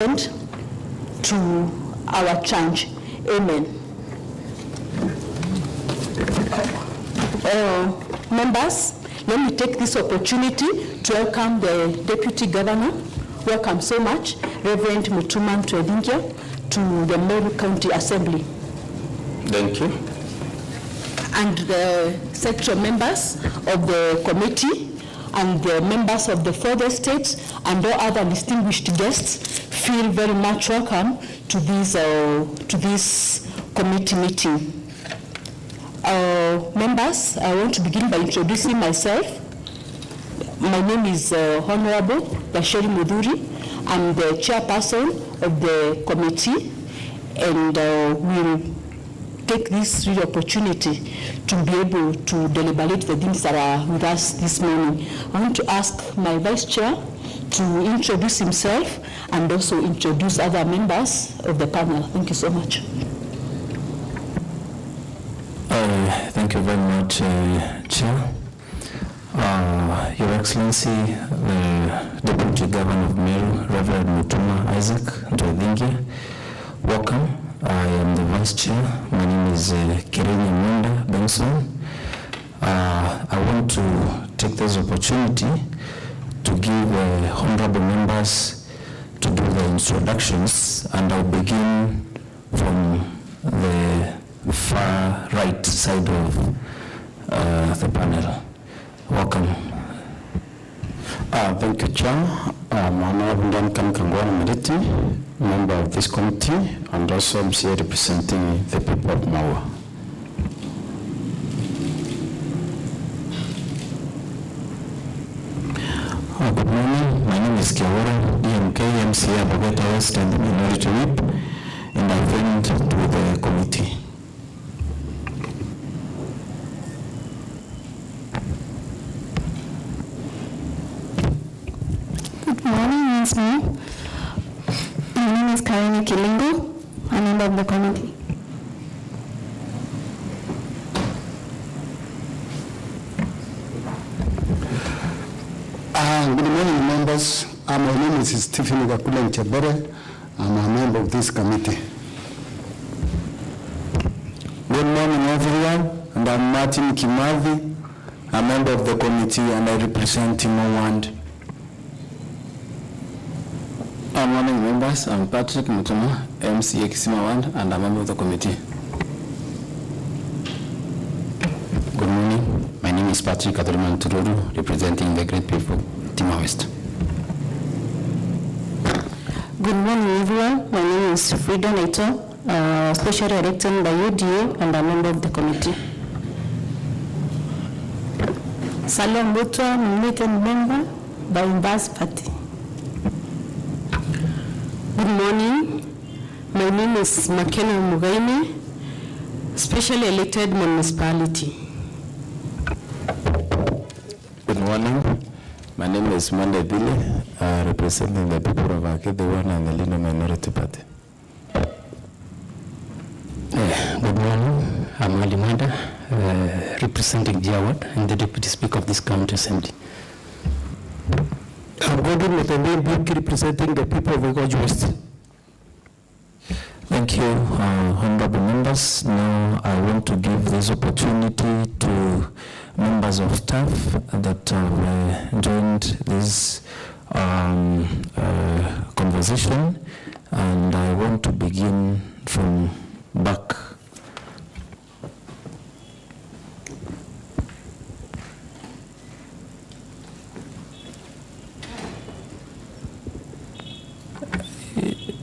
to our church. Amen. Members, let me take this opportunity to welcome the Deputy Governor. Welcome so much, Reverend MUTUMA to the Meru County Assembly. Thank you. And the sectional members of the committee and the members of the further states and all other distinguished guests feel very much welcome to this committee meeting. Members, I want to begin by introducing myself. My name is Honorable Basheri Mudhuri. I'm the chairperson of the committee, and we'll take this real opportunity to be able to deliberate the things that are with us this morning. I want to ask my vice chair to introduce himself and also introduce other members of the panel. Thank you so much. Thank you very much, Chair. Your Excellency, the Deputy Governor of Meru, Reverend MUTUMA Isaac Ntwethingia, welcome. I am the Vice Chair. My name is Kireni Munda Benson. I want to take this opportunity to give honorable members to do the introductions, and I'll begin from the far right side of the panel. Welcome. Thank you, Chair. I'm Honorable KAMITI, member of this committee, and also I'm here representing the people of Maua. Good morning. My name is Kioto, DMK, MCA Bogota West and the Minority Whip, and I friend to the committee. Good morning, Ms. Mo. My name is Karini Kilingo. I'm a member of the committee. Good morning, members. My name is Stephen Gakula Nchebere. I'm a member of this committee. Good morning, everyone. And I'm Martin Kimavi, a member of the committee, and I represent Timowand. Good morning, members. I'm Patrick MUTUMA, MCA Kisimawand, and a member of the committee. Good morning. My name is Patrick Adriman Tururu, representing the great people, Timor West. Good morning, everyone. My name is Frida Naito, specially elected by UDA and a member of the committee. Salam Butwa, nominated member by Mbas Party. Good morning. My name is Makena Mugaime, specially elected municipality. Good morning. My name is Mande Billy, representing the people of Akedewan and the Lino Minority Party. Good morning. I'm Ali Manda, representing Jawad and the Deputy Speaker of this County Assembly. I'm Godwin Mutende, representing the people of Gojo West. Thank you, honorable members. Now I want to give this opportunity to members of staff that have joined this conversation, and I want to begin from back.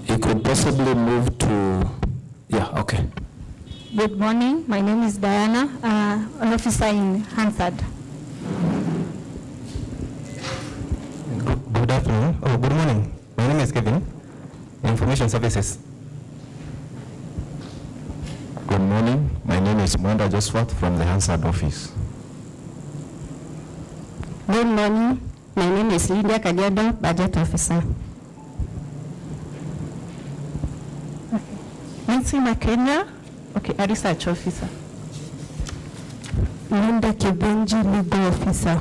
You could possibly move to, yeah, okay. Good morning. My name is Diana, an officer in Hansard. Good afternoon. Oh, good morning. My name is Kevin, Information Services. Good morning. My name is Mwenda Josephat from the Hansard office. Good morning. My name is Lydia Kajiado, Budget Officer. Nancy Makenya, okay, a research officer. Linda Kibenji, Legal Officer.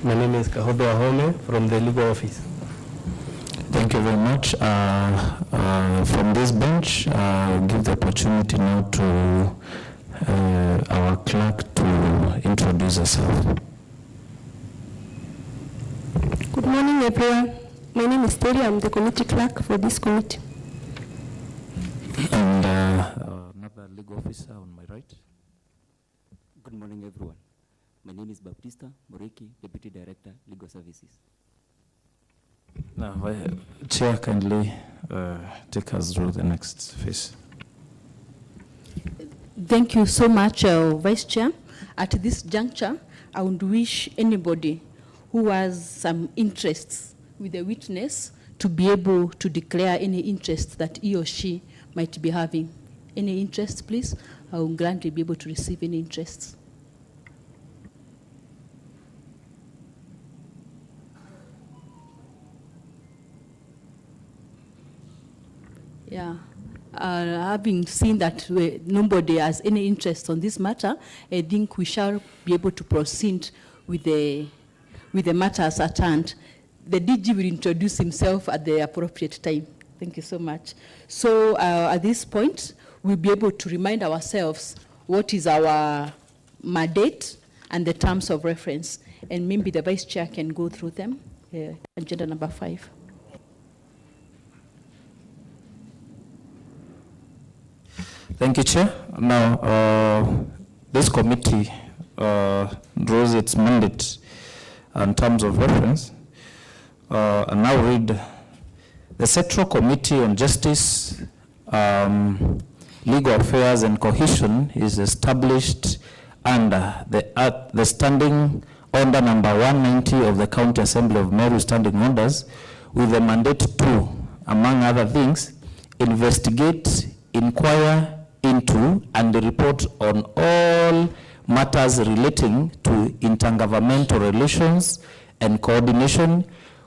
My name is Kahodo Ahome from the Legal Office. Thank you very much. From this bench, give the opportunity now to our clerk to introduce herself. Good morning, everyone. My name is Terry. I'm the committee clerk for this committee. And another legal officer on my right. Good morning, everyone. My name is Baptista Moreki, Deputy Director, Legal Services. Now, Chair, kindly take us through the next phase. Thank you so much, Vice Chair. At this juncture, I would wish anybody who has some interests with the witness to be able to declare any interest that he or she might be having. Any interest, please? I will gladly be able to receive any interests. Yeah. Having seen that nobody has any interest on this matter, I think we shall be able to proceed with the matters at hand. The DG will introduce himself at the appropriate time. Thank you so much. So at this point, we'll be able to remind ourselves what is our mandate and the terms of reference. And maybe the Vice Chair can go through them. Agenda number 5. Thank you, Chair. Now, this committee draws its mandate in terms of reference. And now read, the Central Committee on Justice, Legal Affairs and Cohesion is established under the standing order number 190 of the County Assembly of Meru Standing Orders, with the mandate to, among other things, investigate, inquire into and report on all matters relating to intergovernmental relations and coordination,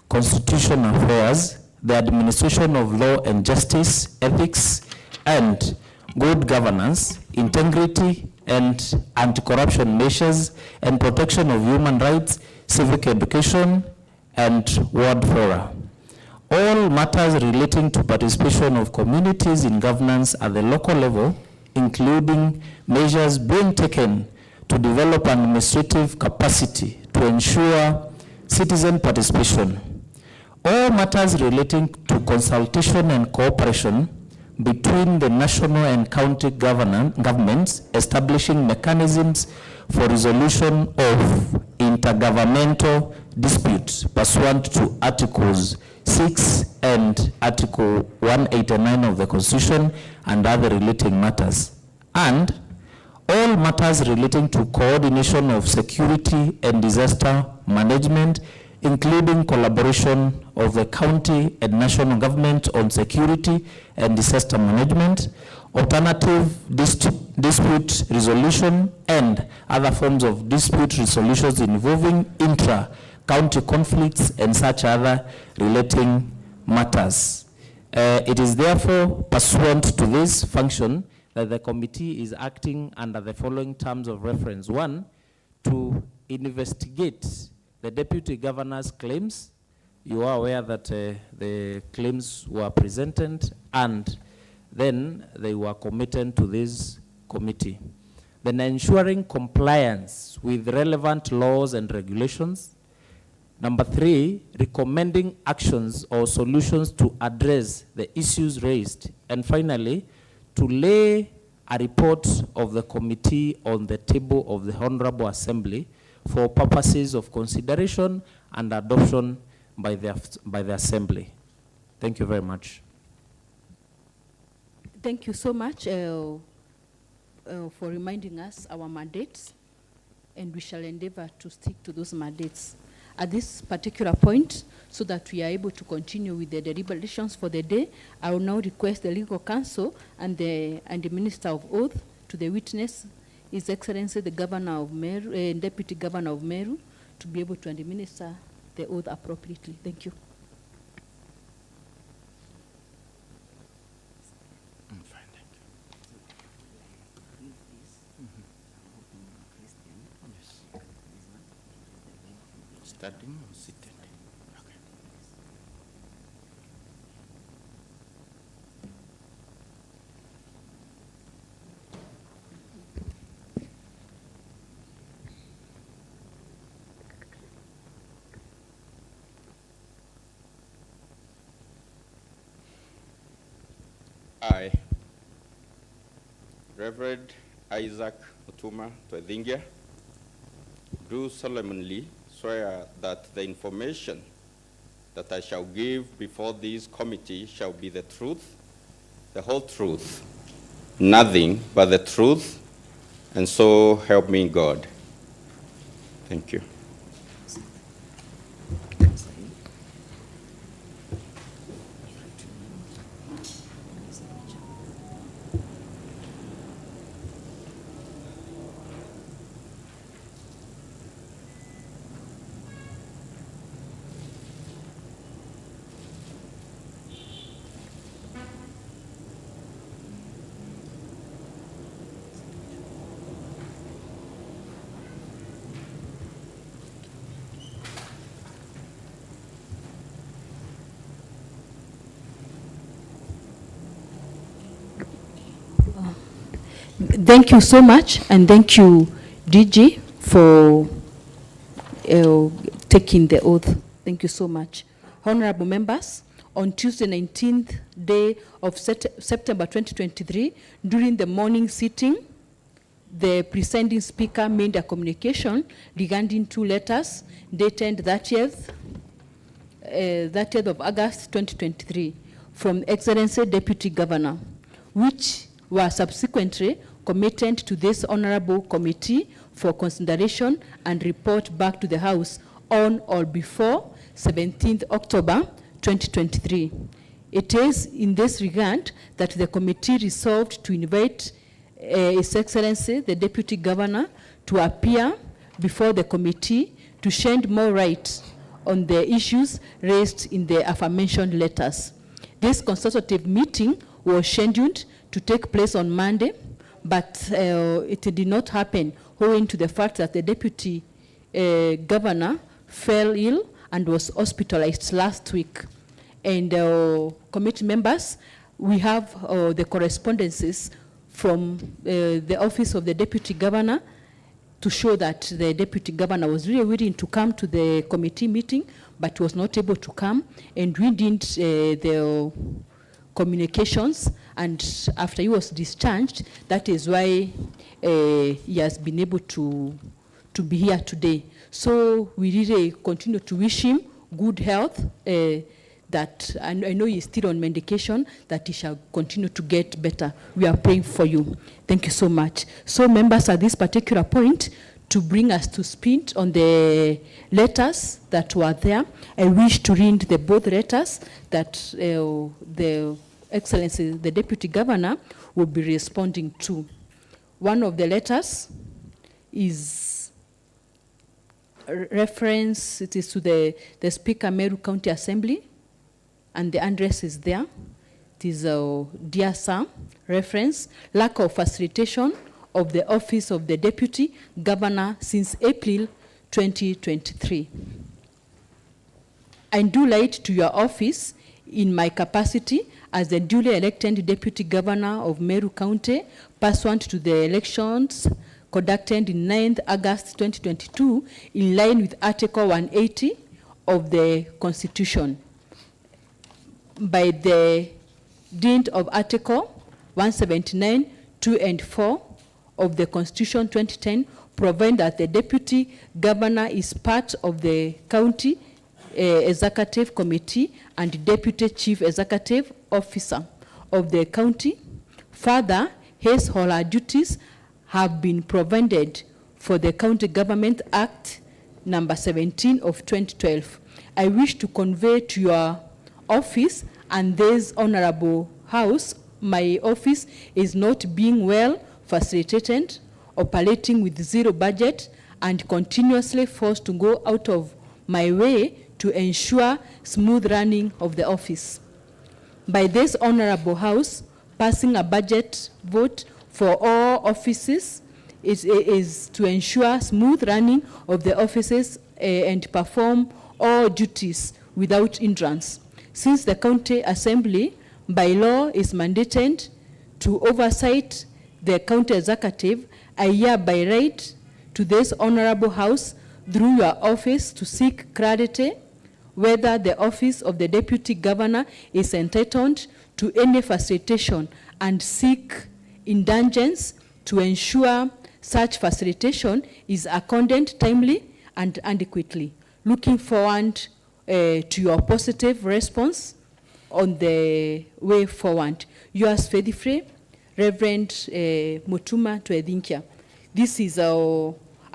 constitutional affairs, the administration of law and justice, ethics, and good governance, integrity and anti-corruption measures, and protection of human rights, civic education, and ward fora. All matters relating to participation of communities in governance at the local level, including measures being taken to develop administrative capacity to ensure citizen participation. All matters relating to consultation and cooperation between the national and county governments, establishing mechanisms for resolution of intergovernmental disputes pursuant to Articles 6 and Article 189 of the Constitution and other relating matters. And all matters relating to coordination of security and disaster management, including collaboration of the county and national government on security and disaster management, alternative dispute resolution, and other forms of dispute resolutions involving intra-county conflicts and such other relating matters. It is therefore pursuant to this function that the committee is acting under the following terms of reference. 1, to investigate the deputy governor's claims. You are aware that the claims were presented and then they were committed to this committee. Then ensuring compliance with relevant laws and regulations. Number 3, recommending actions or solutions to address the issues raised. And finally, to lay a report of the committee on the table of the Honorable Assembly for purposes of consideration and adoption by the Assembly. Thank you very much. Thank you so much for reminding us our mandates, and we shall endeavor to stick to those mandates at this particular point so that we are able to continue with the deliberations for the day. I will now request the legal counsel and the Minister of Oath to the witness, His Excellency the Governor of Meru, Deputy Governor of Meru, to be able to administer the oath appropriately. Thank you. Starting or seated? Okay. I, Reverend Isaac MUTUMA Twethingia, do solemnly swear that the information that I shall give before this committee shall be the truth, the whole truth, nothing but the truth, and so help me God. Thank you. Thank you so much, and thank you, DG, for taking the oath. Thank you so much. Honorable members, on Tuesday, 19th day of September 2023, during the morning sitting, the presiding speaker made a communication regarding 2 letters dated 30th of August 2023 from Excellency Deputy Governor, which were subsequently committed to this honorable committee for consideration and report back to the House on or before 17th October 2023. It is in this regard that the committee resolved to invite His Excellency, the Deputy Governor, to appear before the committee to shed more light on the issues raised in the aforementioned letters. This consultative meeting was scheduled to take place on Monday, but it did not happen owing to the fact that the Deputy Governor fell ill and was hospitalized last week. And committee members, we have the correspondences from the office of the Deputy Governor to show that the Deputy Governor was really willing to come to the committee meeting, but was not able to come. And we did the communications, and after he was discharged, that is why he has been able to be here today. So we really continue to wish him good health, that I know he's still on medication, that he shall continue to get better. We are praying for you. Thank you so much. So members, at this particular point, to bring us to speed on the letters that were there, I wish to read the both letters that the Excellency, the Deputy Governor, will be responding to. One of the letters is reference, it is to the Speaker, Meru County Assembly, and the address is there. It is, dear sir, reference, lack of facilitation of the office of the Deputy Governor since April 2023. I do light to your office in my capacity as the duly elected Deputy Governor of Meru County, pursuant to the elections conducted in 9th August 2022, in line with Article 180 of the Constitution. By the dint of Article 179, 2 and 4 of the Constitution 2010, provide that the Deputy Governor is part of the County Executive Committee and Deputy Chief Executive Officer of the county. Further, his or her duties have been provided for the County Government Act number 17 of 2012. I wish to convey to your office and this honorable house, my office is not being well facilitated, operating with zero budget, and continuously forced to go out of my way to ensure smooth running of the office. By this honorable house passing a budget vote for all offices is to ensure smooth running of the offices and perform all duties without hindrance. Since the County Assembly by law is mandated to oversight the County Executive, I hereby write to this honorable house through your office to seek clarity whether the office of the Deputy Governor is entitled to any facilitation and seek indulgence to ensure such facilitation is accorded timely and adequately. Looking forward to your positive response on the way forward. Yours faithfully, Reverend MUTUMA Twedhinkia. This is a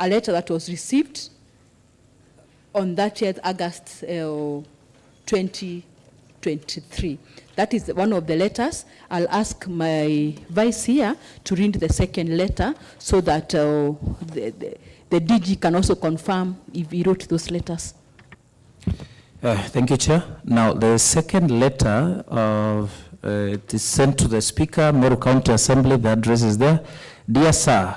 letter that was received on 30th August 2023. That is one of the letters. I'll ask my vice here to read the second letter so that the DG can also confirm if he wrote those letters. Thank you, Chair. Now, the second letter it is sent to the Speaker, Meru County Assembly. The address is there. Dear Sir,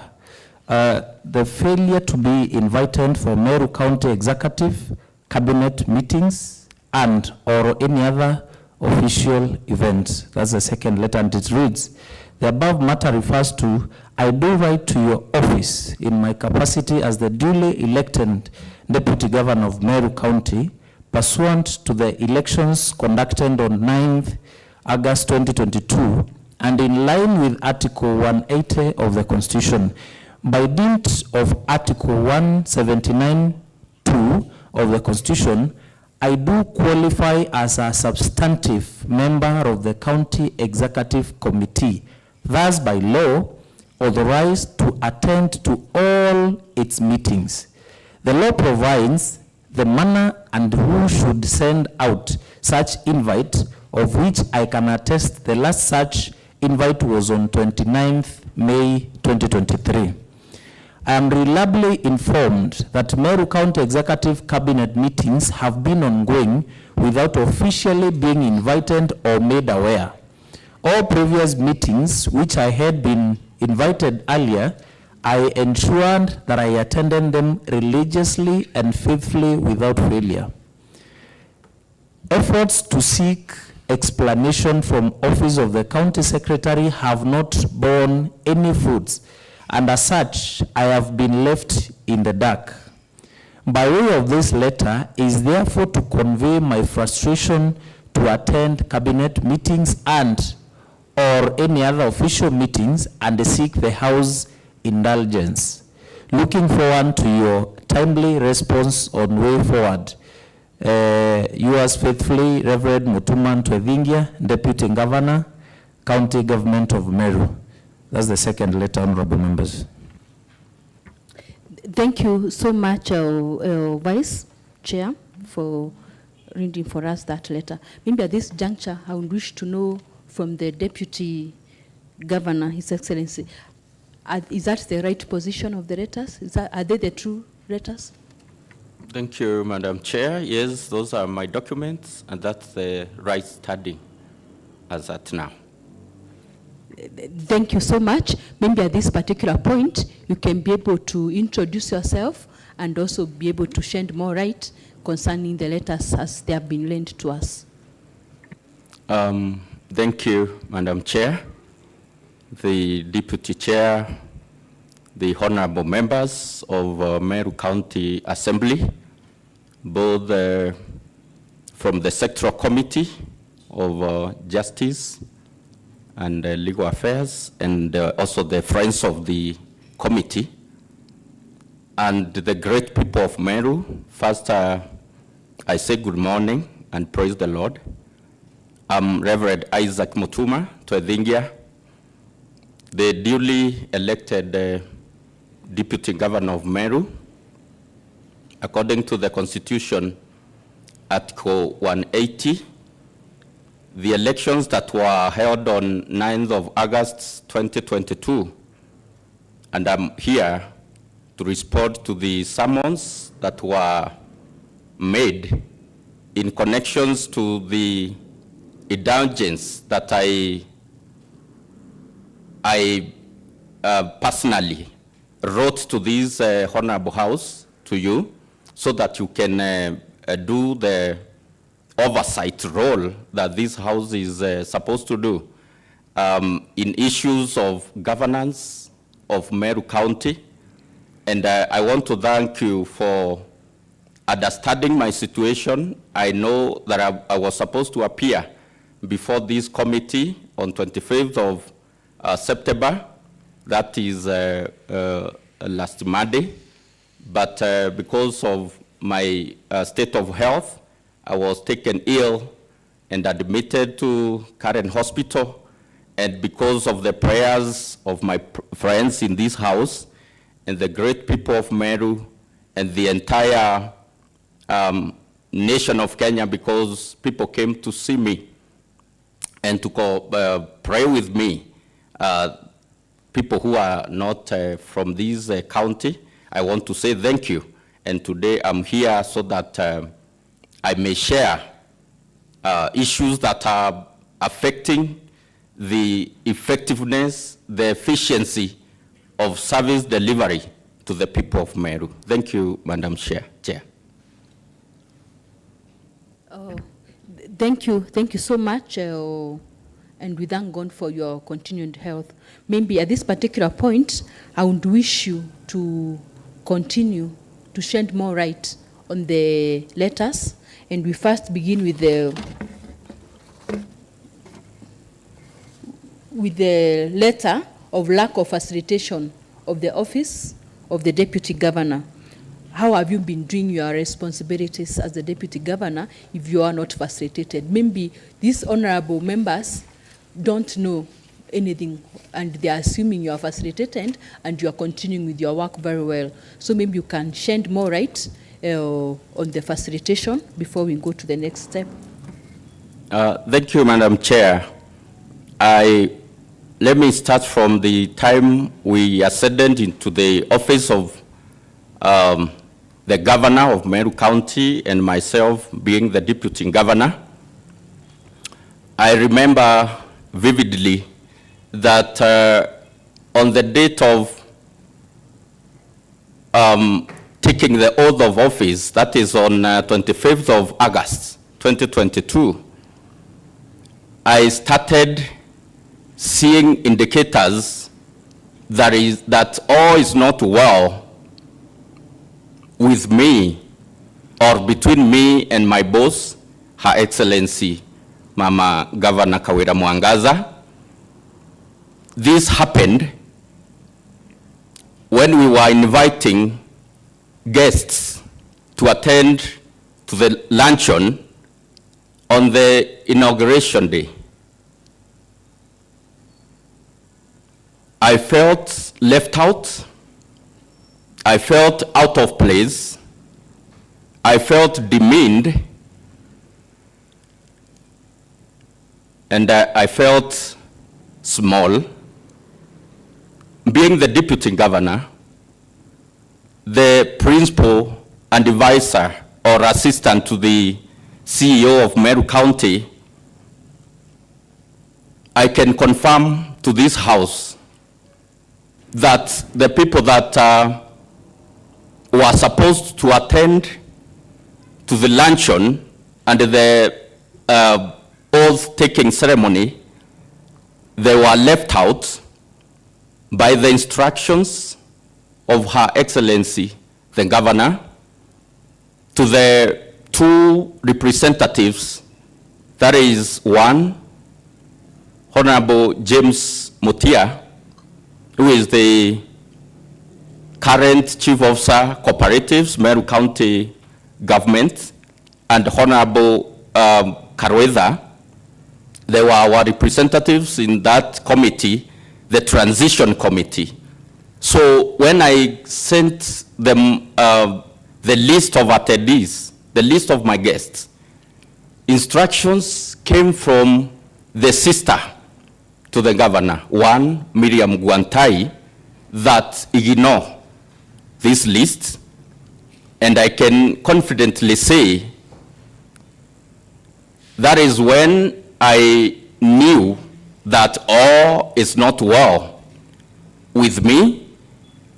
the failure to be invited for Meru County Executive Cabinet meetings and or any other official events. That's the second letter, and it reads, the above matter refers to, I do write to your office in my capacity as the duly elected Deputy Governor of Meru County, pursuant to the elections conducted on 9th August 2022, and in line with Article 180 of the Constitution, by dint of Article 179(2) of the Constitution, I do qualify as a substantive member of the County Executive Committee, thus by law authorized to attend to all its meetings. The law provides the manner and who should send out such invite, of which I can attest the last such invite was on 29th May 2023. I am reliably informed that Meru County Executive Cabinet meetings have been ongoing without officially being invited or made aware. All previous meetings which I had been invited earlier, I ensured that I attended them religiously and faithfully without failure. Efforts to seek explanation from Office of the County Secretary have not borne any fruits, and as such, I have been left in the dark. By way of this letter is therefore to convey my frustration to attend cabinet meetings and or any other official meetings and seek the House indulgence. Looking forward to your timely response on way forward. Yours faithfully, Reverend MUTUMA Twedhinkia, Deputy Governor, County Government of Meru. That's the second letter, honorable members. Thank you so much, Vice Chair, for reading for us that letter. Maybe at this juncture, I would wish to know from the Deputy Governor, His Excellency, is that the right position of the letters? Are they the true letters? Thank you, Madam Chair. Yes, those are my documents, and that's the right study as at now. Thank you so much. Maybe at this particular point, you can be able to introduce yourself and also be able to shed more light concerning the letters as they have been lent to us. Thank you, Madam Chair, the Deputy Chair, the honorable members of Meru County Assembly, both from the Sectoral Committee of Justice and Legal Affairs, and also the friends of the committee, and the great people of Meru. First, I say good morning and praise the Lord. I'm Reverend Isaac MUTUMA Twedhinkia, the duly elected Deputy Governor of Meru. According to the Constitution, Article 180, the elections that were held on 9th of August 2022, and I'm here to respond to the summons that were made in connections to the indulgence that I personally wrote to this honorable house, to you, so that you can do the oversight role that this house is supposed to do in issues of governance of Meru County. And I want to thank you for understanding my situation, I know that I was supposed to appear before this committee on 25th of September. That is last Monday. But because of my state of health, I was taken ill and admitted to Karen Hospital. And because of the prayers of my friends in this house and the great people of Meru and the entire nation of Kenya, because people came to see me and to pray with me, people who are not from this county, I want to say thank you. And today I'm here so that I may share issues that are affecting the effectiveness, the efficiency of service delivery to the people of Meru. Thank you, Madam Chair. Thank you so much, and we thank God for your continued health. Maybe at this particular point, I would wish you to continue to shed more light on the letters, and we first begin with the letter of lack of facilitation of the office of the Deputy Governor. How have you been doing your responsibilities as the Deputy Governor if you are not facilitated? Maybe these honorable members don't know anything and they are assuming you are facilitated and you are continuing with your work very well. So maybe you can shed more light on the facilitation before we go to the next step. Thank you, Madam Chair. Let me start from the time we ascended into the office of the Governor of Meru County and myself being the Deputy Governor. I remember vividly that on the date of taking the oath of office, that is on 25th of August, 2022, I started seeing indicators that all is not well with me or between me and my boss, Her Excellency Mama Governor Kawira Mwangaza. This happened when we were inviting guests to attend to the luncheon on the inauguration day. I felt left out. I felt out of place. I felt demeaned. And I felt small. Being the Deputy Governor, the principal and advisor or assistant to the CEO of Meru County, I can confirm to this house that the people that were supposed to attend to the luncheon and the oath-taking ceremony, they were left out by the instructions of Her Excellency, the Governor, to the two representatives, that is one, Honorable James Mutia, who is the current Chief Officer Cooperatives, Meru County Government, and Honorable Karweza. They were our representatives in that committee, the transition committee. So when I sent them the list of attendees, the list of my guests, instructions came from the sister to the Governor, one, Miriam Guantai, that ignore this list, and I can confidently say that is when I knew that all is not well with me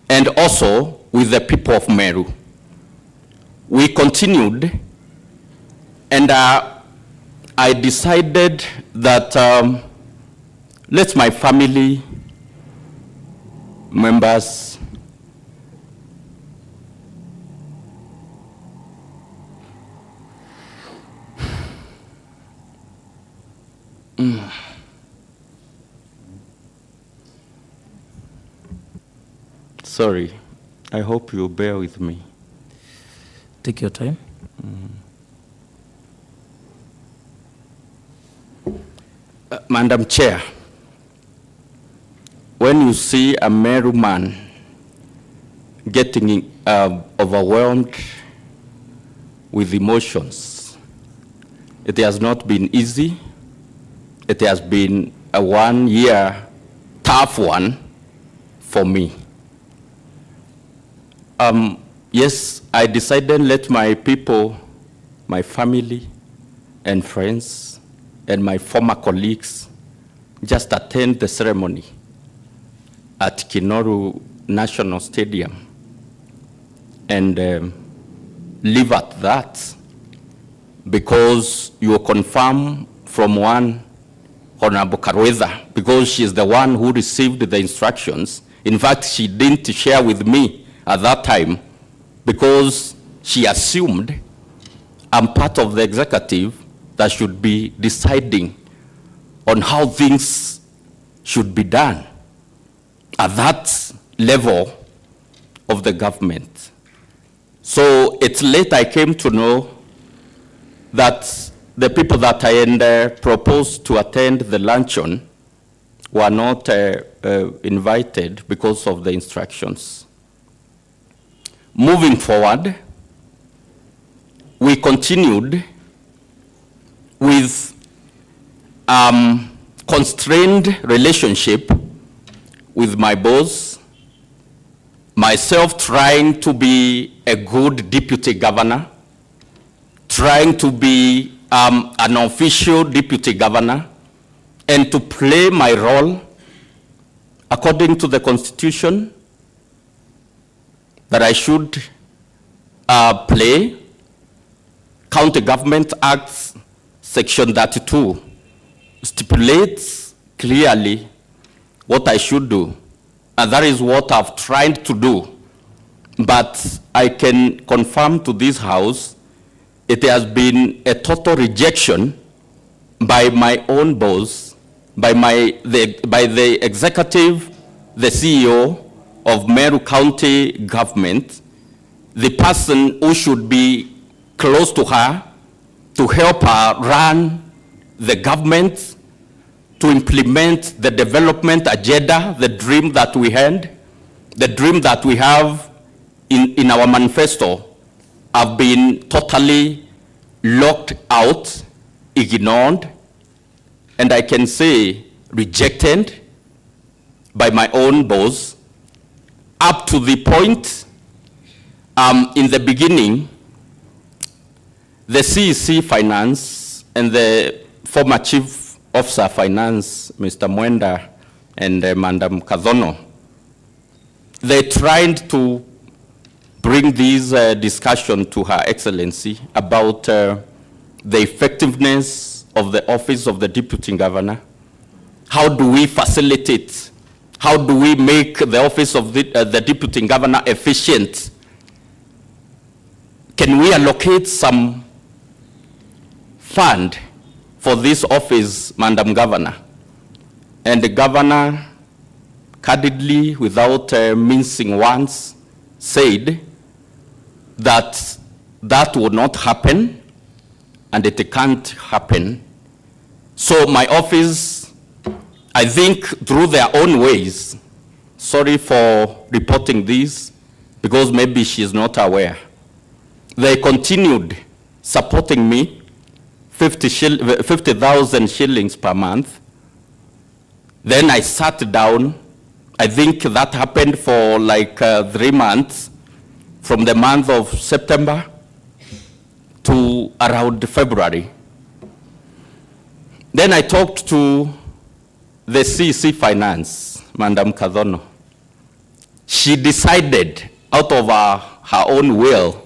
and also with the people of Meru. We continued, and I decided that let my family members Sorry, I hope you bear with me. Take your time. Madam Chair, when you see a Meru man getting overwhelmed with emotions, it has not been easy. It has been a 1 year tough one for me. Yes, I decided let my people, my family and friends and my former colleagues just attend the ceremony at Kinoru National Stadium and leave at that, because you confirm from one Honorable Karweza, because she is the one who received the instructions. In fact, she didn't share with me at that time because she assumed I'm part of the executive that should be deciding on how things should be done at that level of the government. So it's late I came to know that the people that I had proposed to attend the luncheon were not invited because of the instructions. Moving forward, we continued with constrained relationship with my boss, myself trying to be a good deputy governor, trying to be an official deputy governor, and to play my role according to the Constitution that I should play. County Government Act Section 32 stipulates clearly what I should do, and that is what I've tried to do. But I can confirm to this House, it has been a total rejection by my own boss, by the executive, the CEO of Meru County Government, the person who should be close to her to help her run the government, to implement the development agenda, the dream that we had, the dream that we have in our manifesto, have been totally locked out, ignored, and I can say rejected by my own boss, up to the point in the beginning, the CEC Finance and the former Chief Officer Finance, Mr. Mwenda and Madam Kadhono, they tried to bring this discussion to Her Excellency about the effectiveness of the office of the Deputy Governor. How do we facilitate? How do we make the office of the Deputy Governor efficient? Can we allocate some fund for this office, Madam Governor? And the Governor, candidly, without mincing words, said that that would not happen and it can't happen. So my office, I think through their own ways, sorry for reporting this because maybe she's not aware, they continued supporting me 50,000 shillings per month. Then I sat down. I think that happened for like 3 months, from the month of September to around February. Then I talked to the CEC Finance, Madam Kadhono. She decided out of her own will,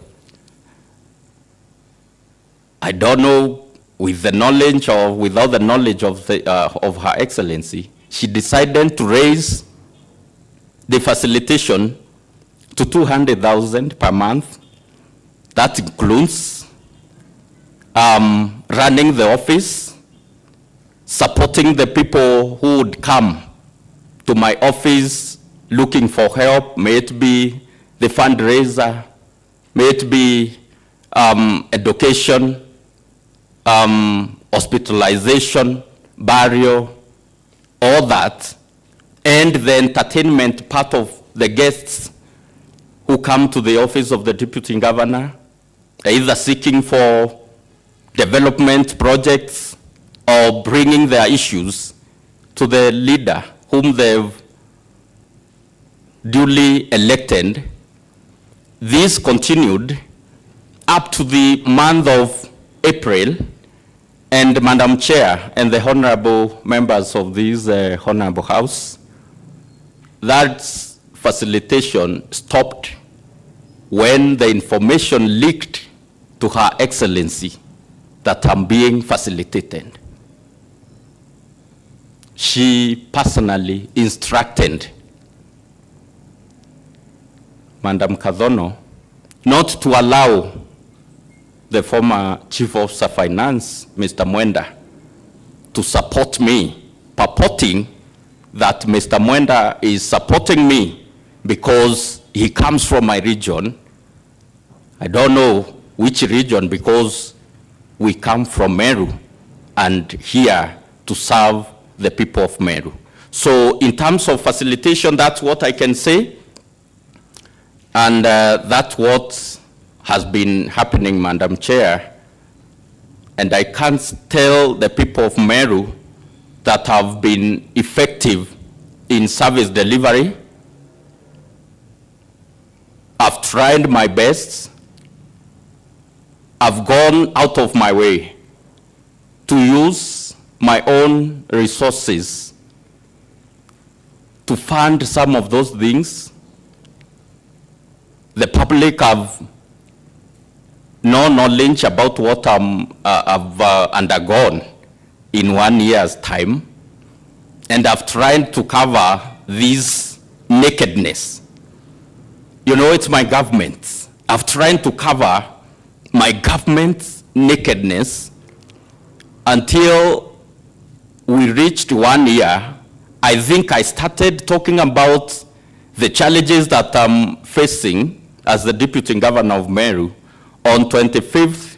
I don't know, with the knowledge or without the knowledge of Her Excellency, she decided to raise the facilitation to 200,000 per month. That includes running the office, supporting the people who would come to my office looking for help, may it be the fundraiser, may it be education, hospitalization, burial, all that, and the entertainment part of the guests who come to the office of the Deputy Governor, either seeking for development projects or bringing their issues to the leader whom they've duly elected. This continued up to the month of April, and Madam Chair and the honorable members of this honorable house, that facilitation stopped when the information leaked to Her Excellency that I'm being facilitated. She personally instructed Madam Kadhono not to allow the former Chief Officer Finance, Mr. Mwenda, to support me, purporting that Mr. Mwenda is supporting me because he comes from my region. I don't know which region, because we come from Meru and here to serve the people of Meru. So in terms of facilitation, that's what I can say. And that's what has been happening, Madam Chair. And I can't tell the people of Meru that have been effective in service delivery. I've tried my best. I've gone out of my way to use my own resources to fund some of those things. The public have no knowledge about what I've undergone in 1 year's time, and I've tried to cover this nakedness. You know, it's my government. I've tried to cover my government's nakedness until we reached 1 year. I think I started talking about the challenges that I'm facing as the Deputy Governor of Meru on 25th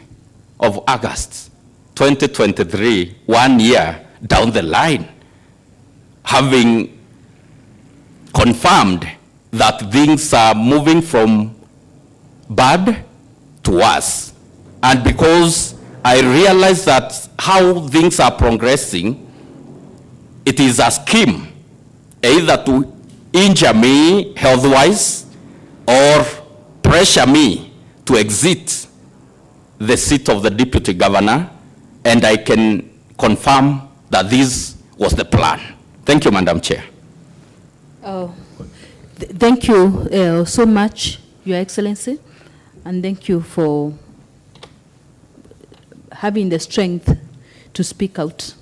of August, 2023, 1 year down the line, having confirmed that things are moving from bad to worse. And because I realized that how things are progressing, it is a scheme either to injure me health-wise or pressure me to exit the seat of the Deputy Governor, and I can confirm that this was the plan. Thank you, Madam Chair. Thank you so much, Your Excellency, and thank you for having the strength to speak out.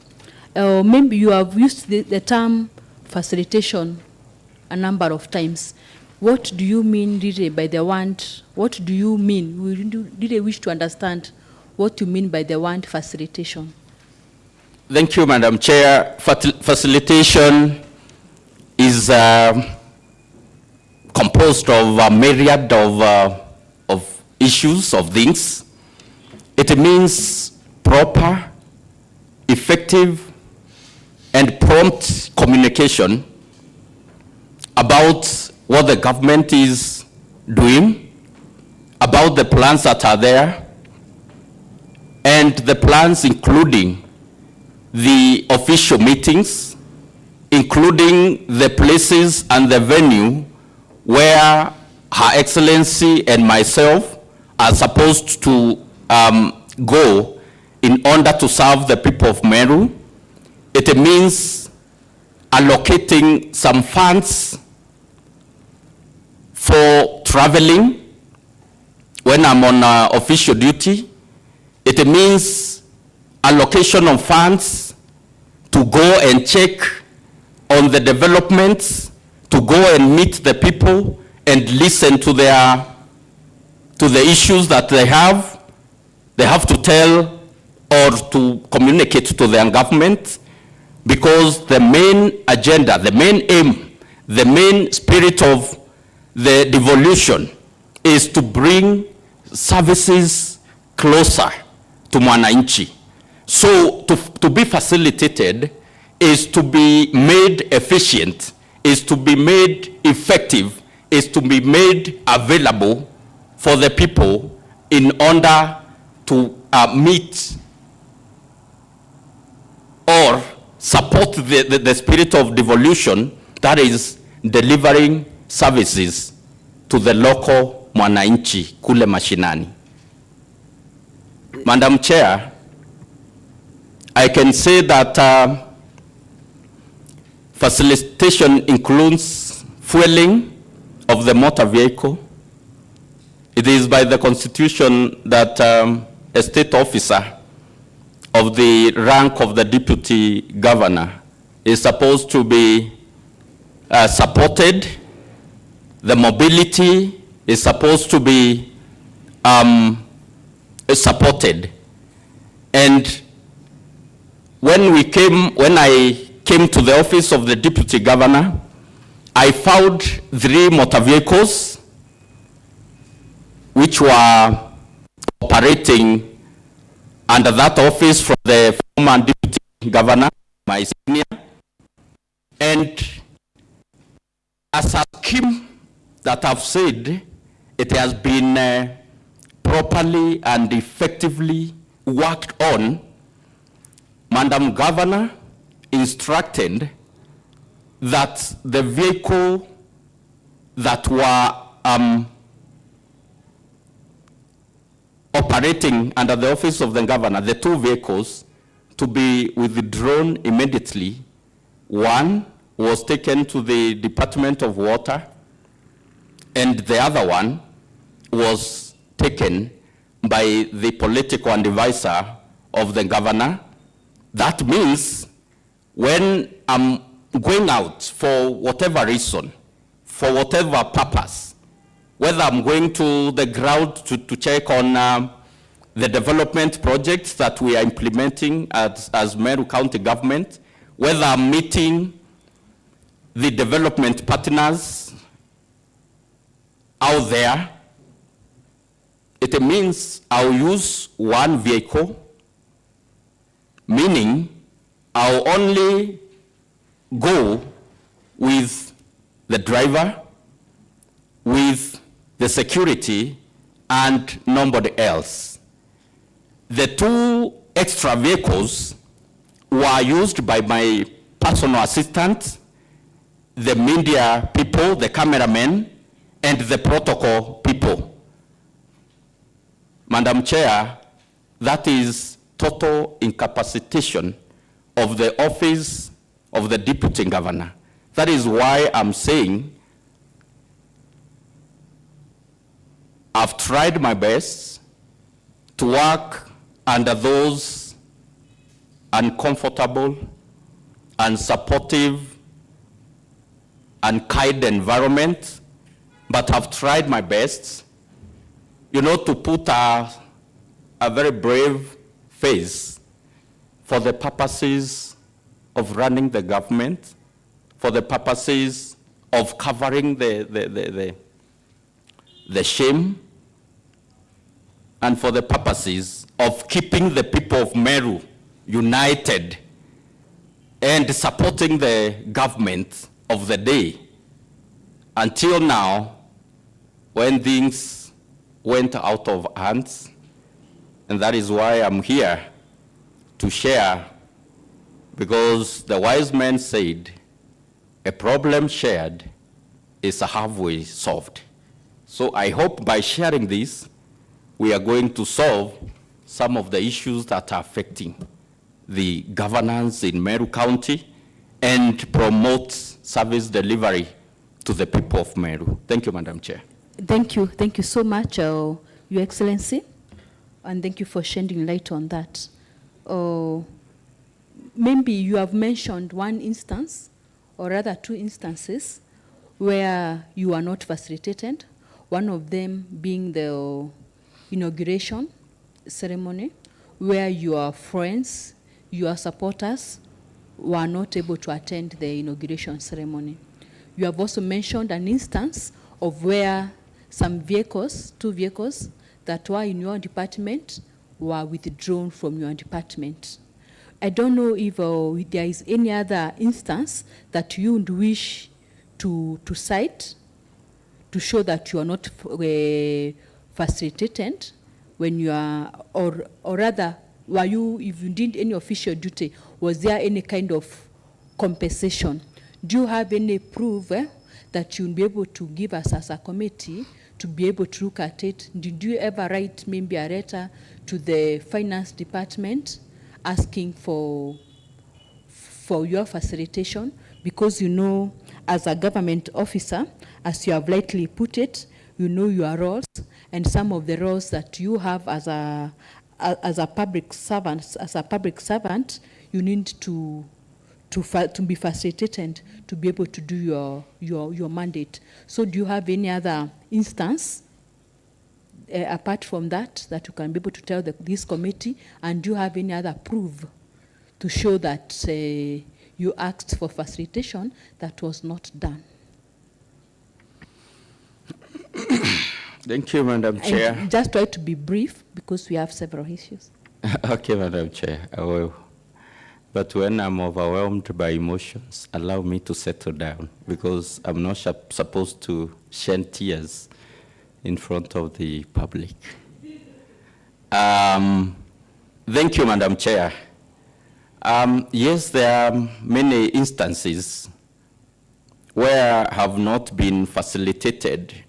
Maybe you have used the term facilitation a number of times. What do you mean really by the word? What do you mean? We really wish to understand what you mean by the word facilitation. Thank you, Madam Chair. Facilitation is composed of a myriad of issues, of things. It means proper, effective, and prompt communication about what the government is doing, about the plans that are there, and the plans including the official meetings, including the places and the venue where Her Excellency and myself are supposed to go in order to serve the people of Meru. It means allocating some funds for traveling when I'm on official duty. It means allocation of funds to go and check on the developments, to go and meet the people and listen to the issues that they have. They have to tell or to communicate to their government. because the main agenda, the main aim, the main spirit of the devolution is to bring services closer to mwananchi. So to be facilitated is to be made efficient, is to be made effective, is to be made available for the people in order to meet or support the spirit of devolution, that is delivering services to the local mwananchi kule mashinani. Madam Chair, I can say that facilitation includes fueling of the motor vehicle. It is by the Constitution that a state officer of the rank of the deputy governor is supposed to be supported. The mobility is supposed to be supported. And when I came to the office of the deputy governor, I found 3 motor vehicles which were operating under that office from the former deputy governor, my senior. And as a scheme that I've said, it has been properly and effectively worked on. Madam Governor instructed that the vehicle that were operating under the office of the governor, the 2 vehicles, to be withdrawn immediately. One was taken to the Department of Water, and the other one was taken by the political advisor of the governor. That means when I'm going out for whatever reason, for whatever purpose, whether I'm going to the ground to check on the development projects that we are implementing as Meru County government, whether I'm meeting the development partners out there, it means I'll use one vehicle, meaning I'll only go with the driver, with the security, and nobody else. The 2 extra vehicles were used by my personal assistant, the media people, the cameramen, and the protocol people. Madam Chair, that is total incapacitation of the office of the deputy governor. That is why I'm saying I've tried my best to work under those uncomfortable, unsupportive, and kind environment, but I've tried my best, to put a very brave face for the purposes of running the government, for the purposes of covering the shame, and for the purposes of keeping the people of Meru united and supporting the government of the day until now, when things went out of hands. And that is why I'm here to share, because the wise man said, a problem shared is halfway solved. So I hope by sharing this, we are going to solve some of the issues that are affecting the governance in Meru County and promote service delivery to the people of Meru. Thank you, Madam Chair. Thank you. Thank you so much, Your Excellency, and thank you for shedding light on that. Maybe you have mentioned one instance, or rather 2 instances, where you are not facilitated, one of them being the inauguration ceremony, where your friends, your supporters were not able to attend the inauguration ceremony. You have also mentioned an instance of where some vehicles, 2 vehicles that were in your department were withdrawn from your department. I don't know if there is any other instance that you would wish to cite to show that you are not facilitated when you are, or rather, were you, if you did any official duty, was there any kind of compensation? Do you have any proof that you'll be able to give us as a committee to be able to look at it? Did you ever write maybe a letter to the finance department asking for your facilitation? Because you know, as a government officer, as you have rightly put it, you know your roles, and some of the roles that you have as a public servant, you need to be facilitated to be able to do your mandate. So do you have any other instance apart from that you can be able to tell this committee, and do you have any other proof to show that you asked for facilitation that was not done? Thank you, Madam Chair. And just try to be brief because we have several issues. Okay, Madam Chair, I will. But when I'm overwhelmed by emotions, allow me to settle down, because I'm not supposed to shed tears in front of the public. Thank you, Madam Chair. Yes, there are many instances where I have not been facilitated.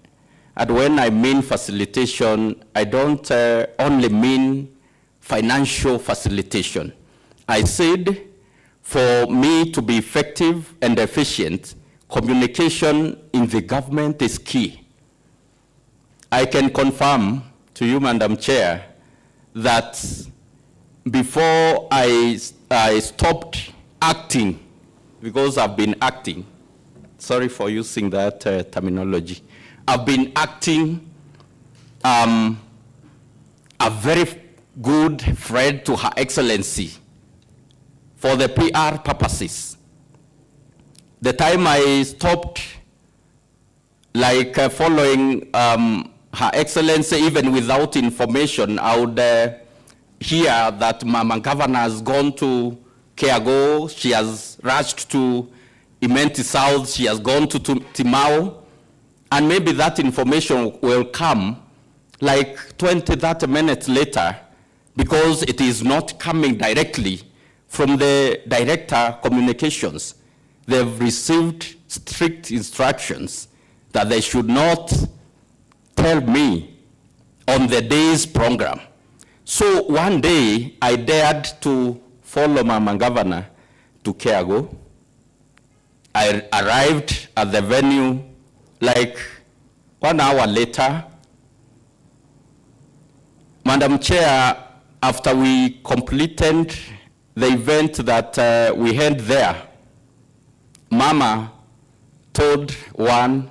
And when I mean facilitation, I don't only mean financial facilitation. I said, for me to be effective and efficient, communication in the government is key. I can confirm to you, Madam Chair, that before I stopped acting, because I've been acting, sorry for using that terminology, I've been acting a very good friend to Her Excellency for the PR purposes. The time I stopped following Her Excellency, even without information, I would hear that Mama Governor has gone to Keago, she has rushed to Imenti South, she has gone to Timao, and maybe that information will come like 20, 30 minutes later, because it is not coming directly from the Director Communications. They've received strict instructions that they should not tell me on the day's program. So one day, I dared to follow Mama Governor to Keago. I arrived at the venue like 1 hour later. Madam Chair, after we completed the event that we had there, Mama told one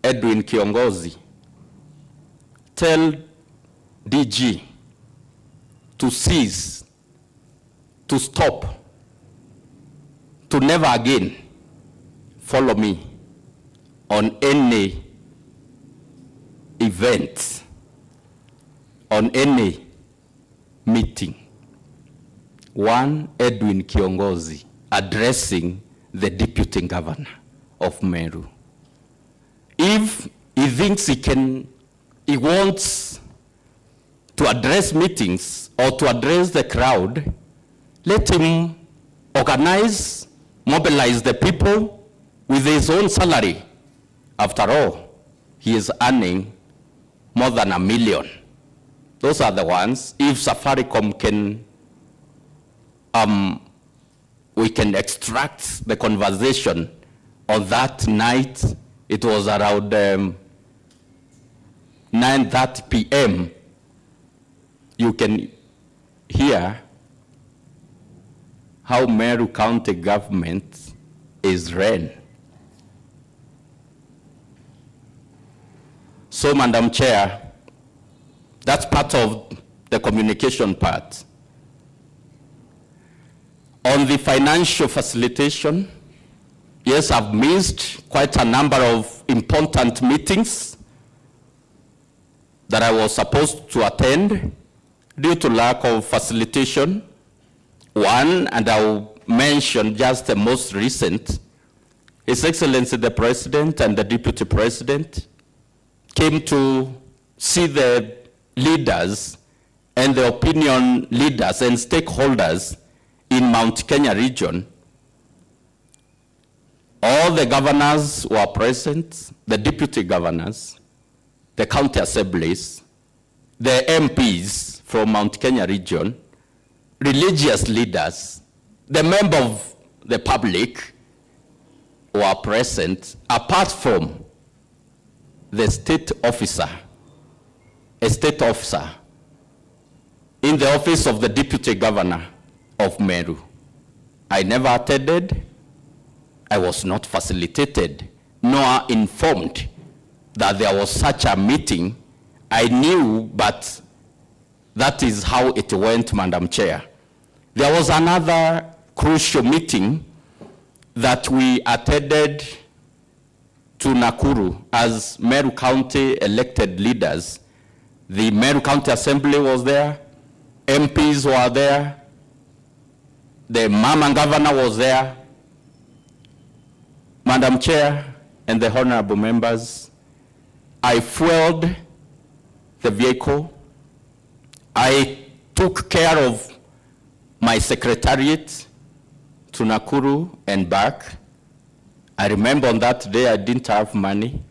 Edwin Kiongozi, tell DG to cease, to stop, to never again follow me on any event, on any meeting. One Edwin Kiongozi addressing the Deputy Governor of Meru. If he thinks he wants to address meetings or to address the crowd, let him organize, mobilize the people with his own salary. After all, he is earning more than $1 million. Those are the ones. If Safaricom can, we can extract the conversation on that night. It was around 9:30 p.m. You can hear how Meru County government is ran. So, Madam Chair, that's part of the communication part. On the financial facilitation, yes, I've missed quite a number of important meetings that I was supposed to attend due to lack of facilitation. One, and I'll mention just the most recent, His Excellency the President and the Deputy President came to see the leaders and the opinion leaders and stakeholders in Mount Kenya region. All the governors were present, the deputy governors, the county assemblies, the MPs from Mount Kenya region, religious leaders, the members of the public were present, apart from the state officer, a state officer in the office of the deputy governor of Meru. I never attended, I was not facilitated, nor informed that there was such a meeting. I knew, but that is how it went, Madam Chair. There was another crucial meeting that we attended to Nakuru as Meru County elected leaders. The Meru County Assembly was there, MPs were there, the Mama Governor was there. Madam Chair and the honorable members, I fueled the vehicle. I took care of my secretariat to Nakuru and back. I remember on that day I didn't have money,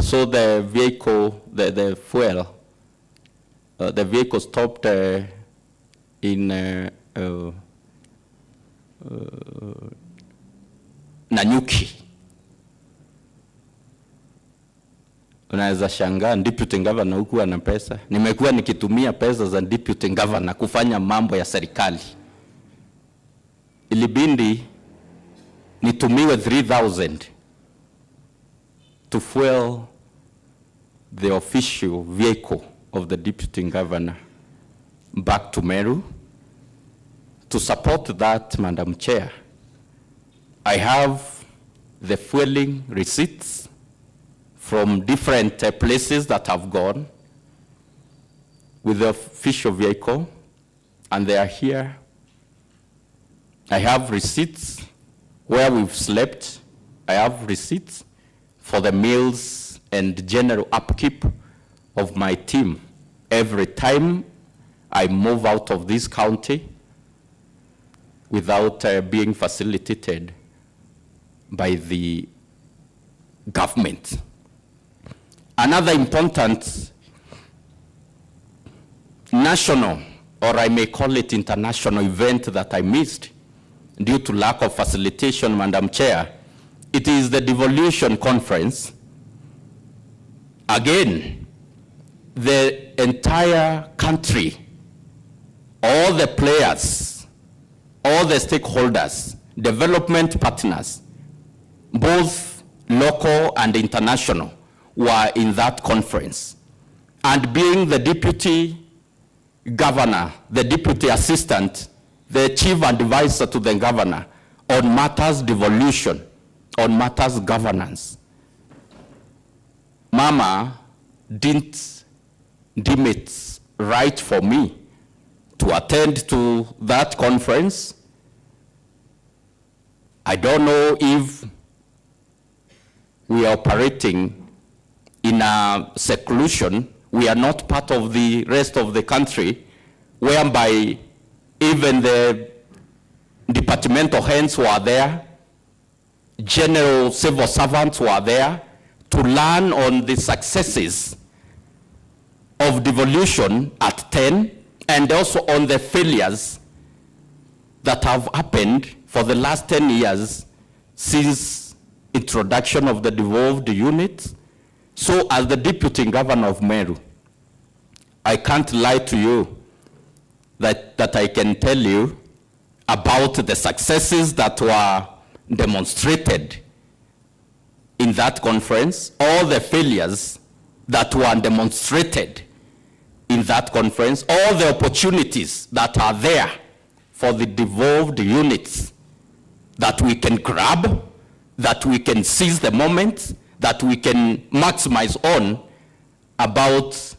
so the vehicle, the fuel, the vehicle stopped in Nanyuki. Unaweza shangaa deputy governor huku ana pesa. Nimekuwa nikitumia pesa za deputy governor kufanya mambo ya serikali. Ilibindi nitumiwe 3,000 to fuel the official vehicle of the deputy governor back to Meru. To support that, Madam Chair, I have the fueling receipts from different places that have gone with the official vehicle, and they are here. I have receipts where we've slept. I have receipts for the meals and general upkeep of my team. Every time I move out of this county without being facilitated by the government. Another important national, or I may call it international event that I missed due to lack of facilitation, Madam Chair, it is the devolution conference. Again, the entire country, all the players, all the stakeholders, development partners, both local and international, were in that conference. And being the deputy governor, the deputy assistant, the chief advisor to the governor on matters devolution, on matters governance, Mama didn't deem it right for me to attend to that conference. I don't know if we are operating in a seclusion. We are not part of the rest of the country, whereby even the departmental heads were there, general civil servants were there to learn on the successes of devolution at 10, and also on the failures that have happened for the last 10 years since introduction of the devolved unit. So as the deputy governor of Meru, I can't lie to you that I can tell you about the successes that were demonstrated in that conference, all the failures that were demonstrated in that conference, all the opportunities that are there for the devolved units that we can grab, that we can seize the moment, that we can maximize on about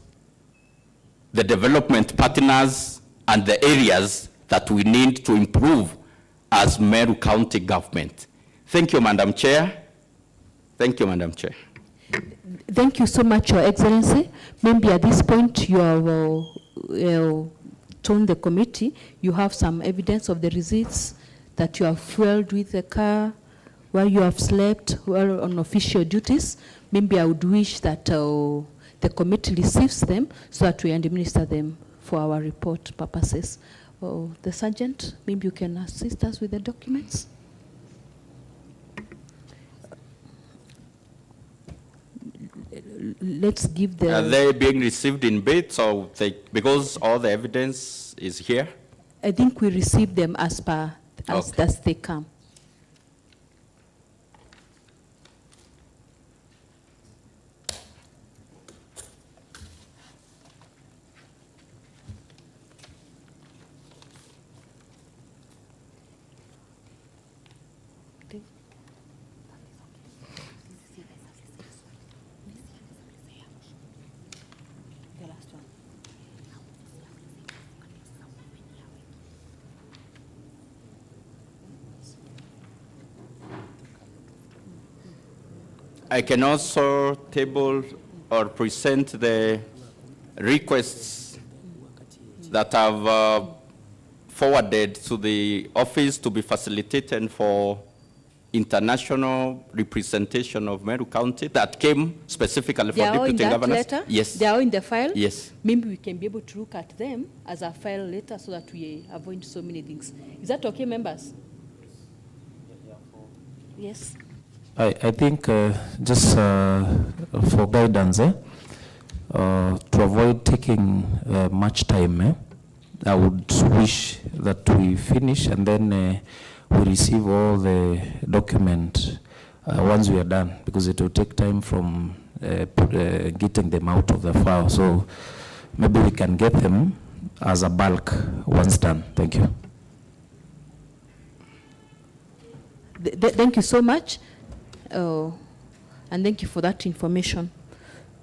the development partners and the areas that we need to improve as Meru County government. Thank you, Madam Chair. Thank you, Madam Chair. Thank you so much, Your Excellency. Maybe at this point you have told the committee you have some evidence of the receipts that you have fueled with the car, where you have slept, while on official duties. Maybe I would wish that the committee receives them so that we administer them for our report purposes. The Sergeant, maybe you can assist us with the documents. Let's give the... Are they being received in bits or because all the evidence is here? I think we receive them as they come. I can also table or present the requests that have forwarded to the office to be facilitated for international representation of Meru County that came specifically for deputy governors. Letter? Yes. They are in the file? Yes. Maybe we can be able to look at them as a file later so that we avoid so many things. Is that okay, members? Yes. I think just for guidance, to avoid taking much time, I would wish that we finish and then we receive all the document once we are done, because it will take time from getting them out of the file. So maybe we can get them as a bulk once done. Thank you. Thank you so much. And thank you for that information.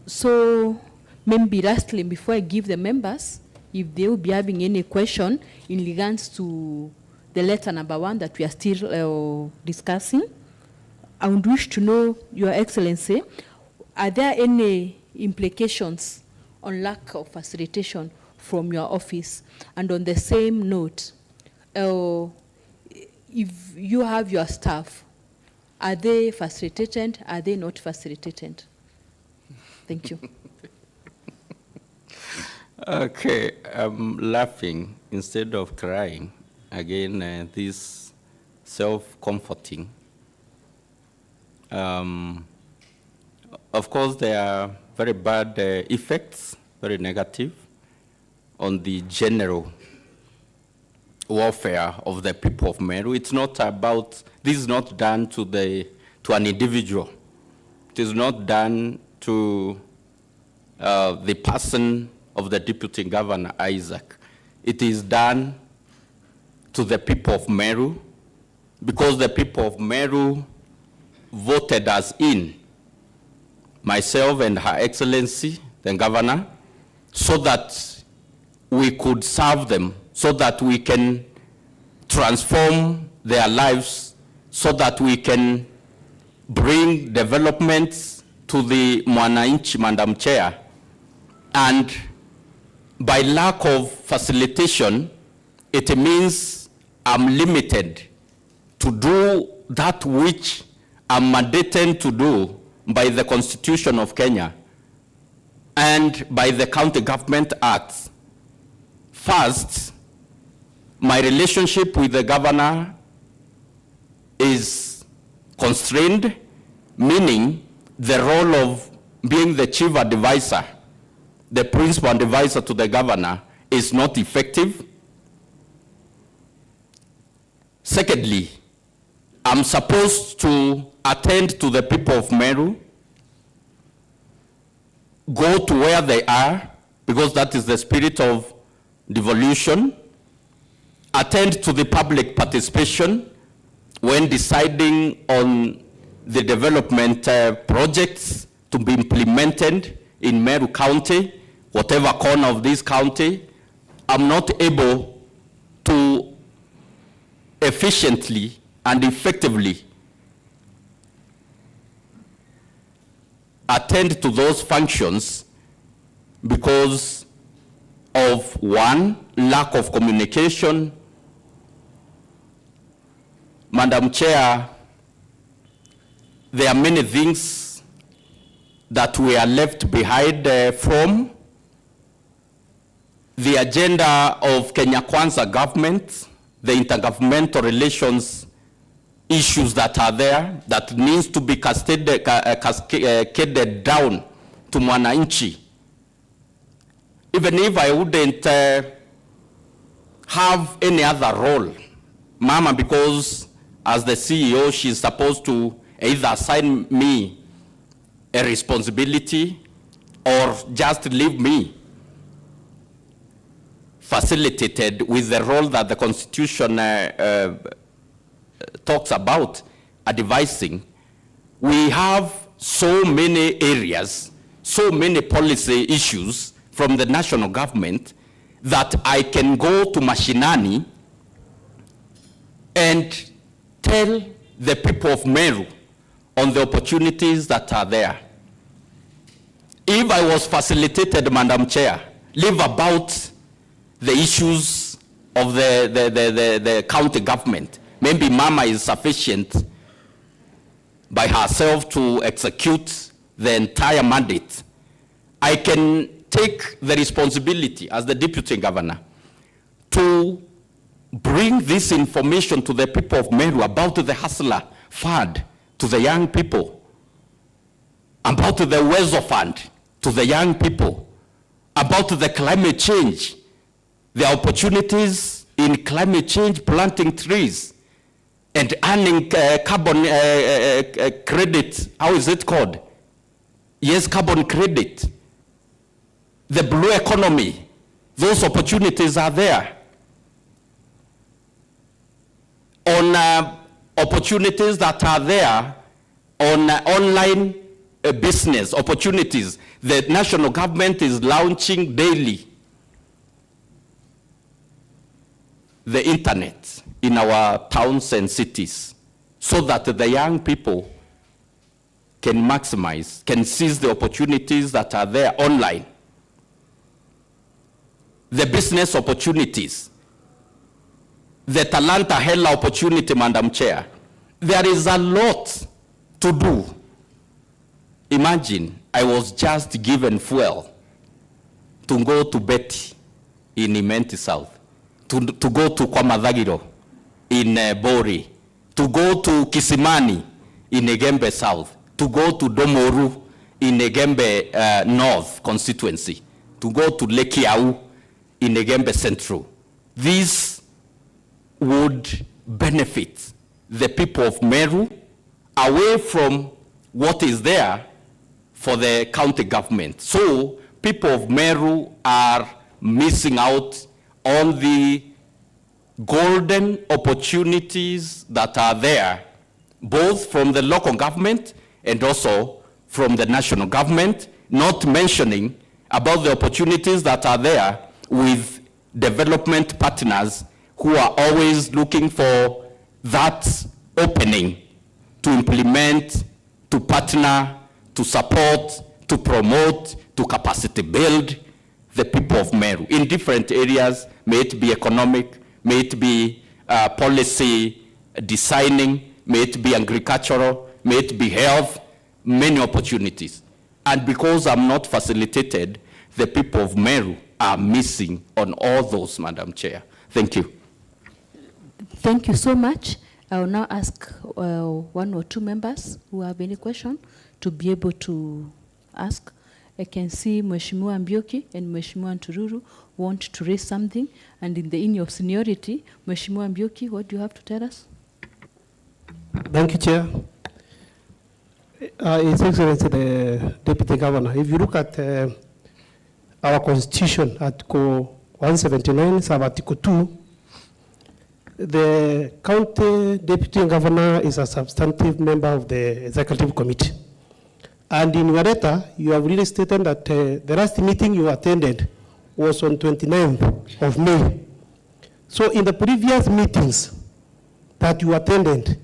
So maybe lastly, before I give the members, if they will be having any question in regards to the letter number 1 that we are still discussing, I would wish to know, Your Excellency, are there any implications on lack of facilitation from your office? And on the same note, if you have your staff, are they facilitated? Are they not facilitated? Thank you. Okay, I'm laughing instead of crying. Again, this self-comforting. Of course, there are very bad effects, very negative, on the general warfare of the people of Meru. It's not about, this is not done to an individual. It is not done to the person of the Deputy Governor, Isaac. It is done to the people of Meru, because the people of Meru voted us in, myself and Her Excellency, the Governor, so that we could serve them, so that we can transform their lives, so that we can bring developments to the Mwananchi, Madam Chair. And by lack of facilitation, it means I'm limited to do that which I'm mandated to do by the Constitution of Kenya and by the County Government Act. First, my relationship with the governor is constrained, meaning the role of being the chief advisor, the principal advisor to the governor, is not effective. Secondly, I'm supposed to attend to the people of Meru, go to where they are, because that is the spirit of devolution, attend to the public participation when deciding on the development projects to be implemented in Meru County, whatever corner of this county. I'm not able to efficiently and effectively attend to those functions because of, one, lack of communication. Madam Chair, there are many things that we are left behind from the agenda of Kenya Kwanza government, the intergovernmental relations issues that are there that needs to be cascaded down to mwananchi. Even if I wouldn't have any other role, Mama, because as the CEO, she's supposed to either assign me a responsibility or just leave me facilitated with the role that the Constitution talks about advising. We have so many areas, so many policy issues from the national government that I can go to mashinani and tell the people of Meru on the opportunities that are there. If I was facilitated, Madam Chair, leave about the issues of the county government. Maybe Mama is sufficient by herself to execute the entire mandate. I can take the responsibility as the deputy governor to bring this information to the people of Meru about the Hustler Fund to the young people, about the Wezo Fund to the young people, about the climate change, the opportunities in climate change, planting trees, and earning carbon credit. How is it called? Yes, carbon credit. The blue economy, those opportunities are there. On opportunities that are there on online business opportunities, the national government is launching daily the internet in our towns and cities so that the young people can maximize, can seize the opportunities that are there online. The business opportunities, the Talanta Hela opportunity, Madam Chair. There is a lot to do. Imagine I was just given fuel to go to Betty in Imenti South, to go to Kwamadhagiro in Bori, to go to Kisimani in Negembe South, to go to Domoru in Negembe North constituency, to go to Lekiau in Negembe Central. These would benefit the people of Meru away from what is there for the county government. So people of Meru are missing out on the golden opportunities that are there, both from the local government and also from the national government, not mentioning about the opportunities that are there with development partners who are always looking for that opening to implement, to partner, to support, to promote, to capacity build the people of Meru in different areas, may it be economic, may it be policy designing, may it be agricultural, may it be health, many opportunities. And because I'm not facilitated, the people of Meru are missing on all those, Madam Chair. Thank you. Thank you so much. I will now ask one or two members who have any question to be able to ask. I can see Mheshimiwa Mbioki and Mheshimiwa Ntururu want to raise something, and in your seniority, Mheshimiwa Mbioki, what do you have to tell us? Thank you, Chair. His Excellency the Deputy Governor, if you look at our Constitution, Article 179, sub Article 2, the county deputy governor is a substantive member of the executive committee. And in your letter, you have really stated that the last meeting you attended was on 29th of May. So in the previous meetings that you attended,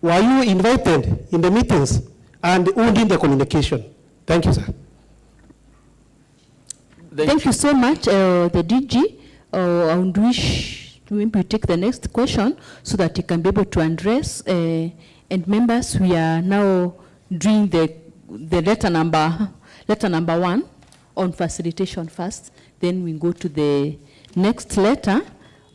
were you invited in the meetings and only in the communication? Thank you, sir. Thank you so much, the DG. I would wish to maybe take the next question so that you can be able to address. And members, we are now doing the letter number 1 on facilitation first. Then we go to the next letter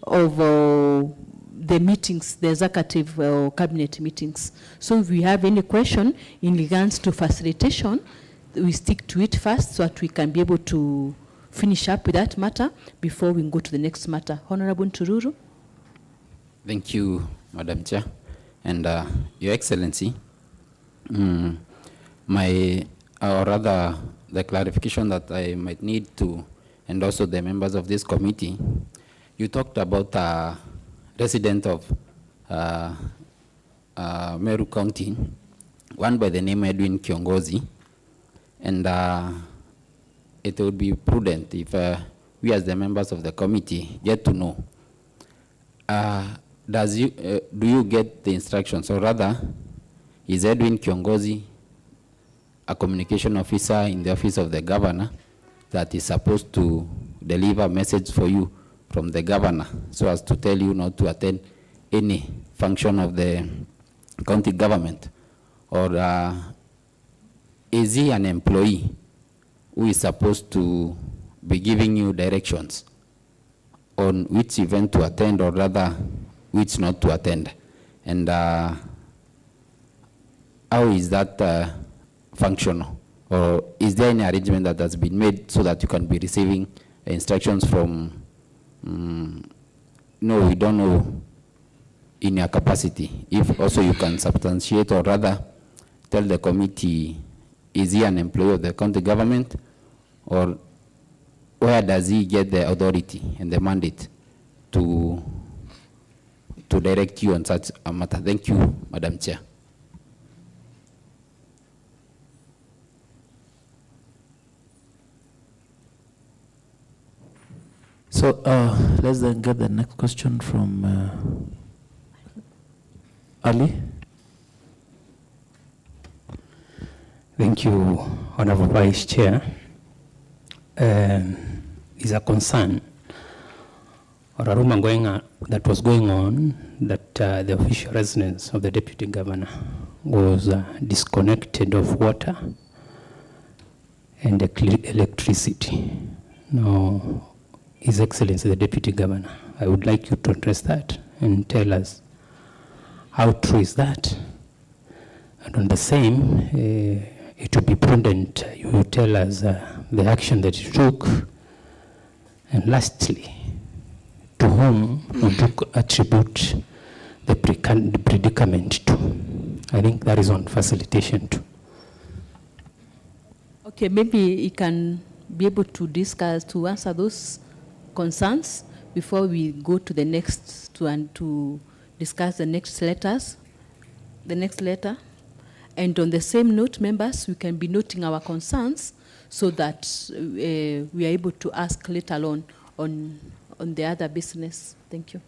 of the meetings, the executive cabinet meetings. So if we have any question in regards to facilitation, we stick to it first so that we can be able to finish up with that matter before we go to the next matter. Honorable Ntururu. Thank you, Madam Chair. And Your Excellency, or rather the clarification that I might need to, and also the members of this committee, you talked about a resident of Meru County, one by the name Edwin Kiongozi, and it would be prudent if we as the members of the committee get to know, do you get the instructions, or rather, is Edwin Kiongozi a communication officer in the office of the governor that is supposed to deliver a message for you from the governor so as to tell you not to attend any function of the county government? Or is he an employee who is supposed to be giving you directions on which event to attend, or rather which not to attend? And how is that functional? Or is there any arrangement that has been made so that you can be receiving instructions from, no, we don't know, in your capacity? If also you can substantiate, or rather tell the committee, is he an employee of the county government, or where does he get the authority and the mandate to direct you on such a matter? Thank you, Madam Chair. So let's then get the next question from Ali. Thank you, Honorable Vice Chair. Is a concern or a rumor that was going on that the official residence of the Deputy Governor was disconnected of water and electricity. Now, His Excellency the Deputy Governor, I would like you to address that and tell us how true is that. And on the same, it would be prudent you will tell us the action that you took, and lastly, to whom you took attribute the predicament to. I think that is on facilitation too. Okay, maybe you can be able to discuss, to answer those concerns before we go to the next, to discuss the next letters, the next letter. And on the same note, members, we can be noting our concerns so that we are able to ask later on the other business. Thank you.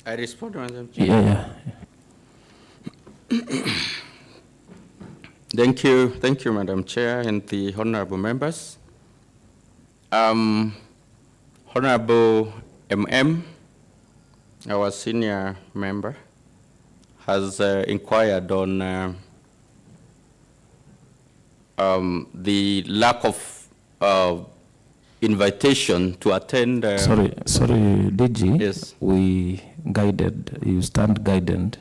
I respond, Madam Chair. Yeah. Thank you, Madam Chair, and the honorable members. Honorable MM, our senior member, has inquired on the lack of invitation to attend. Sorry, DG. Yes. You stand guided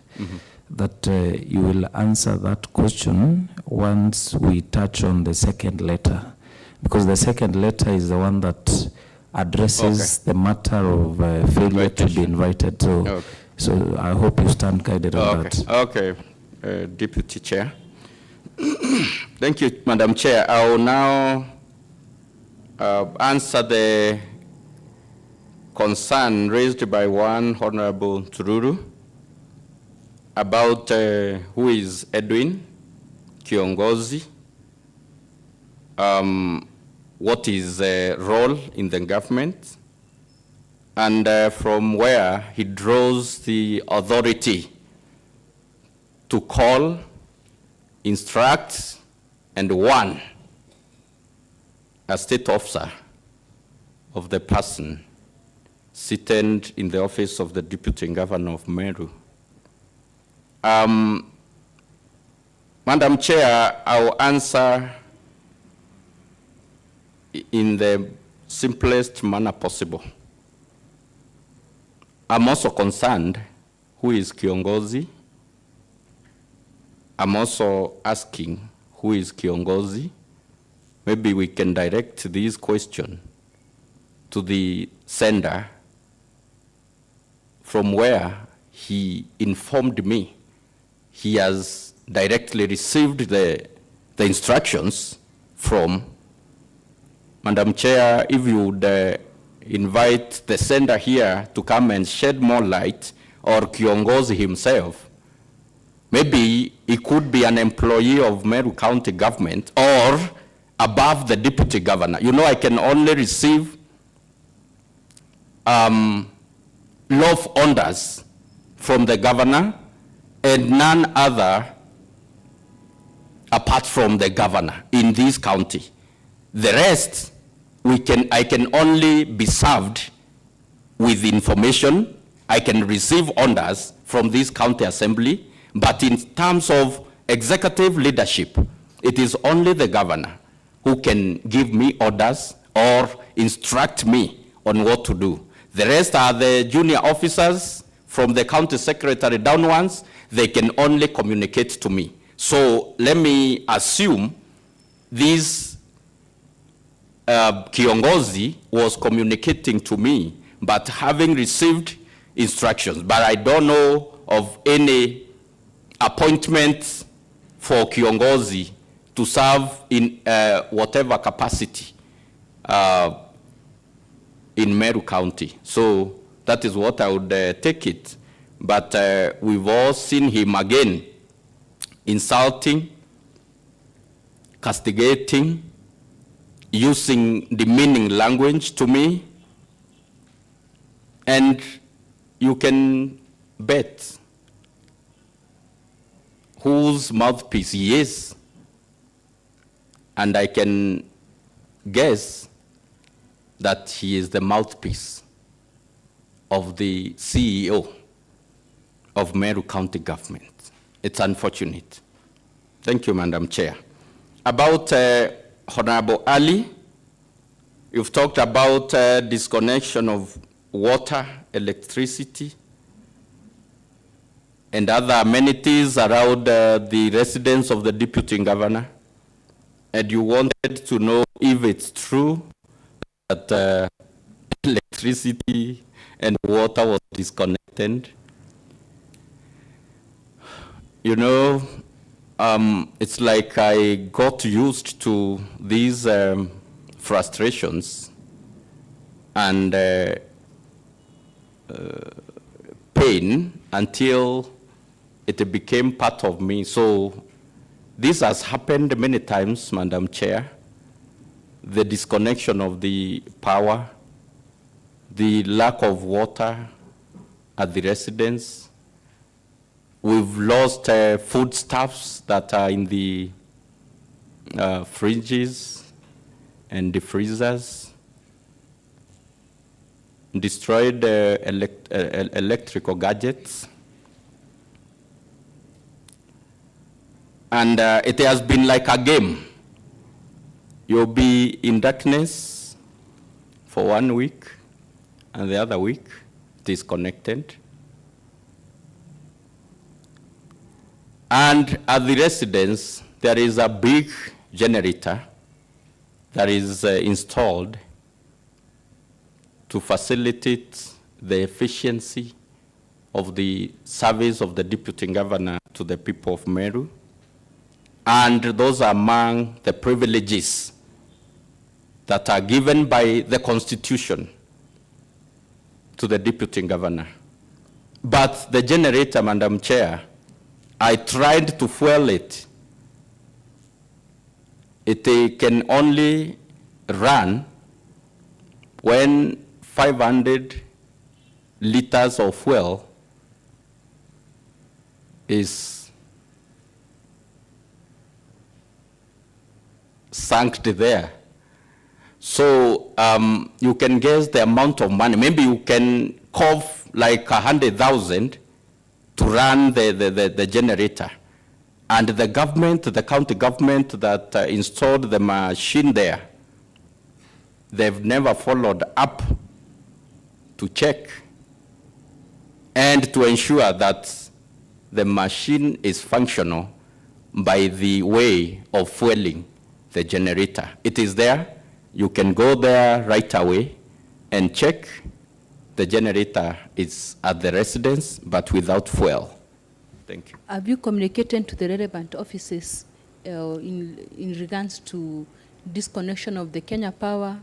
that you will answer that question once we touch on the second letter, because the second letter is the one that addresses the matter of failure to be invited. So So I hope you stand guided on that. Okay, Deputy Chair. Thank you, Madam Chair. I will now answer the concern raised by one Honorable Tururu about who is Edwin Kiongozi, what is role in the government, and from where he draws the authority to call, instruct, and warn a state officer of the person seated in the office of the Deputy Governor of Meru. Madam Chair, I will answer in the simplest manner possible. I'm also concerned who is Kiongozi. I'm also asking who is Kiongozi. Maybe we can direct this question to the sender from where he informed me he has directly received the instructions from. Madam Chair, if you would invite the sender here to come and shed more light, or Kiongozi himself, maybe he could be an employee of Meru County government or above the Deputy Governor. You know, I can only receive love orders from the governor and none other apart from the governor in this county. The rest, I can only be served with information. I can receive orders from this county assembly, but in terms of executive leadership, it is only the governor who can give me orders or instruct me on what to do. The rest are the junior officers from the county secretary downwards. They can only communicate to me. So let me assume this Kiongozi was communicating to me, but having received instructions. But I don't know of any appointment for Kiongozi to serve in whatever capacity in Meru County. So that is what I would take it. But we've all seen him again insulting, castigating, using demeaning language to me, and you can bet whose mouthpiece he is, and I can guess that he is the mouthpiece of the CEO of Meru County government. It's unfortunate. Thank you, Madam Chair. About Honorable Ali, you've talked about disconnection of water, electricity, and other amenities around the residence of the Deputy Governor. And you wanted to know if it's true that electricity and water was disconnected. You know, it's like I got used to these frustrations and pain until it became part of me. So this has happened many times, Madam Chair. The disconnection of the power, the lack of water at the residence. We've lost foodstuffs that are in the fridges and the freezers, destroyed electrical gadgets. And it has been like a game. You'll be in darkness for 1 week, and the other week disconnected. And at the residence, there is a big generator that is installed to facilitate the efficiency of the service of the Deputy Governor to the people of Meru. And those are among the privileges that are given by the Constitution to the Deputy Governor. But the generator, Madam Chair, I tried to fuel it. It can only run when 500 liters of fuel is sunk there. So you can guess the amount of money. Maybe you can cough like 100,000 to run the generator. And the government, the county government that installed the machine there, they've never followed up to check and to ensure that the machine is functional by the way of fueling the generator. It is there. You can go there right away and check. The generator is at the residence, but without fuel. Thank you. Have you communicated to the relevant offices in regards to disconnection of the Kenya Power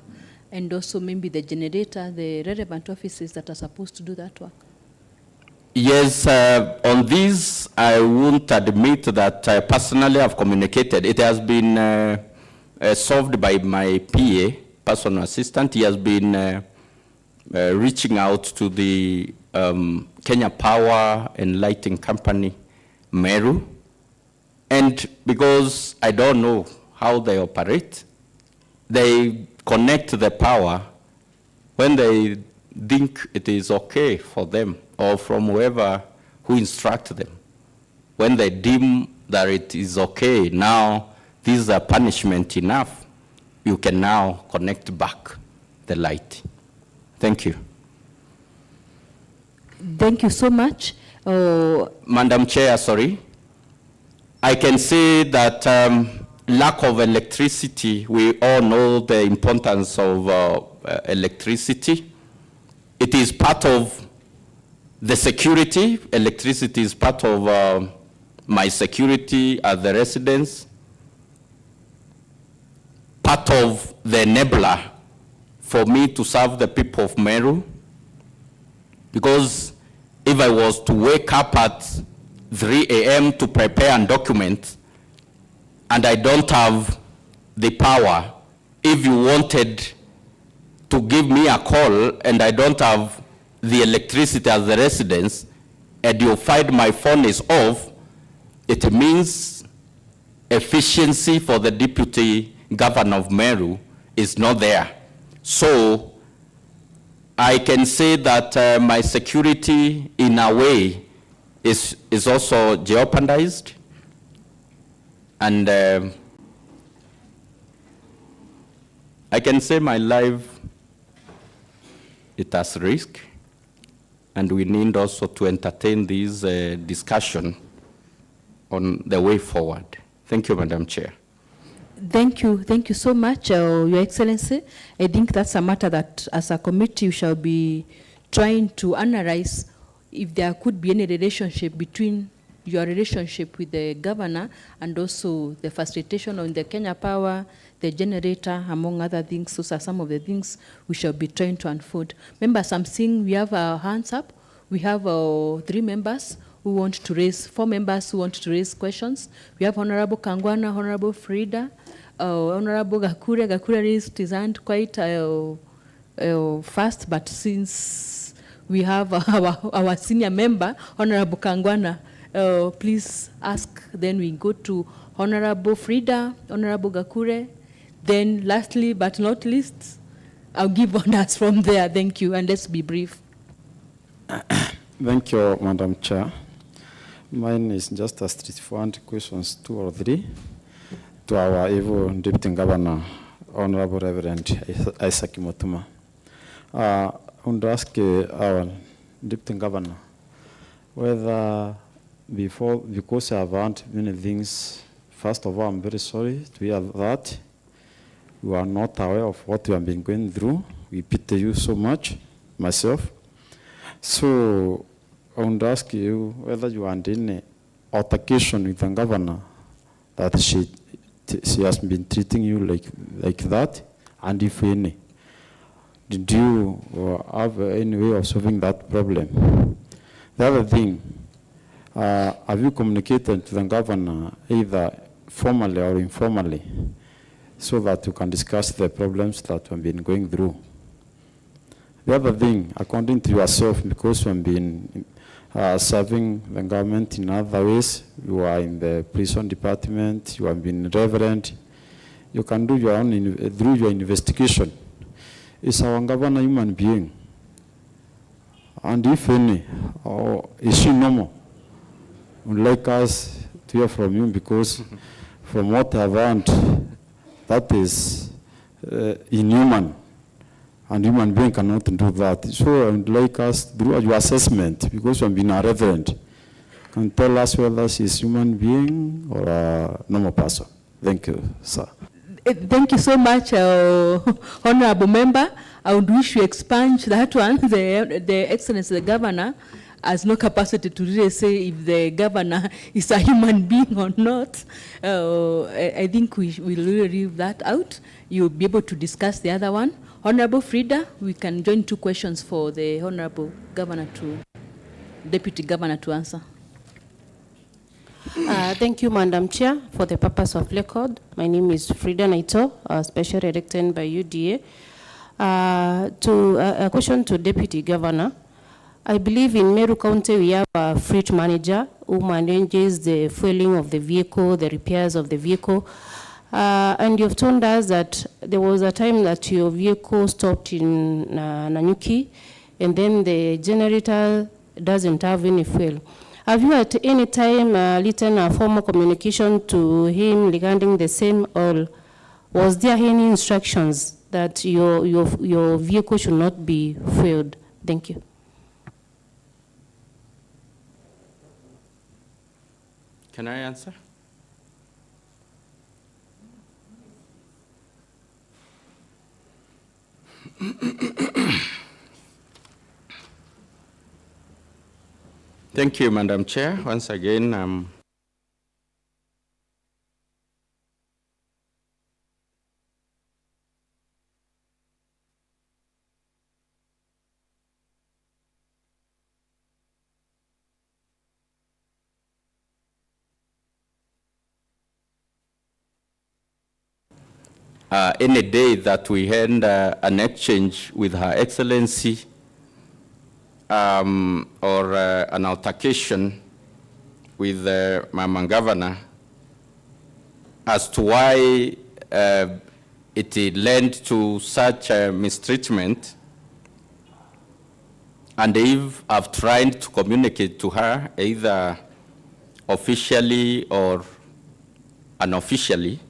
and also maybe the generator, the relevant offices that are supposed to do that work? Yes, on this, I won't admit that I personally have communicated. It has been solved by my PA, personal assistant. He has been reaching out to the Kenya Power and Lighting Company, Meru. And because I don't know how they operate, they connect the power when they think it is okay for them or from whoever who instruct them. When they deem that it is okay, now this is a punishment enough, you can now connect back the light. Thank you. Thank you so much. Madam Chair, sorry. I can say that lack of electricity, we all know the importance of electricity. It is part of the security. Electricity is part of my security at the residence. Part of the enabler for me to serve the people of Meru. Because if I was to wake up at 3 a.m. to prepare and document, and I don't have the power, if you wanted to give me a call and I don't have the electricity as the residence, and you find my phone is off, it means efficiency for the Deputy Governor of Meru is not there. So I can say that my security, in a way, is also jeopardized. And I can say my life, it has risk. And we need also to entertain this discussion on the way forward. Thank you, Madam Chair. Thank you so much, Your Excellency. I think that's a matter that as a committee we shall be trying to analyze if there could be any relationship between your relationship with the governor and also the facilitation on the Kenya Power, the generator, among other things. Those are some of the things we shall be trying to unfold. Members, I'm seeing we have our hands up. We have 3 members who want to raise, 4 members who want to raise questions. We have Honorable Kangwana, Honorable Frida, Honorable Gakure. Gakure raised his hand quite fast, but since we have our senior member, Honorable Kangwana, please ask, then we go to Honorable Frida, Honorable Gakure, then lastly but not least, I'll give honors from there. Thank you, and let's be brief. Thank you, Madam Chair. Mine is just a straightforward questions, 2 or 3, to our able Deputy Governor, Honorable Reverend Isaac MUTUMA. I want to ask our Deputy Governor whether because I've heard many things, first of all, I'm very sorry to hear that you are not aware of what you have been going through. We pity you so much, myself. So I would ask you whether you are in any altercation with the governor that she has been treating you like that, and if any, did you have any way of solving that problem? The other thing, have you communicated to the governor either formally or informally so that you can discuss the problems that we've been going through? The other thing, according to yourself, because you've been serving the government in other ways, you are in the prison department, you have been reverend, you can do your own, through your investigation. Is our governor a human being? And if any, or is she normal? We'd like us to hear from you, because from what I've learned, that is inhuman. And human being cannot do that. So I would like us to do your assessment, because we've been a reverend. Can tell us whether she's a human being or a normal person. Thank you, sir. Thank you so much, Honorable Member. I would wish you expunge that one. The Excellency, the Governor, has no capacity to really say if the Governor is a human being or not. I think we will really leave that out. You'll be able to discuss the other one. Honorable Frida, we can join two questions for the Honorable Governor to, Deputy Governor to answer. Thank you, Madam Chair. For the purpose of record, my name is Frida Naito, specially elected by UDA. A question to Deputy Governor. I believe in Meru County we have a fleet manager who manages the fueling of the vehicle, the repairs of the vehicle. And you've told us that there was a time that your vehicle stopped in Nanyuki, and then the generator doesn't have any fuel. Have you at any time written a formal communication to him regarding the same, or was there any instructions that your vehicle should not be fueled? Thank you. Can I answer? Thank you, Madam Chair. Once again, any day that we had an exchange with Her Excellency or an altercation with Mama Governor as to why it led to such mistreatment, and if I've tried to communicate to her either officially or unofficially,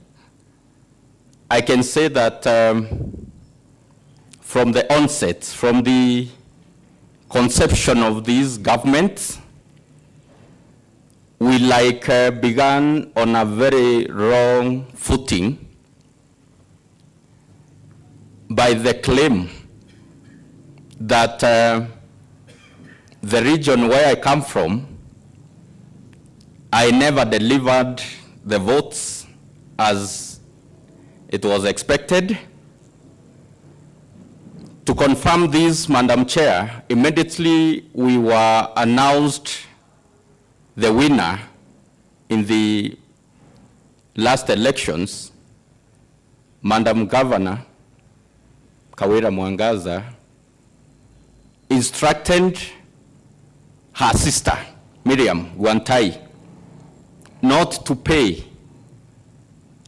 I can say that from the onset, from the conception of these governments, we began on a very wrong footing by the claim that the region where I come from, I never delivered the votes as it was expected. To confirm this, Madam Chair, immediately we were announced the winner in the last elections. Madam Governor Kawira Mwangaza instructed her sister, Miriam Wantai, not to pay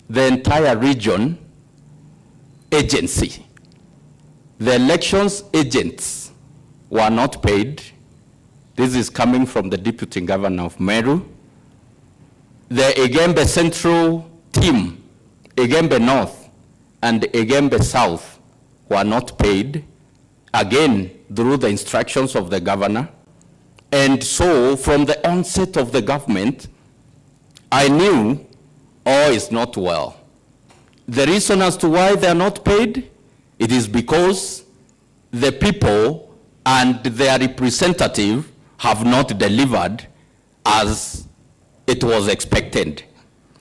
the entire region agency. The elections agents were not paid. This is coming from the Deputy Governor of Meru. The Egembe Central team, Egembe North and Egembe South were not paid, again through the instructions of the governor. And so from the onset of the government, I knew all is not well. The reason as to why they are not paid, it is because the people and their representative have not delivered as it was expected.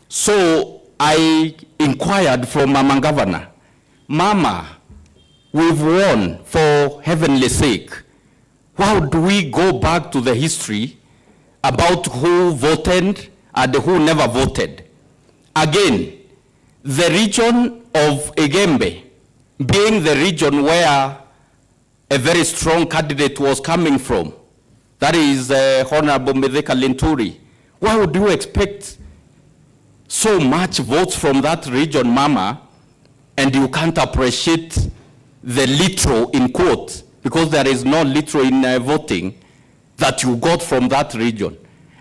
So I inquired from Mama Governor, Mama, we've won, for heaven's sake. How do we go back to the history about who voted and who never voted? Again, the region of Igembe, being the region where a very strong candidate was coming from, that is Honorable Mithika Linturi. Why would you expect so much votes from that region, Mama, and you can't appreciate the literal in quotes, because there is no literal in voting, that you got from that region?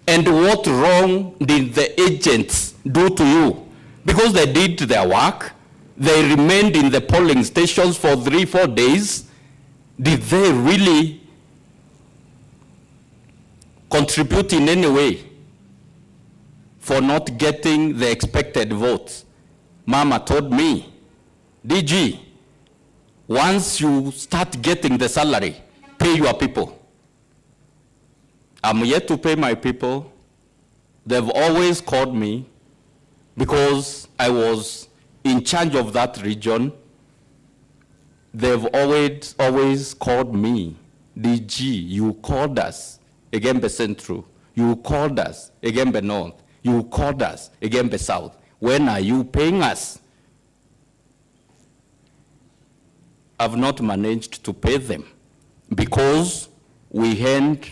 And what wrong did the agents do to you? Because they did their work, they remained in the polling stations for 3-4 days. Did they really contribute in any way for not getting the expected votes? Mama told me, DG, once you start getting the salary, pay your people. I'm yet to pay my people. They've always called me because I was in charge of that region. They've always called me, DG, you called us, Igembe Central. You called us, Igembe North. You called us, Igembe South. When are you paying us? I've not managed to pay them because we had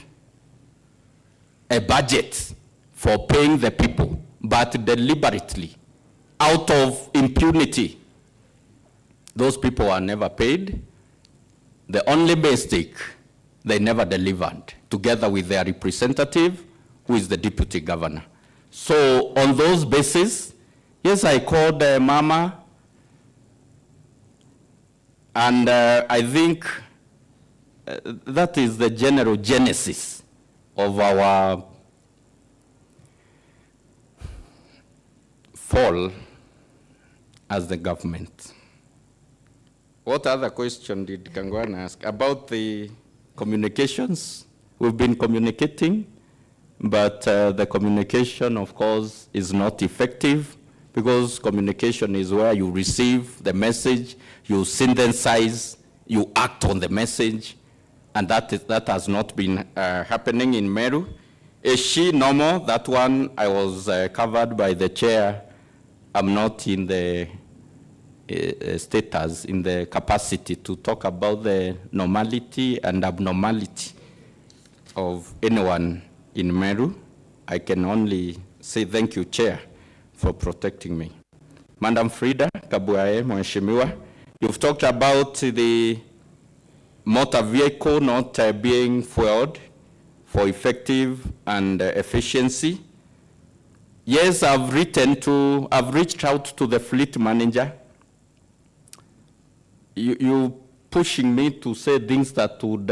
a budget for paying the people, but deliberately, out of impunity, those people are never paid. The only mistake, they never delivered, together with their representative, who is the deputy governor. So on those basis, yes, I called Mama, and I think that is the general genesis of our fall as the government. What other question did Kangwana ask? About the communications. We've been communicating, but the communication, of course, is not effective, because communication is where you receive the message, you synthesize, you act on the message, and that has not been happening in Meru. Is she normal? That one I was covered by the chair. I'm not in the status, in the capacity to talk about the normality and abnormality of anyone in Meru. I can only say thank you, Chair, for protecting me. Madam Frida Kabuae, Mheshimiwa, you've talked about the motor vehicle not being fueled for effective and efficiency. Yes, I've reached out to the fleet manager. You pushing me to say things that would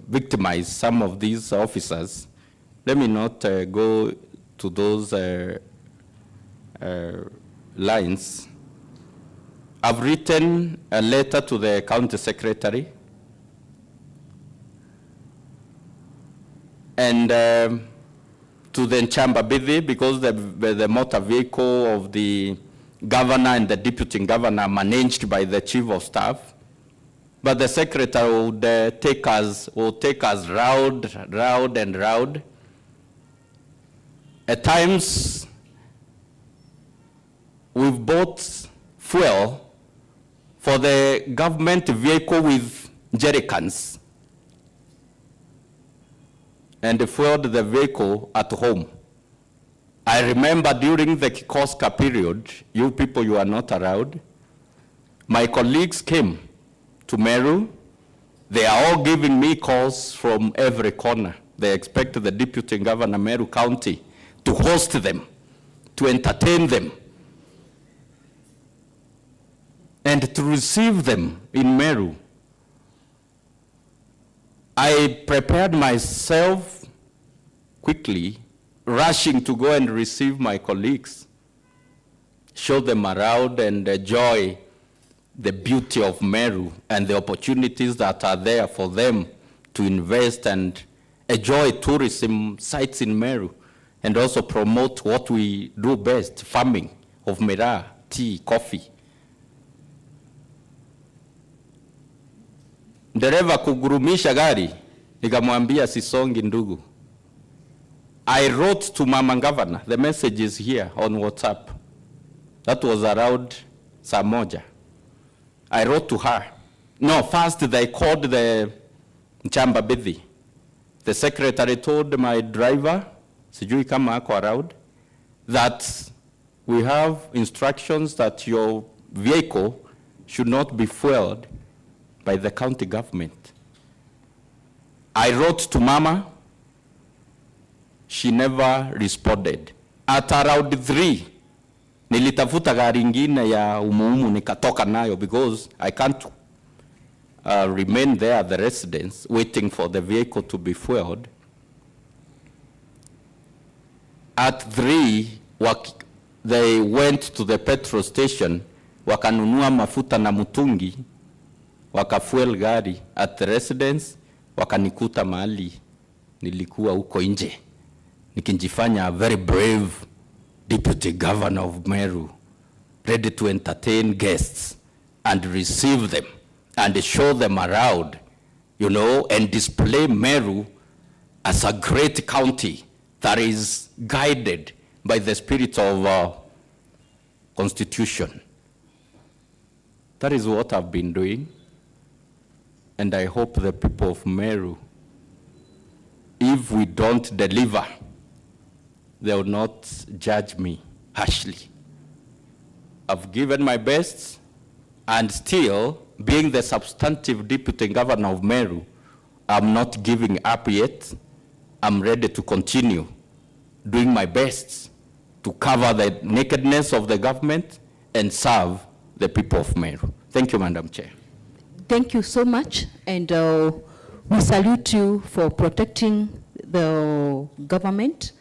victimize some of these officers. Let me not go to those lines. I've written a letter to the county secretary, and to the Nchambabidi, because the motor vehicle of the governor and the deputy governor are managed by the chief of staff. But the secretary would take us round and round. At times, we've bought fuel for the government vehicle with jerry cans and fueled the vehicle at home. I remember during the Kikoska period, you people, you are not around. My colleagues came to Meru. They are all giving me calls from every corner. They expect the deputy governor Meru County to host them, to entertain them, and to receive them in Meru. I prepared myself quickly, rushing to go and receive my colleagues, show them around and enjoy the beauty of Meru and the opportunities that are there for them to invest and enjoy tourism sites in Meru, and also promote what we do best, farming of miraa, tea, coffee. Dereva kugurumisha gari, nikamwambia sisongi ndugu. I wrote to Mama Governor, the message is here on WhatsApp. That was around saa moja. I wrote to her. No, first they called the Nchamba Bithi. The secretary told my driver, sijui kama ako around, that we have instructions that your vehicle should not be fueled by the county government. I wrote to Mama. She never responded. At around 3, nilitafuta gari ingine ya umuumu nikatoka nayo because I can't remain there at the residence waiting for the vehicle to be fueled. At 3, they went to the petrol station, wakanunua mafuta na mutungi, wakafuel gari at the residence, wakanikuta mahali nilikuwa huko nje. Nikinjifanya a very brave deputy governor of Meru, ready to entertain guests and receive them and show them around, you know, and display Meru as a great county that is guided by the spirit of constitution. That is what I've been doing, and I hope the people of Meru, if we don't deliver, they will not judge me harshly. I've given my best, and still, being the substantive deputy governor of Meru, I'm not giving up yet. I'm ready to continue doing my best to cover the nakedness of the government and serve the people of Meru. Thank you, Madam Chair. Thank you so much, and we salute you for protecting the government.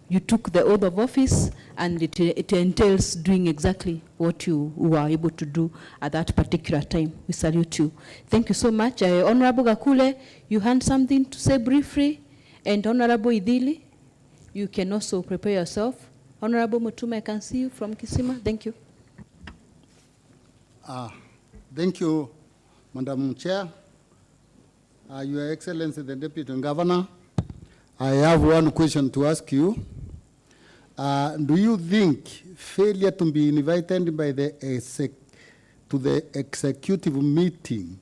You took the oath of office, and it entails doing exactly what you were able to do at that particular time. We salute you. Thank you so much. Honorable Gakule, you had something to say briefly, and Honorable Idili, you can also prepare yourself. Honorable Mutuma, I can see you from Kisima. Thank you. Thank you, Madam Chair. Your Excellency, the Deputy Governor, I have one question to ask you. Do you think failure to be invited by the to the executive meetings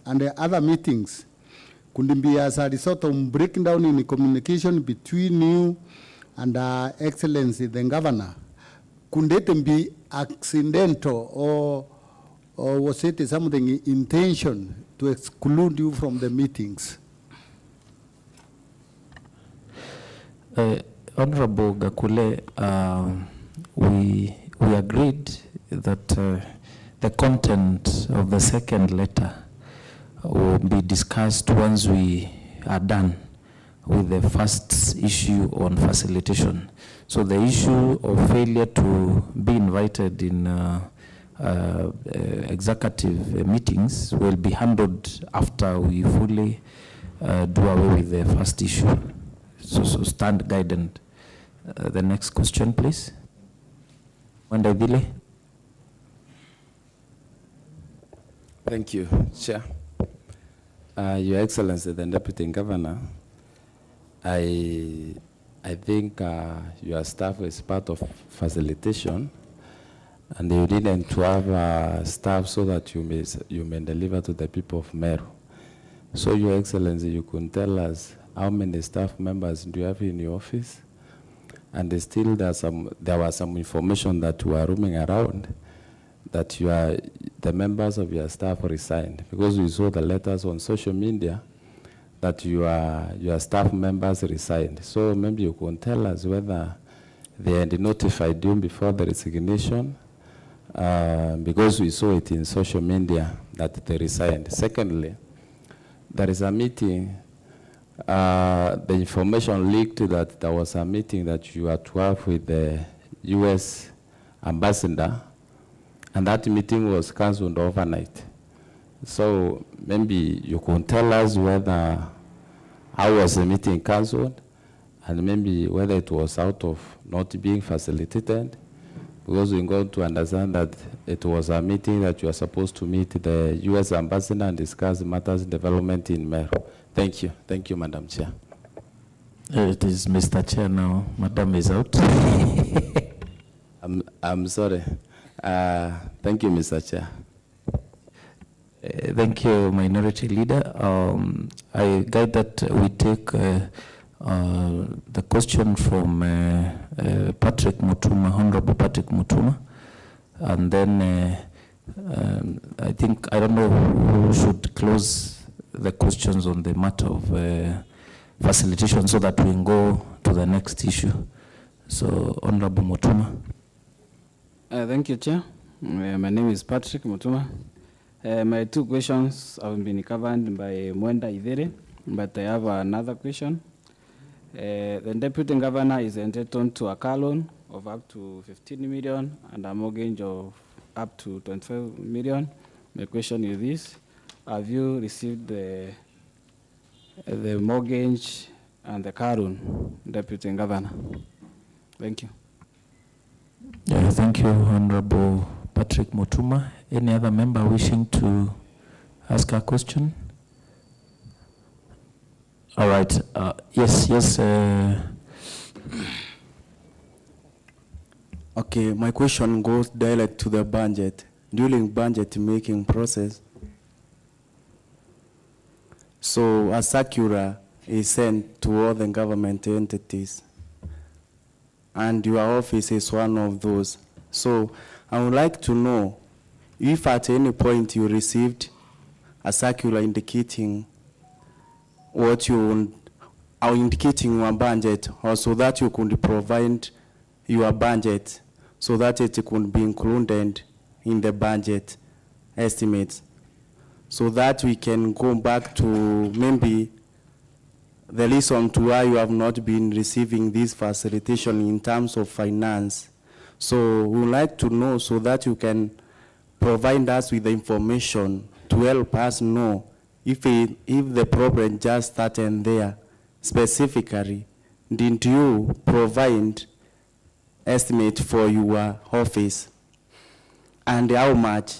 and the other meetings could be as a result of breaking down in the communication between you and Excellency the Governor? Could it be accidental, or was it something intention to exclude you from the meetings? Honorable Gakule, we agreed that the content of the second letter will be discussed once we are done with the first issue on facilitation. So the issue of failure to be invited in executive meetings will be handled after we fully do away with the first issue. So stand guided. The next question, please. Wanda Vile. Thank you, Chair. Your Excellency, the Deputy Governor, I think your staff is part of facilitation, and you needed to have staff so that you may deliver to the people of Meru. So, Your Excellency, you can tell us how many staff members do you have in your office? And still there was some information that were roaming around that the members of your staff resigned, because we saw the letters on social media that your staff members resigned. So maybe you can tell us whether they had notified you before the resignation, because we saw it in social media that they resigned. Secondly, there is a meeting. The information leaked that there was a meeting that you had to have with the U.S. ambassador, and that meeting was cancelled overnight. So maybe you can tell us whether how was the meeting cancelled, and maybe whether it was out of not being facilitated, because we got to understand that it was a meeting that you are supposed to meet the U.S. ambassador and discuss matters development in Meru. Thank you. Thank you, Madam Chair. It is Mr. Chair now. Madam is out. I'm sorry. Thank you, Mr. Chair. Thank you, Minority Leader. I guide that we take the question from Patrick Mutuma, Honorable Patrick Mutuma, and then I think, I don't know who should close the questions on the matter of facilitation so that we can go to the next issue. So, Honorable Mutuma. Thank you, Chair. My name is Patrick Mutuma. My two questions have been covered by Mwenda Idhere, but I have another question. The Deputy Governor is entitled to a car loan of up to 15 million and a mortgage of up to 25 million. My question is this: have you received the mortgage and the car loan, Deputy Governor? Thank you. Thank you, Honorable Patrick Mutuma. Any other member wishing to ask a question? All right. Yes. Okay, my question goes direct to the budget. During budget making process, so a circular is sent to all the government entities, and your office is one of those. So I would like to know if at any point you received a circular indicating what you are indicating your budget, or so that you could provide your budget so that it could be included in the budget estimates, so that we can go back to maybe the reason to why you have not been receiving this facilitation in terms of finance. So we would like to know so that you can provide us with the information to help us know if the problem just started there. Specifically, did you provide estimate for your office? And how much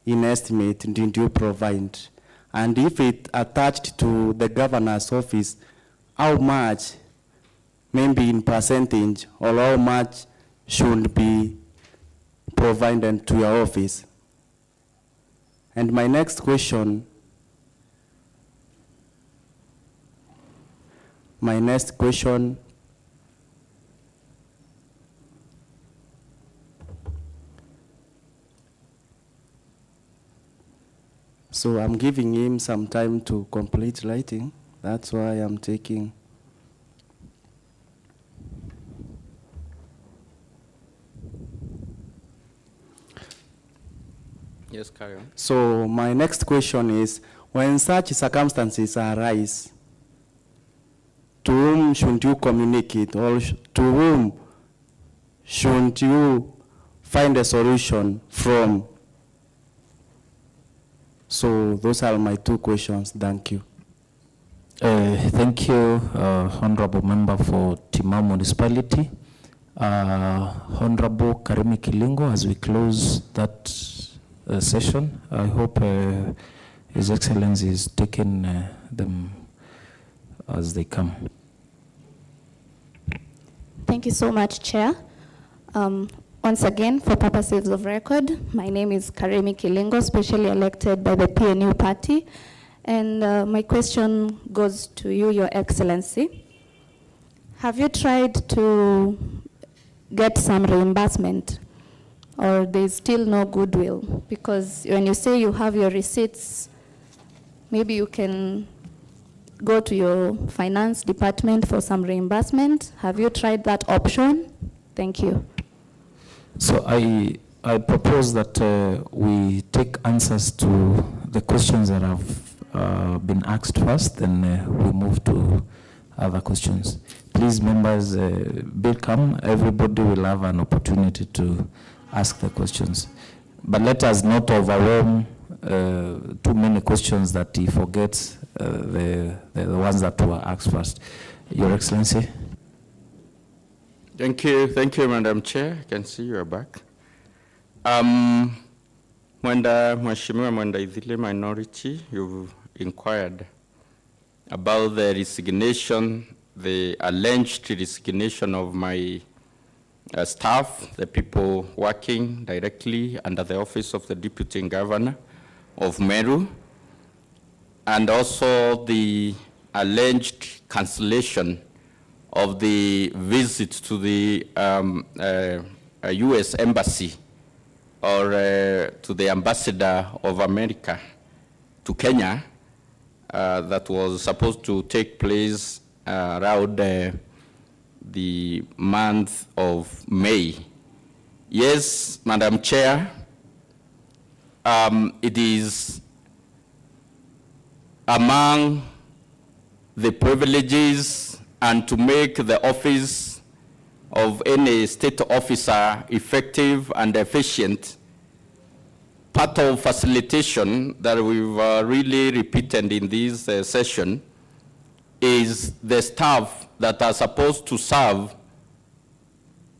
in estimate did you provide? And if it attached to the governor's office, how much, maybe in percentage, or how much should be provided to your office? And my next question, so I'm giving him some time to complete writing. That's why I'm taking. Yes, carry on. So my next question is, when such circumstances arise, to whom should you communicate, or to whom should you find a solution from? So those are my two questions. Thank you. Thank you, Honorable Member for Timau Municipality. Honorable Karimi Kilingo, as we close that session, I hope His Excellency is taking them as they come. Thank you so much, Chair. Once again, for purposes of record, my name is Karimi Kilingo, specially elected by the PNU party. And my question goes to you, Your Excellency. Have you tried to get some reimbursement, or there's still no goodwill? Because when you say you have your receipts, maybe you can go to your finance department for some reimbursement. Have you tried that option? Thank you. So I propose that we take answers to the questions that have been asked first, then we move to other questions. Please, members, be calm. Everybody will have an opportunity to ask the questions. But let us not overwhelm too many questions that he forgets the ones that were asked first. Your Excellency. Thank you, Madam Chair. I can see you are back. Mheshimiwa Mwenda Idhile minority, you've inquired about the resignation, the alleged resignation of my staff, the people working directly under the office of the Deputy Governor of Meru, and also the alleged cancellation of the visit to the U.S. Embassy or to the Ambassador of America to Kenya that was supposed to take place around the month of May. Yes, Madam Chair, it is among the privileges and to make the office of any state officer effective and efficient, part of facilitation that we've really repeated in this session is the staff that are supposed to serve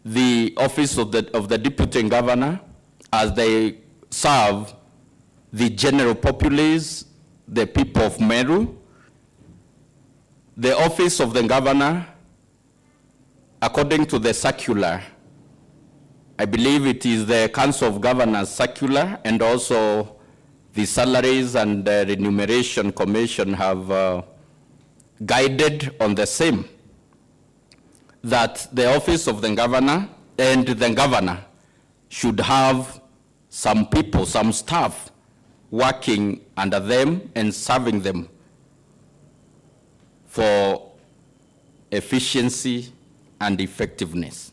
the office of the Deputy Governor as they serve the general populace, the people of Meru. The office of the Governor, according to the circular, I believe it is the Council of Governors circular, and also the Salaries and Remuneration Commission have guided on the same, that the office of the Governor and the Governor should have some people, some staff working under them and serving them for efficiency and effectiveness.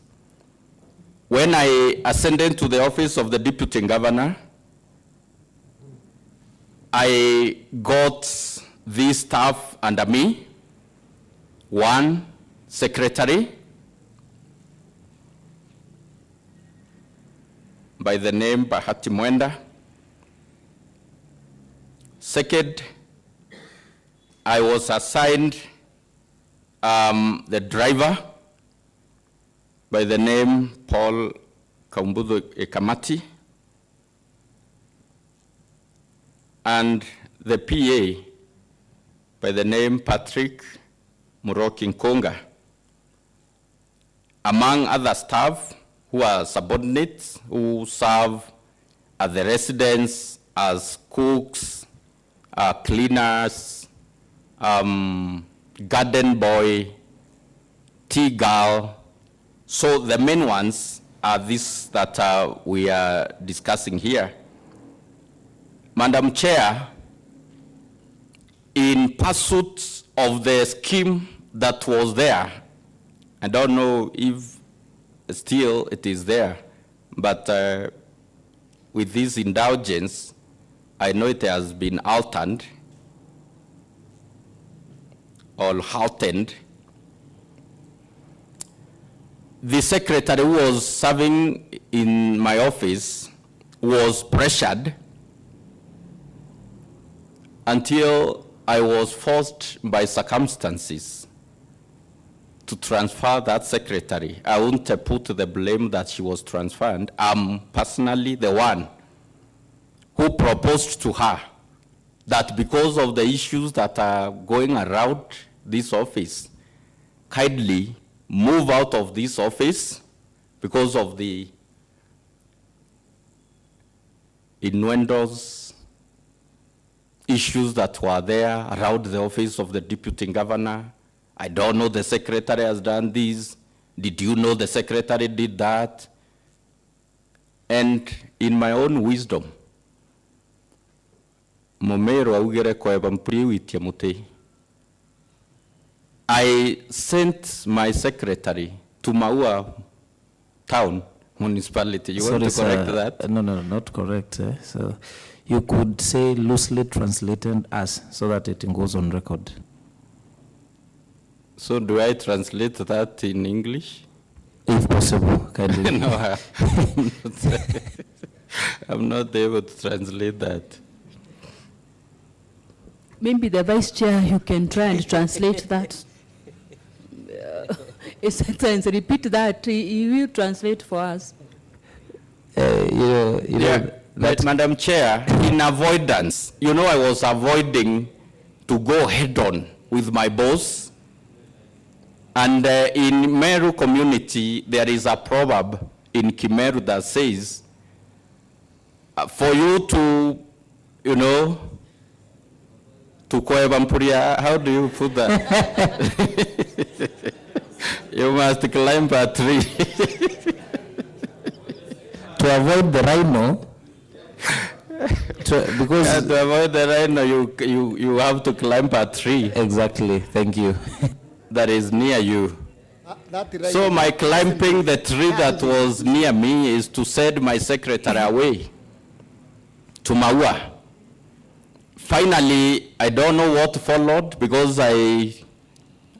When I ascended to the office of the Deputy Governor, I got this staff under me: one secretary by the name Bahati Mwenda. Second, I was assigned the driver by the name Paul Kaumbudu Ekamati, and the PA by the name Patrick Muroki Nkonga, among other staff who are subordinates who serve at the residence as cooks, cleaners, garden boy, tea girl. So the main ones are these that we are discussing here. Madam Chair, in pursuit of the scheme that was there, I don't know if still it is there, but with this indulgence, I know it has been altered or halted. The secretary who was serving in my office was pressured until I was forced by circumstances to transfer that secretary. I won't put the blame that she was transferred. I'm personally the one who proposed to her that because of the issues that are going around this office, kindly move out of this office because of the innuendos, issues that were there around the office of the Deputy Governor. I don't know the secretary has done this. Did you know the secretary did that? And in my own wisdom, I sent my secretary to Maua town municipality. You want to correct that? No, not correct. So you could say loosely translated as, so that it goes on record. So do I translate that in English? If possible, kindly. No, I'm not able to translate that. Maybe the vice chair, you can try and translate that. His Excellency, repeat that. He will translate for us. But Madam Chair, in avoidance, I was avoiding to go head on with my boss. And in Meru community, there is a proverb in Kimeru that says, for you to, to Koevampuria, how do you put that? You must climb a tree. To avoid the rhino, because to avoid the rhino, you have to climb a tree. Exactly. Thank you. That is near you. So my climbing the tree that was near me is to send my secretary away to Maua. Finally, I don't know what followed because I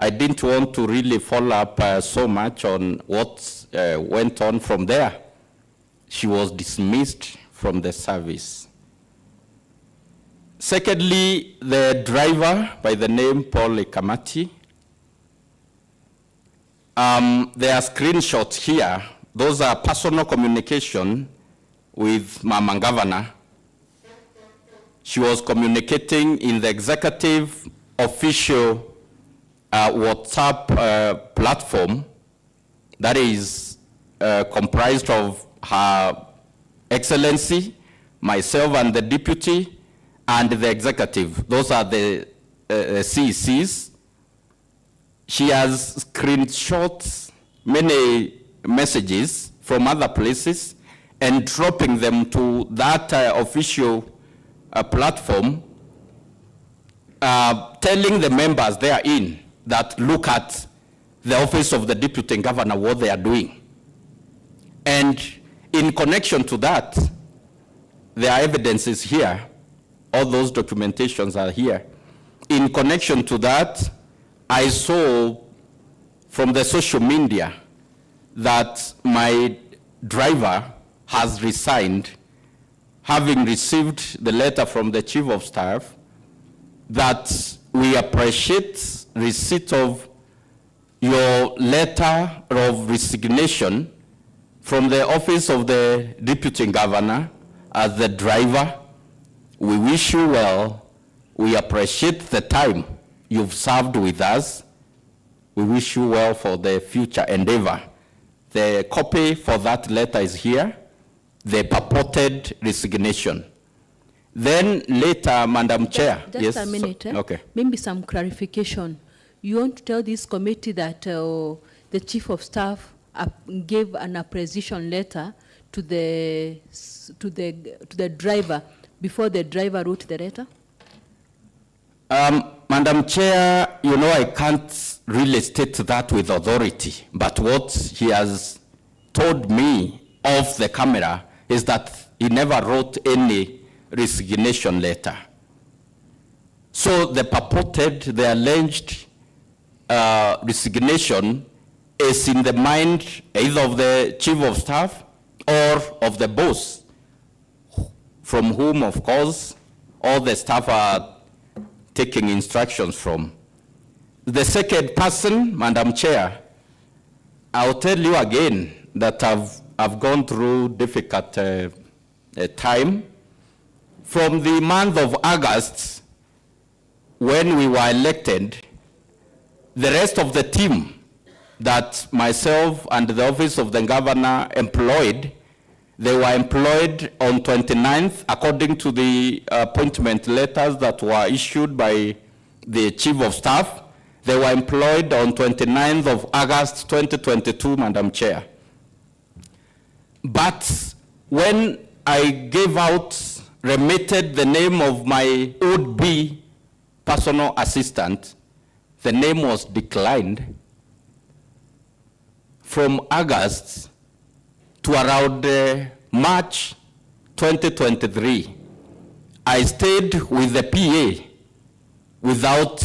didn't want to really follow up so much on what went on from there. She was dismissed from the service. Secondly, the driver by the name Paul Kamati. There are screenshots here. Those are personal communication with Mama Governor. She was communicating in the executive official WhatsApp platform that is comprised of Her Excellency, myself and the deputy, and the executive. Those are the CECs. She has screenshots many messages from other places and dropping them to that official platform, telling the members therein that look at the office of the deputy governor, what they are doing. And in connection to that, there are evidences here. All those documentations are here. In connection to that, I saw from the social media that my driver has resigned, having received the letter from the Chief of Staff that we appreciate receipt of your letter of resignation from the office of the Deputy Governor as the driver. We wish you well. We appreciate the time you've served with us. We wish you well for the future endeavor. The copy for that letter is here, the purported resignation. Then later, Madam Chair. Just yes, a minute. Okay. Maybe some clarification. You want to tell this committee that the Chief of Staff gave an appreciation letter to the driver before the driver wrote the letter? Madam Chair, I can't really state that with authority, but what he has told me off the camera is that he never wrote any resignation letter. So the purported, the alleged resignation is in the mind either of the Chief of Staff or of the boss, from whom, of course, all the staff are taking instructions from. The second person, Madam Chair, I'll tell you again that I've gone through difficult time. From the month of August, when we were elected, the rest of the team that myself and the office of the governor employed, they were employed on 29th, according to the appointment letters that were issued by the Chief of Staff. They were employed on 29th of August 2022, Madam Chair. But when I gave out, remitted the name of my would-be personal assistant, the name was declined. From August to around March 2023, I stayed with the PA without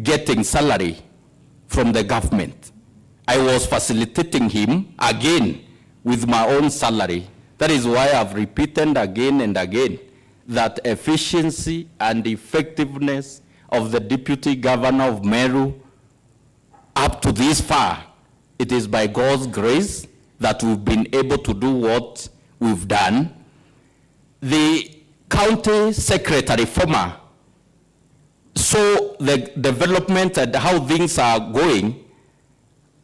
getting salary from the government. I was facilitating him again with my own salary. That is why I've repeated again and again that efficiency and effectiveness of the Deputy Governor of Meru up to this far, it is by God's grace that we've been able to do what we've done. The county secretary former saw the development and how things are going.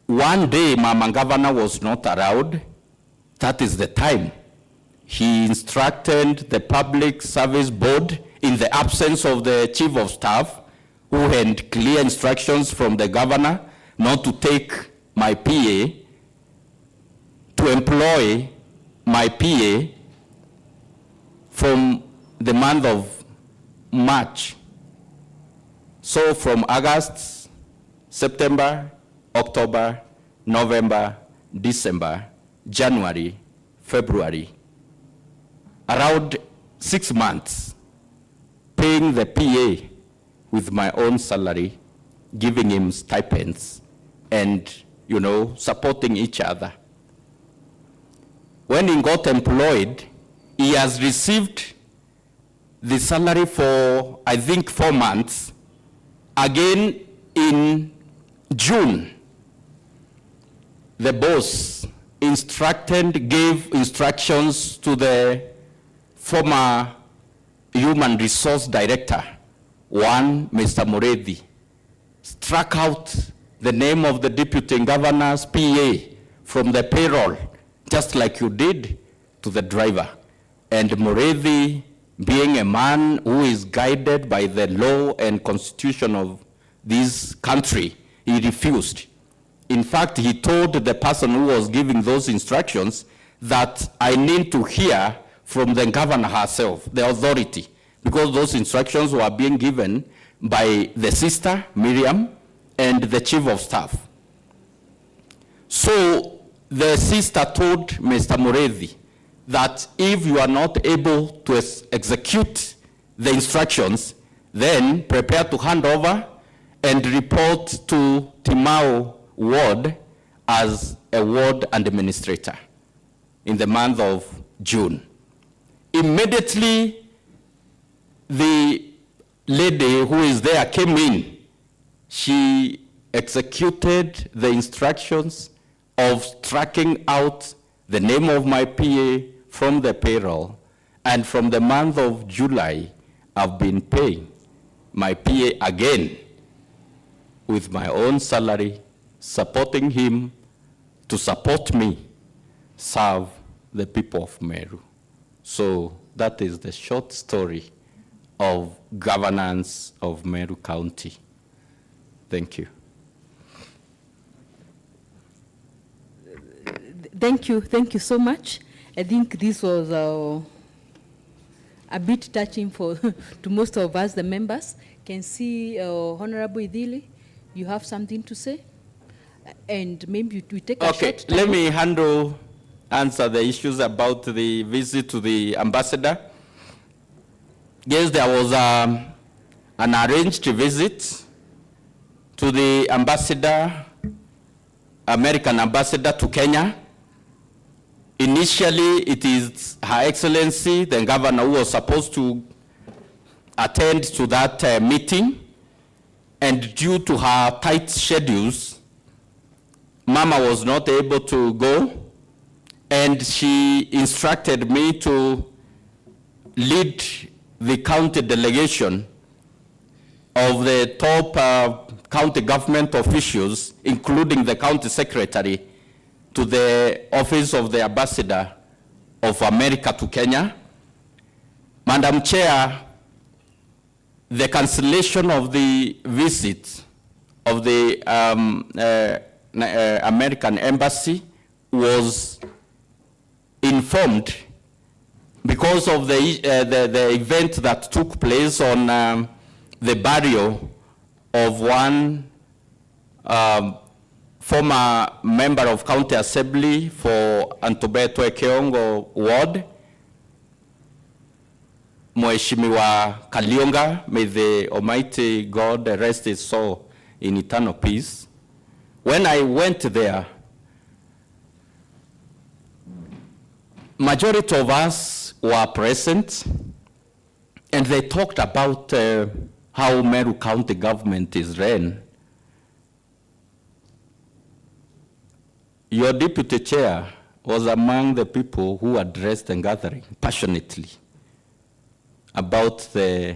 One day, Mama Governor was not around. That is the time he instructed the Public Service Board, in the absence of the Chief of Staff, who had clear instructions from the governor not to take my PA, to employ my PA from the month of March. So from August, September, October, November, December, January, February, around 6 months, paying the PA with my own salary, giving him stipends, and, you know, supporting each other. When he got employed, he has received the salary for, I think, 4 months. Again, in June, the boss gave instructions to the former Human Resource Director, Mr. Morethi, struck out the name of the Deputy Governor's PA from the payroll, just like you did to the driver. And Morethi, being a man who is guided by the law and constitution of this country, he refused. In fact, he told the person who was giving those instructions that I need to hear from the governor herself, the authority, because those instructions were being given by the sister, Miriam, and the Chief of Staff. So the sister told Mr. Morethi that if you are not able to execute the instructions, then prepare to hand over and report to Timao Ward as a ward administrator in the month of June. Immediately, the lady who is there came in. She executed the instructions of striking out the name of my PA from the payroll, and from the month of July, I've been paying my PA again with my own salary, supporting him to support me, serve the people of Meru. So that is the short story of governance of Meru County. Thank you. Thank you so much. I think this was a bit touching for to most of us, the members. Can see Honorable Idili, you have something to say? And maybe we take a short time. Let me answer the issues about the visit to the ambassador. Yes, there was an arranged visit to the ambassador, American ambassador to Kenya. Initially, it is Her Excellency, the governor, who was supposed to attend to that meeting, and due to her tight schedules, Mama was not able to go, and she instructed me to lead the county delegation of the top county government officials, including the county secretary, to the office of the ambassador of America to Kenya. Madam Chair, the cancellation of the visit of the American embassy was informed because of the event that took place on the burial of one former member of County Assembly for Antobeto Ekeongo Ward, Mheshimiwa Kalionga. May the Almighty God rest his soul in eternal peace. When I went there, majority of us were present, and they talked about how Meru County government is ran. Your deputy chair was among the people who addressed the gathering passionately about the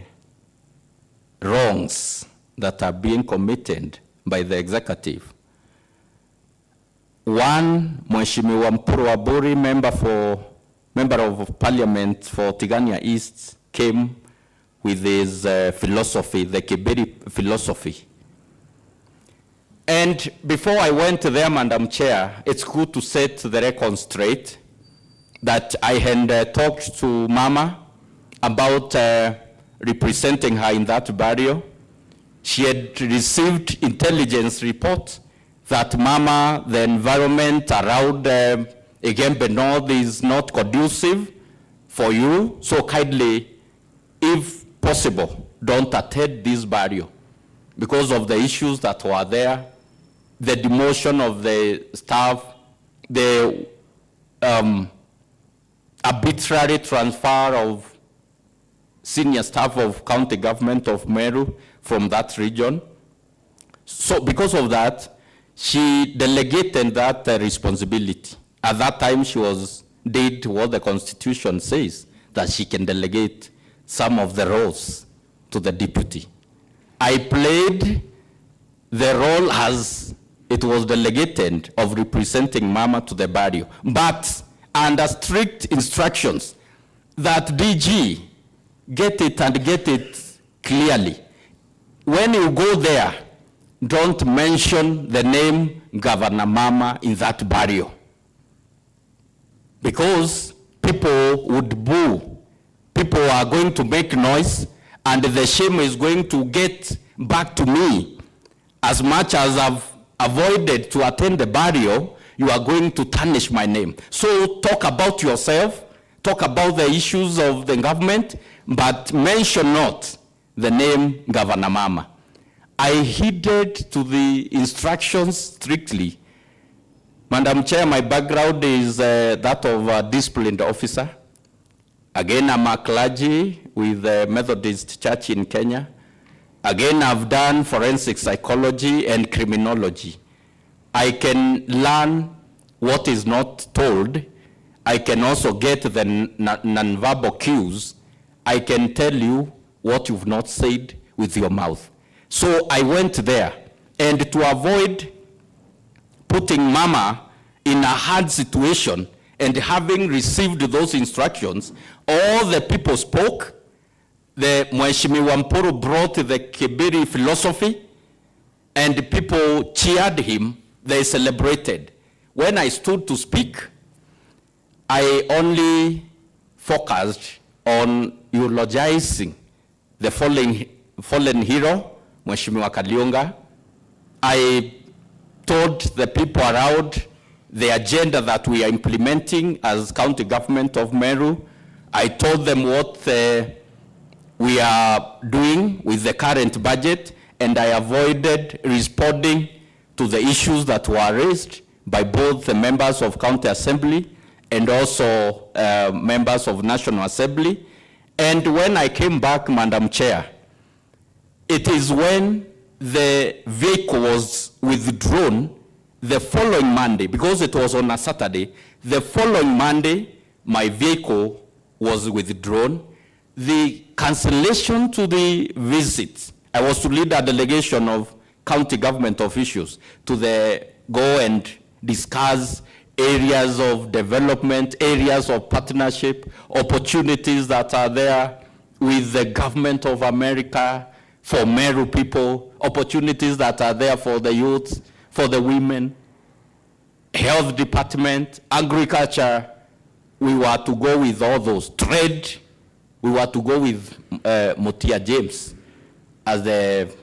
wrongs that are being committed by the executive. One, Mheshimiwa Mpuru Waburi, member of parliament for Tigania East, came with his philosophy, the Kiberi philosophy. And before I went there, Madam Chair, it's good to set the record straight that I had talked to Mama about representing her in that burial. She had received intelligence report that Mama, the environment around Igembe North is not conducive for you, so kindly, if possible, don't attend this burial because of the issues that were there, the demotion of the staff, the arbitrary transfer of senior staff of county government of Meru from that region. So because of that, she delegated that responsibility. At that time, she did what the Constitution says, that she can delegate some of the roles to the deputy. I played the role as it was delegated of representing Mama to the burial, but under strict instructions that DG, get it and get it clearly. When you go there, don't mention the name Governor Mama in that burial, because people would boo. People are going to make noise, and the shame is going to get back to me. As much as I've avoided to attend the burial, you are going to tarnish my name. So talk about yourself, talk about the issues of the government, but mention not the name Governor Mama. I heeded to the instructions strictly. Madam Chair, my background is that of a disciplined officer. Again, I'm a clergy with the Methodist Church in Kenya. Again, I've done forensic psychology and criminology. I can learn what is not told. I can also get the nonverbal cues. I can tell you what you've not said with your mouth. So I went there, and to avoid putting Mama in a hard situation, and having received those instructions, all the people spoke. The Mheshimiwa Mpuru brought the Kiberi philosophy, and people cheered him. They celebrated. When I stood to speak, I only focused on eulogizing the fallen hero, Mheshimiwa Kalionga. I told the people around the agenda that we are implementing as county government of Meru. I told them what we are doing with the current budget, and I avoided responding to the issues that were raised by both the members of County Assembly and also members of National Assembly. And when I came back, Madam Chair, it is when the vehicle was withdrawn the following Monday, because it was on a Saturday, the following Monday, my vehicle was withdrawn. The cancellation to the visit, I was to lead a delegation of county government officials to go and discuss areas of development, areas of partnership, opportunities that are there with the government of America for Meru people, opportunities that are there for the youth, for the women, health department, agriculture. We were to go with all those. Trade, we were to go with Motia James as the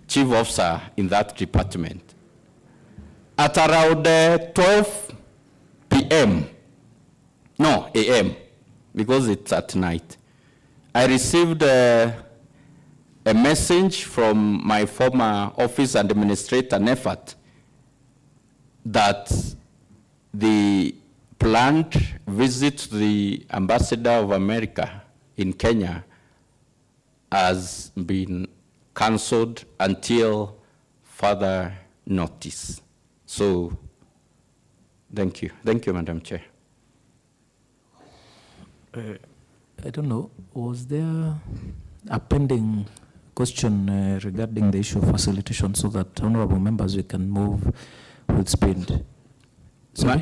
chief officer in that department. At around 12 p.m., no, a.m., because it's at night, I received a message from my former office administrator, Nefat, that the planned visit to the ambassador of America in Kenya has been cancelled until further notice. So, thank you. Thank you, Madam Chair. I don't know, was there a pending question regarding the issue of facilitation so that honorable members, we can move with speed?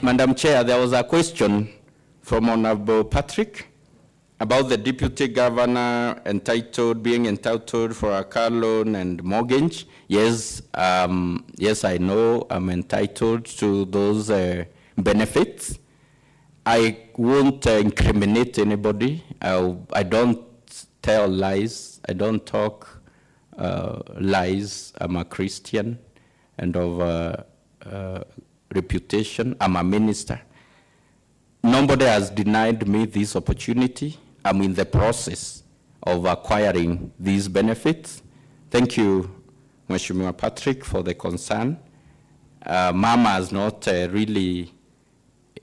Madam Chair, there was a question from Honorable Patrick about the deputy governor being entitled for a car loan and mortgage. Yes, yes, I know I'm entitled to those benefits. I won't incriminate anybody. I don't tell lies. I don't talk lies. I'm a Christian and of reputation. I'm a minister. Nobody has denied me this opportunity. I'm in the process of acquiring these benefits. Thank you, Mheshimiwa Patrick, for the concern. Mama has not really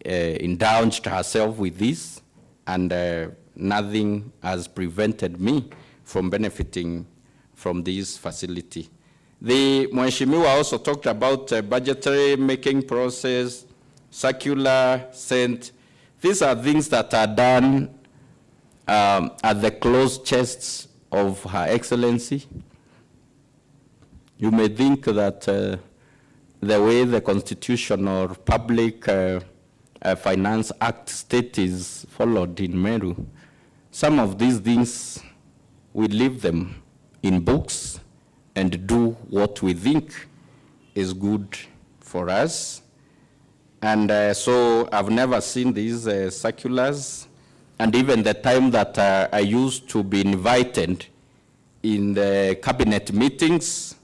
indulged herself with this, and nothing has prevented me from benefiting from this facility. The Mheshimiwa also talked about budgetary making process, circular sent. These are things that are done at the closed chests of Her Excellency. You may think that the way the Constitution or Public Finance Act state is followed in Meru, some of these things, we leave them in books and do what we think is good for us. And so I've never seen these circulars. And even the time that I used to be invited in the cabinet meetings,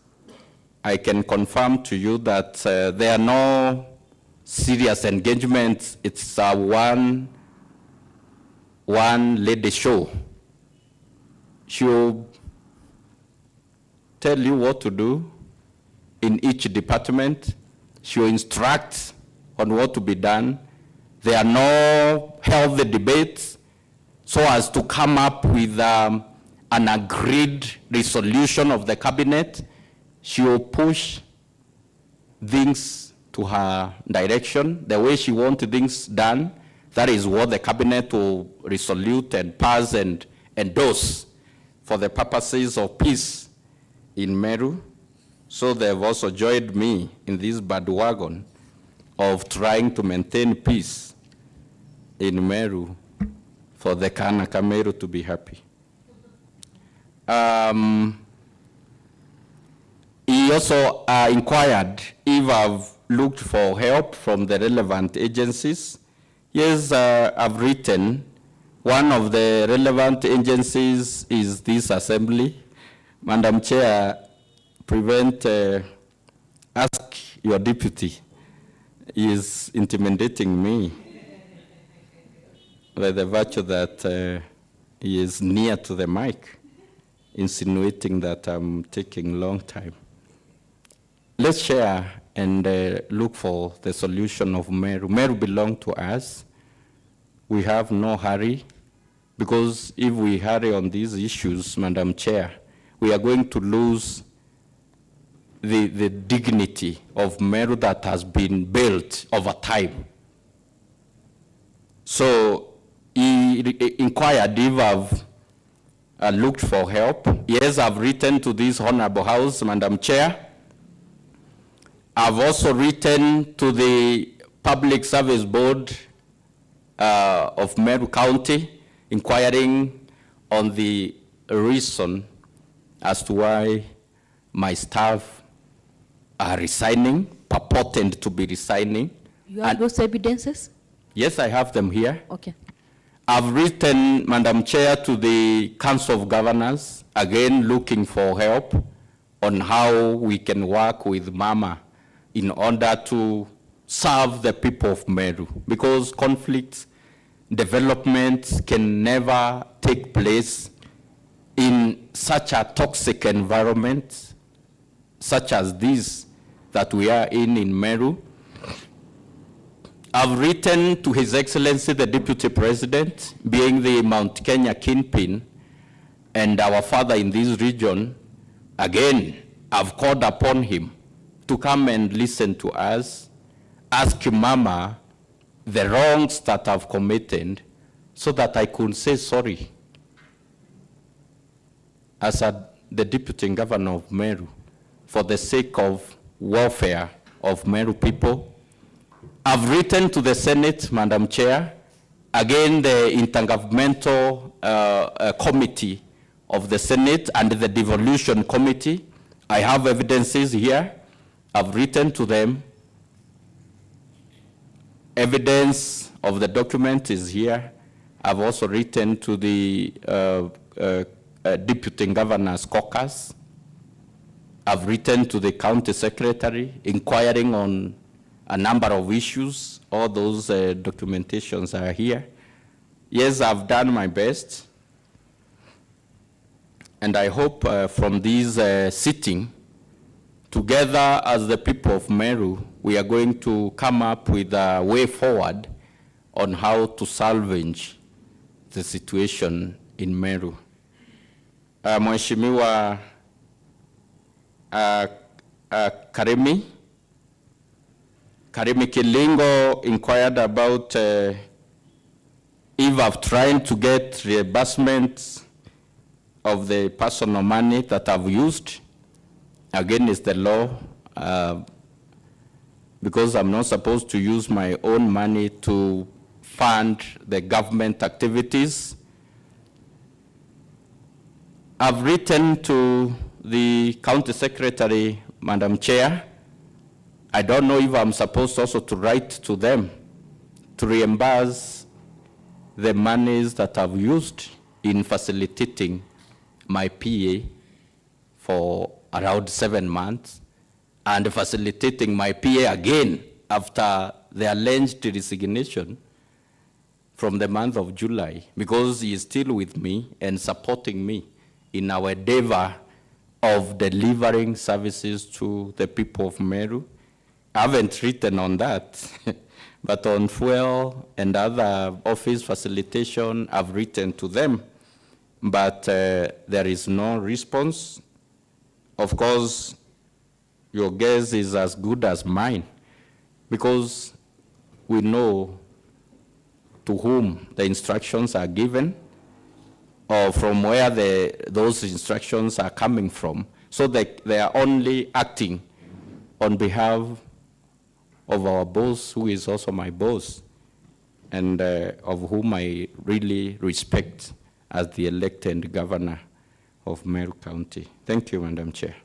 I can confirm to you that there are no serious engagements. It's a one lady show. She'll tell you what to do in each department. She'll instruct on what to be done. There are no healthy debates so as to come up with an agreed resolution of the cabinet. She will push things to her direction, the way she wants things done. That is what the cabinet will resolute and pass and endorse for the purposes of peace in Meru. So they've also joined me in this bandwagon of trying to maintain peace in Meru for the Kanaka Meru to be happy. He also inquired if I've looked for help from the relevant agencies. Yes, I've written. One of the relevant agencies is this assembly. Madam Chair, ask your deputy. He is intimidating me by the virtue that he is near to the mic, insinuating that I'm taking a long time. Let's share and look for the solution of Meru. Meru belongs to us. We have no hurry, because if we hurry on these issues, Madam Chair, we are going to lose the dignity of Meru that has been built over time. So he inquired if I've looked for help. Yes, I've written to this Honorable House, Madam Chair. I've also written to the Public Service Board of Meru County, inquiring on the reason as to why my staff are resigning, purported to be resigning. You have those evidences? Yes, I have them here. Okay. I've written, Madam Chair, to the Council of Governors, again looking for help on how we can work with Mama in order to serve the people of Meru, because conflicts, development can never take place in such a toxic environment such as this that we are in Meru. I've written to His Excellency the Deputy President, being the Mount Kenya kingpin, And our father in this region, again, I've called upon him to come and listen to us, ask Mama the wrongs that I've committed so that I could say sorry as the Deputy Governor of Meru for the sake of welfare of Meru people. I've written to the Senate, Madam Chair, again the Intergovernmental Committee of the Senate and the Devolution Committee. I have evidences here. I've written to them. Evidence of the document is here. I've also written to the Deputy Governor's Caucus. I've written to the County Secretary inquiring on a number of issues. All those documentations are here. Yes, I've done my best. And I hope from this sitting, together as the people of Meru, we are going to come up with a way forward on how to salvage the situation in Meru. Mheshimiwa Karimi Kilingo inquired about if I've tried to get reimbursement of the personal money that I've used against the law, because I'm not supposed to use my own money to fund the government activities. I've written to the County Secretary, Madam Chair. I don't know if I'm supposed also to write to them to reimburse the monies that I've used in facilitating my PA for around 7 months and facilitating my PA again after the alleged resignation from the month of July, because he is still with me and supporting me in our endeavor of delivering services to the people of Meru. I haven't written on that, but on fuel and other office facilitation, I've written to them, but there is no response. Of course, your guess is as good as mine, because we know to whom the instructions are given, or from where those instructions are coming from, so that they are only acting on behalf of our boss, who is also my boss, and of whom I really respect as the elected governor of Meru County. Thank you, Madam Chair.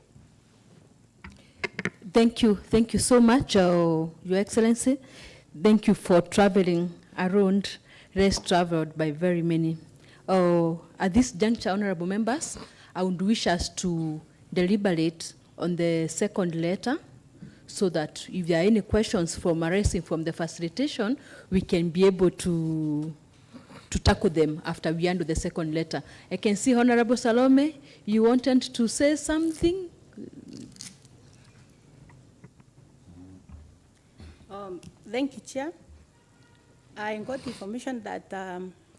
Thank you so much, Your Excellency. Thank you for traveling around, less traveled by very many. At this juncture, honorable members, I would wish us to deliberate on the second letter, so that if there are any questions arising from the facilitation, we can be able to tackle them after we handle the second letter. I can see Honorable Salome, you wanted to say something? Thank you, Chair. I got information that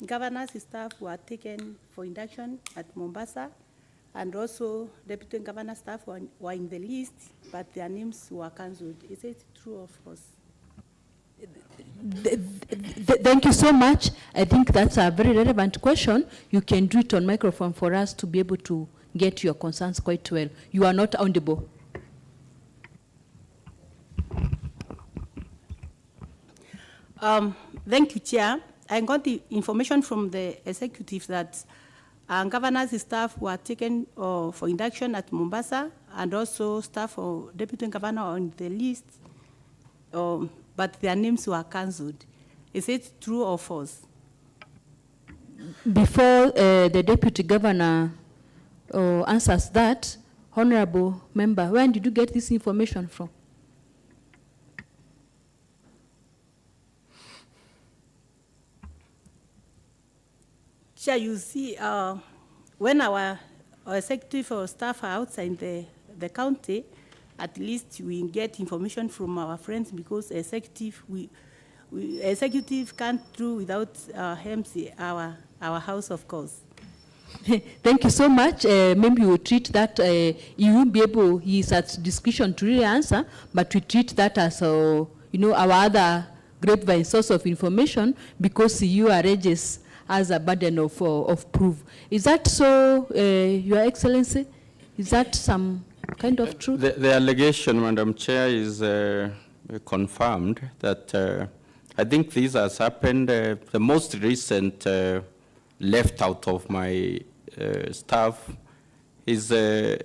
governor's staff were taken for induction at Mombasa, and also deputy governor staff were in the list, but their names were cancelled. Is it true or false? Thank you so much. I think that's a very relevant question. You can do it on microphone for us to be able to get your concerns quite well. You are not audible. Thank you, Chair. I got the information from the executive that governor's staff were taken for induction at Mombasa, and also staff or deputy governor on the list, but their names were cancelled. Is it true or false? Before the deputy governor answers that, honorable member, when did you get this information from? Chair, you see, when our executive or staff are outside the county, at least we get information from our friends, because executive can't do without our house, of course. Thank you so much. Maybe we treat that, you won't be able, he is at discretion to really answer, but we treat that as, our other grapevine source of information, because you alleges as a burden of proof. Is that so, Your Excellency? Is that some kind of truth? The allegation, Madam Chair, is confirmed that I think this has happened. The most recent left out of my staff is the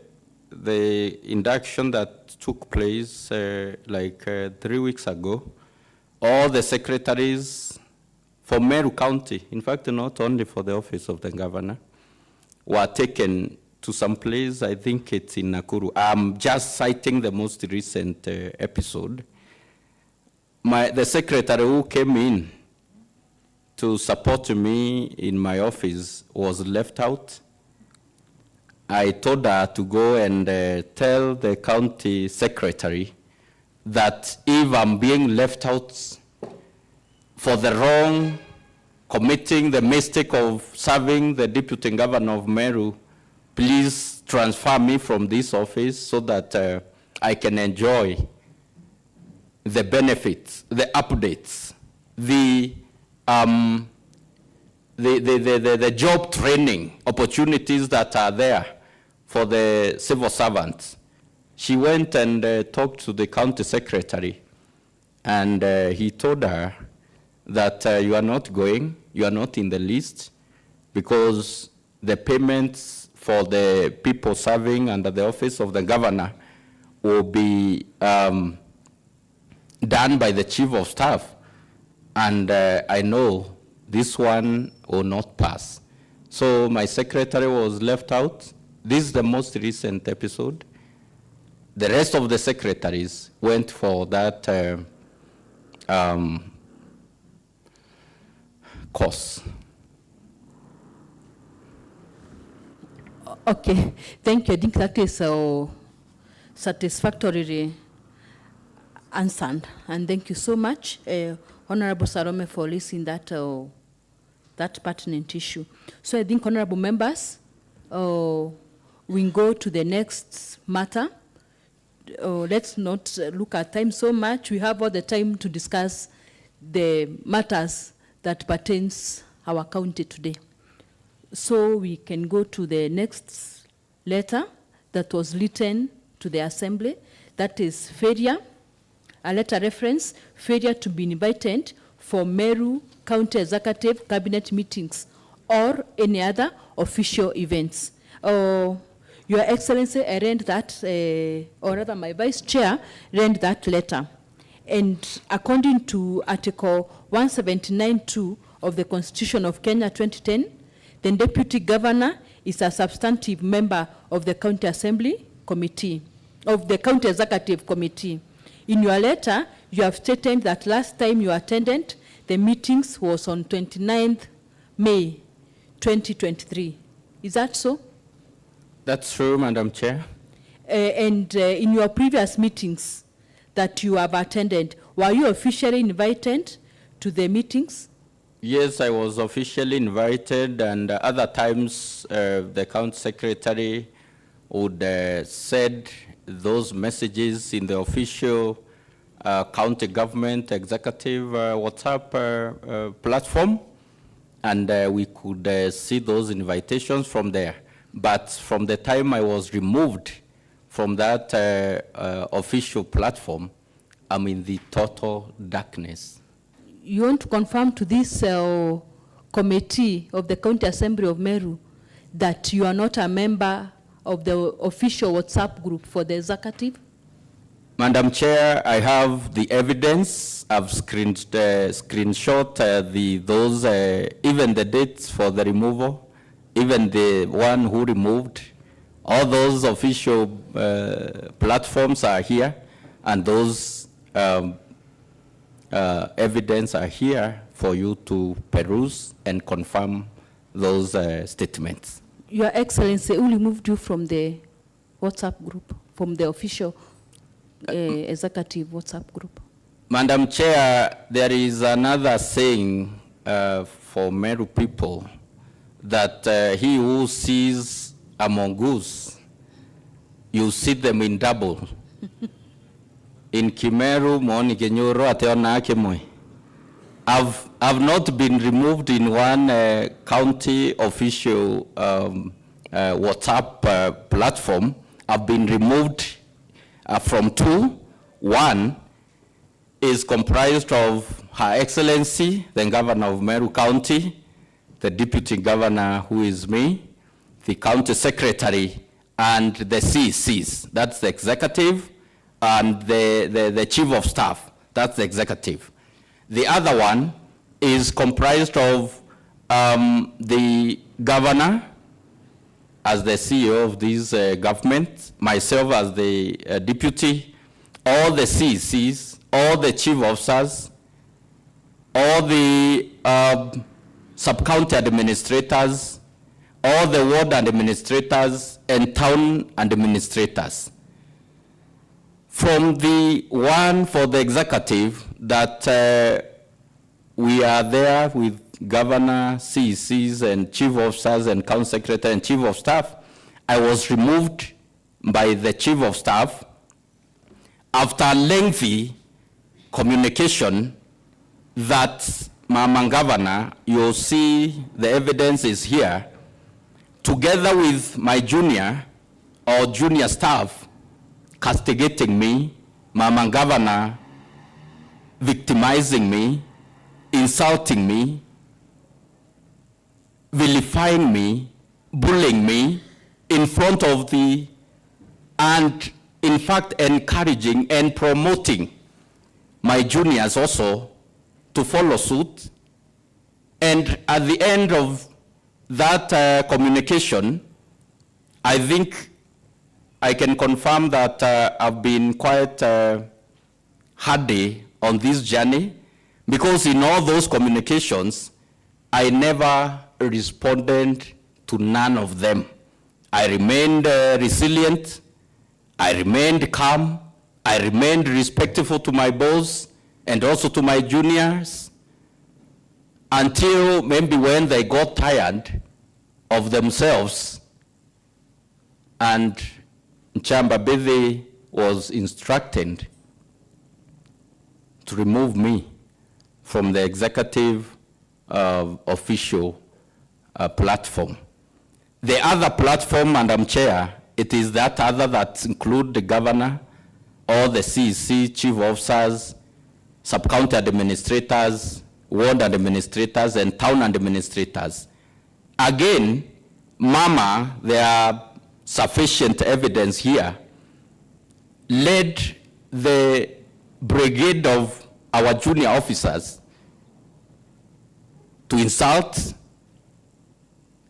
induction that took place like 3 weeks ago. All the secretaries for Meru County, in fact, not only for the office of the governor, were taken to some place, I think it's in Nakuru. I'm just citing the most recent episode. The secretary who came in to support me in my office was left out. I told her to go and tell the county secretary that if I'm being left out for the wrong, committing the mistake of serving the deputy governor of Meru, please transfer me from this office so that I can enjoy the benefits, the updates, the job training opportunities that are there for the civil servants. She went and talked to the county secretary, and he told her that you are not going, you are not in the list, because the payments for the people serving under the office of the governor will be done by the chief of staff. And I know this one will not pass. So my secretary was left out. This is the most recent episode. The rest of the secretaries went for that course. Okay, thank you. I think that is satisfactorily answered, and thank you so much, Honorable Salome, for listing that that pertinent issue. So I think, honorable members, we go to the next matter. Let's not look at time so much. We have all the time to discuss the matters that pertains our county today. So we can go to the next letter that was written to the Assembly. That is failure, a letter reference, failure to be invited for Meru County Executive Cabinet meetings or any other official events. Your Excellency, I read that, or rather my Vice Chair read that letter. And according to Article 179(2) of the Constitution of Kenya 2010, the Deputy Governor is a substantive member of the County Assembly Committee, of the County Executive Committee. In your letter, you have stated that last time you attended the meetings was on 29th May 2023. Is that so? That's true, Madam Chair. And in your previous meetings that you have attended, were you officially invited to the meetings? Yes, I was officially invited, and other times the county secretary would send those messages in the official county government executive WhatsApp platform, and we could see those invitations from there. But from the time I was removed from that official platform, I'm in the total darkness. You want to confirm to this committee of the County Assembly of Meru that you are not a member of the official WhatsApp group for the executive? Madam Chair, I have the evidence. I've screenshot those, even the dates for the removal, even the one who removed. All those official platforms are here, and those evidence are here for you to peruse and confirm those statements. Your Excellency, who removed you from the WhatsApp group, from the official executive WhatsApp group? Madam Chair, there is another saying for Meru people that he who sees a mongoose, you see them in double. In Kimeru, Moni Kenyoro, Ateona Akemwe. I've not been removed in one county official WhatsApp platform. I've been removed from two. One is comprised of Her Excellency, the Governor of Meru County, the Deputy Governor, who is me, the County Secretary, and the CCs, that's the executive, and the Chief of Staff, that's the executive. The other one is comprised of the Governor as the CEO of this government, myself as the Deputy, all the CCs, all the Chief Officers, all the sub-county administrators, all the ward administrators and town administrators. From the one for the executive that we are there with governor, CECs and chief officers and council secretary and chief of staff, I was removed by the chief of staff after lengthy communication that Mama Governor, you'll see the evidence is here, together with my junior or junior staff castigating me, Mama Governor victimizing me, insulting me, vilifying me, bullying me in front of the, and in fact encouraging and promoting my juniors also to follow suit. And at the end of that communication, I think I can confirm that I've been quite hardy on this journey, because in all those communications, I never responded to none of them. I remained resilient, I remained calm, I remained respectful to my boss and also to my juniors, until maybe when they got tired of themselves and Nchamba Bede was instructed to remove me from the executive official platform. The other platform, Madam Chair, it is that other that include the governor, all the CEC, chief officers, sub-county administrators, ward administrators, and town administrators. Again, Mama, there are sufficient evidence here, led the brigade of our junior officers to insult,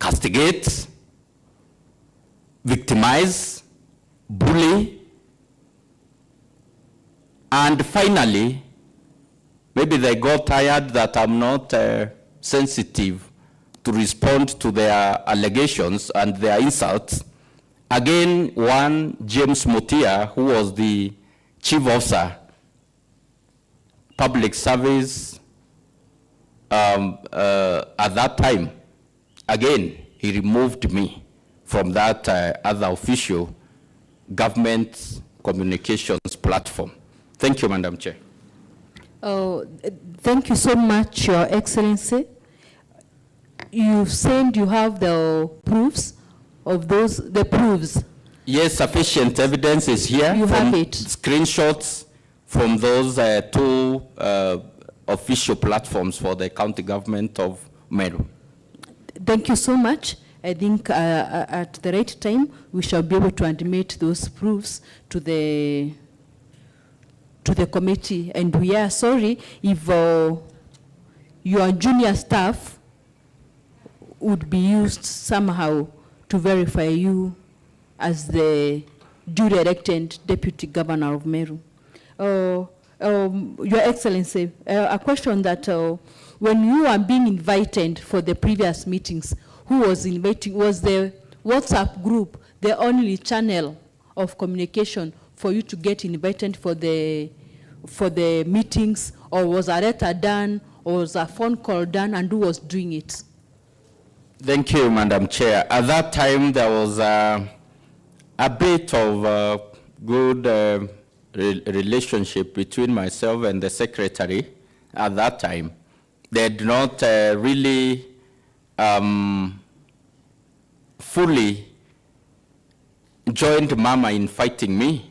castigate, victimize, bully, and finally, maybe they got tired that I'm not sensitive to respond to their allegations and their insults. Again, one James Mutia, who was the chief officer, public service at that time, again, he removed me from that other official government communications platform. Thank you, Madam Chair. Thank you so much, Your Excellency. You said you have the proofs of those, the proofs. Yes, sufficient evidence is here. You have it. Screenshots from those two official platforms for the county government of Meru. Thank you so much. I think at the right time, we shall be able to admit those proofs to the committee. And we are sorry if your junior staff would be used somehow to verify you as the duly elected deputy governor of Meru. Your Excellency, a question that when you are being invited for the previous meetings, who was inviting? Was the WhatsApp group the only channel of communication for you to get invited for the meetings, or was a letter done, or was a phone call done, and who was doing it? Thank you, Madam Chair. At that time, there was a bit of good relationship between myself and the secretary at that time. They did not really fully joined Mama in fighting me.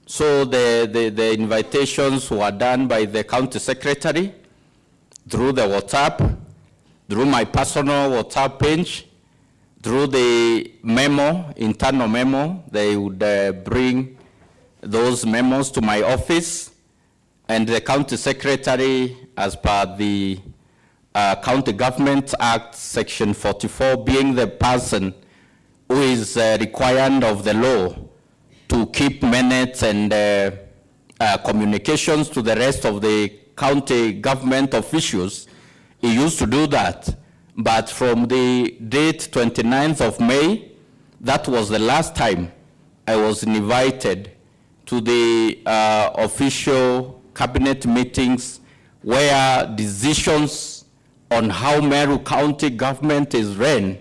So the invitations were done by the county secretary through the WhatsApp, through my personal WhatsApp page, through the memo, internal memo. They would bring those memos to my office, and the county secretary, as per the County Government Act, Section 44, being the person who is required of the law to keep minutes and communications to the rest of the county government officials, he used to do that. But from the date 29th of May, that was the last time I was invited to the official cabinet meetings where decisions on how Meru County government is ran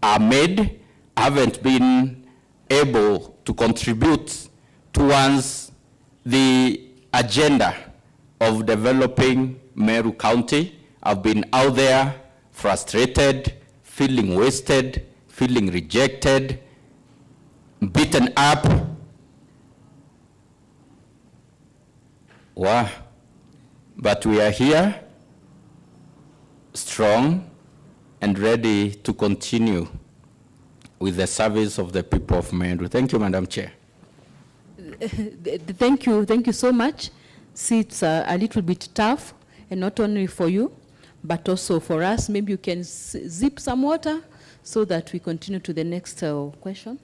are made. I haven't been able to contribute towards the agenda of developing Meru County. I've been out there frustrated, feeling wasted, feeling rejected, beaten up. Wow. But we are here, strong and ready to continue with the service of the people of Meru. Thank you, Madam Chair. Thank you so much. See, it's a little bit tough, and not only for you, but also for us. Maybe you can zip some water so that we continue to the next question.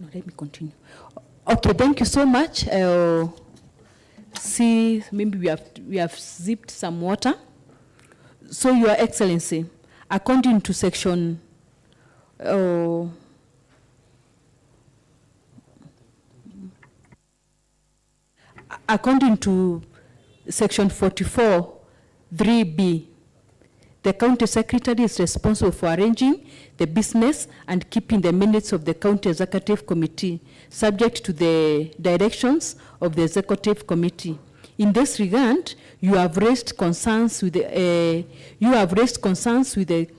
No, let me continue. Okay, thank you so much. See, maybe we have zipped some water. So, Your Excellency, according to section according to section 44, 3B, the county secretary is responsible for arranging the business and keeping the minutes of the county executive committee, subject to the directions of the executive committee. In this regard, you have raised concerns with the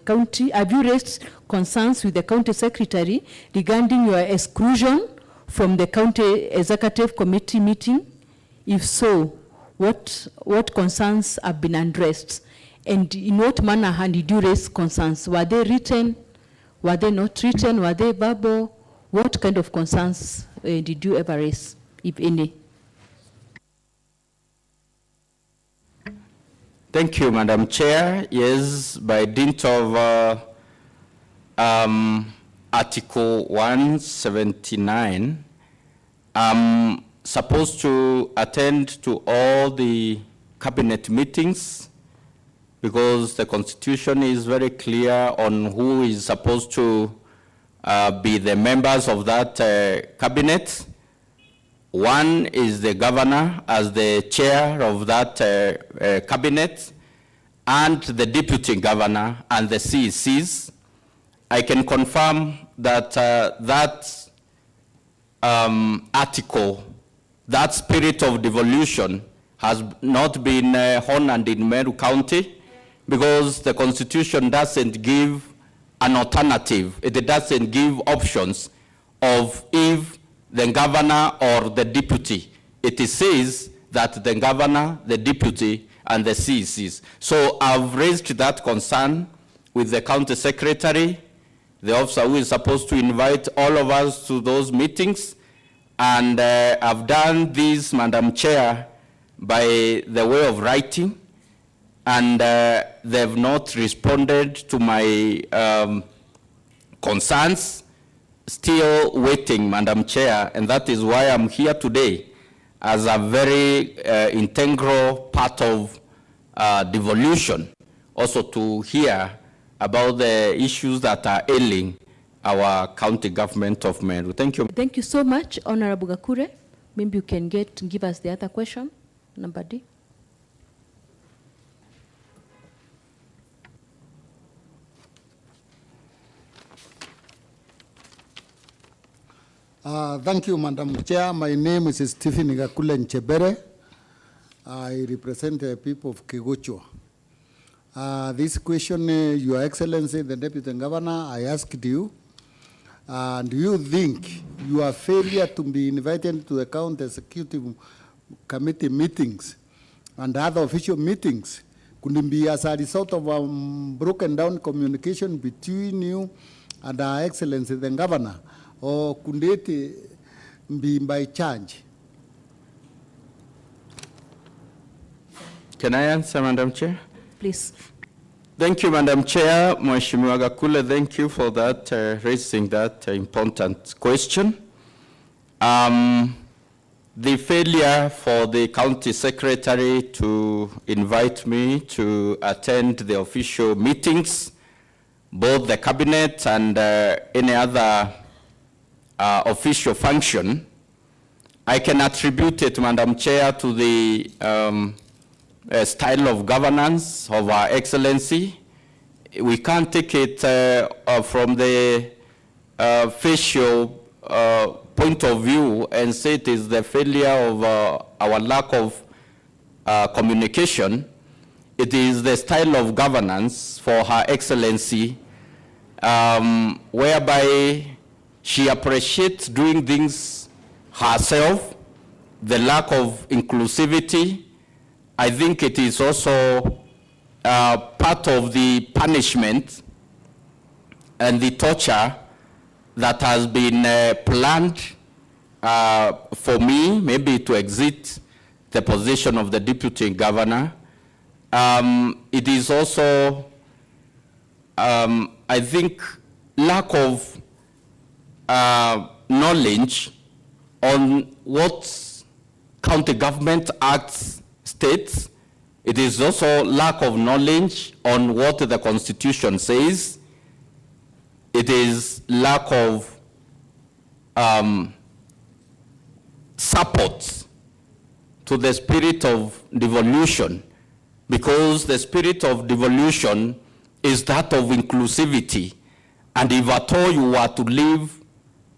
county. Have you raised concerns with the county secretary regarding your exclusion from the county executive committee meeting? If so, what concerns have been addressed? And in what manner did you raise concerns? Were they written? Were they not written? Were they verbal? What kind of concerns did you ever raise, if any? Thank you, Madam Chair. Yes, by dint of Article 179, I'm supposed to attend to all the cabinet meetings, because the Constitution is very clear on who is supposed to be the members of that cabinet. One is the governor as the chair of that cabinet, and the deputy governor and the CECs. I can confirm that that article, that spirit of devolution, has not been honored in Meru County, because the Constitution doesn't give an alternative. It doesn't give options of if the governor or the deputy. It says that the governor, the deputy, and the CECs. So I've raised that concern with the county secretary, the officer who is supposed to invite all of us to those meetings, And I've done this, Madam Chair, by the way of writing, and they've not responded to my concerns. Still waiting, Madam Chair, and that is why I'm here today as a very integral part of devolution, also to hear about the issues that are ailing our county government of Meru. Thank you. Thank you so much, Honorable Gakure. Maybe you can give us the other question, number D. Thank you, Madam Chair. My name is Stephen Gakule Nchebere. I represent the people of Gucua. This question, Your Excellency, the Deputy Governor, I asked you, do you think your failure to be invited to the County Executive Committee meetings and other official meetings could be as a result of a broken down communication between you and Our Excellency, the Governor, or could it be by chance? Can I answer, Madam Chair? Please. Thank you, Madam Chair. Mheshimiwa Gakule, thank you for that, raising that important question. The failure for the county secretary to invite me to attend the official meetings, both the cabinet and any other official function, I can attribute it, Madam Chair, to the style of governance of Our Excellency. We can't take it from the facial point of view and say it is the failure of our lack of communication. It is the style of governance for Her Excellency, whereby she appreciates doing things herself, the lack of inclusivity. I think it is also part of the punishment and the torture that has been planned for me, maybe to exit the position of the Deputy Governor. It is also, I think, lack of knowledge on what County Government Acts states. It is also lack of knowledge on what the Constitution says. It is lack of support to the spirit of devolution, because the spirit of devolution is that of inclusivity. And if at all you were to leave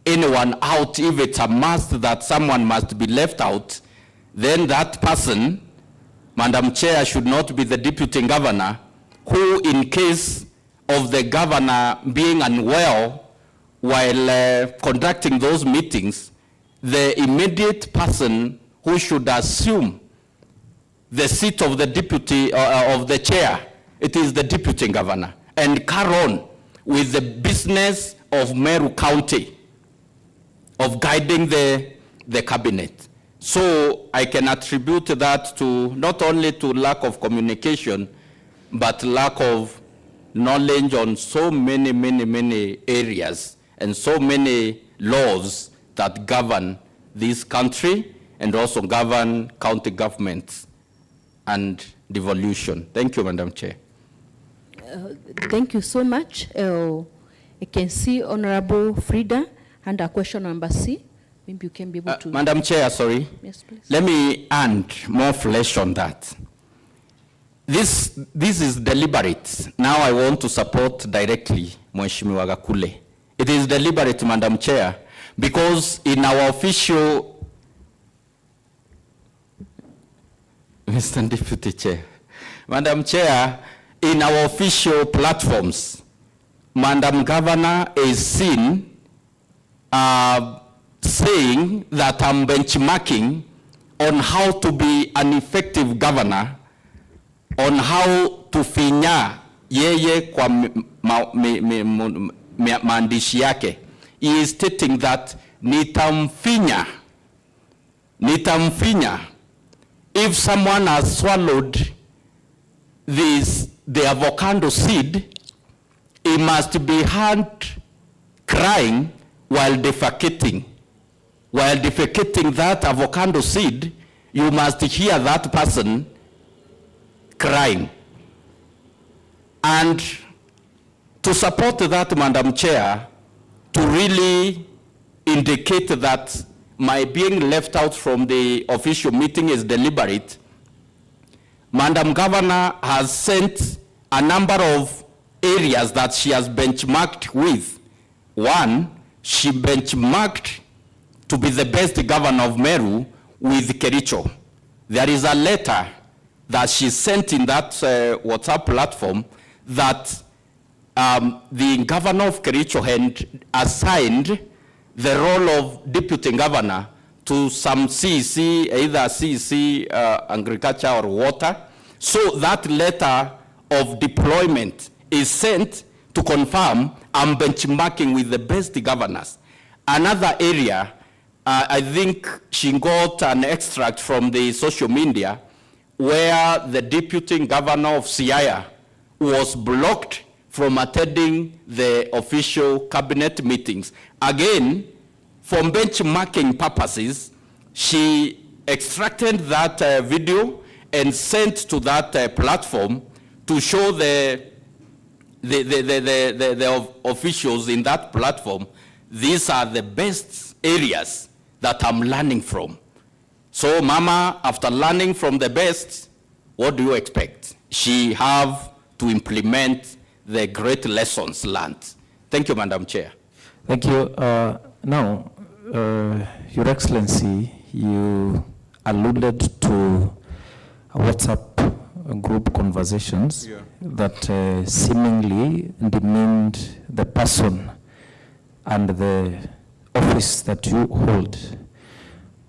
anyone out, if it's a must that someone must be left out, then that person, Madam Chair, should not be the Deputy Governor, who in case of the governor being unwell while conducting those meetings, the immediate person who should assume the seat of the deputy of the chair, it is the Deputy Governor, and carry on with the business of Meru County, of guiding the cabinet. So I can attribute that to not only to lack of communication, but lack of knowledge on so many areas and so many laws that govern this country and also govern county governments and devolution. Thank you, Madam Chair. Thank you so much. I can see Honorable Frida and a question number C. Maybe you can be able to... Madam Chair, sorry. Yes, please. Let me add more flesh on that. This is deliberate. Now I want to support directly Mheshimiwa Gakule. It is deliberate, Madam Chair, because in our official... Mr. Deputy Chair. Madam Chair, in our official platforms, Madam Governor is seen saying that I'm benchmarking on how to be an effective governor, on how to finya yeye kwa maandishi yake. He is stating that nitamfinya nitamfinya. If someone has swallowed the avocado seed, he must be heard crying while defecating. While defecating that avocado seed, you must hear that person crying. And to support that, Madam Chair, to really indicate that my being left out from the official meeting is deliberate, Madam Governor has sent a number of areas that she has benchmarked with. One, she benchmarked to be the best governor of Meru with Kericho. There is a letter that she sent in that WhatsApp platform that the governor of Kericho had assigned the role of deputy governor to some CEC, either CEC, agriculture or water. So that letter of deployment is sent to confirm I'm benchmarking with the best governors. Another area, I think she got an extract from the social media where the deputy governor of Siaya was blocked from attending the official cabinet meetings. Again, for benchmarking purposes, she extracted that video and sent to that platform to show the officials in that platform, these are the best areas that I'm learning from. So Mama, after learning from the best, what do you expect? She have to implement the great lessons learned. Thank you, Madam Chair. Thank you. Now, Your Excellency, you alluded to WhatsApp group conversations that seemingly demeaned the person and the office that you hold.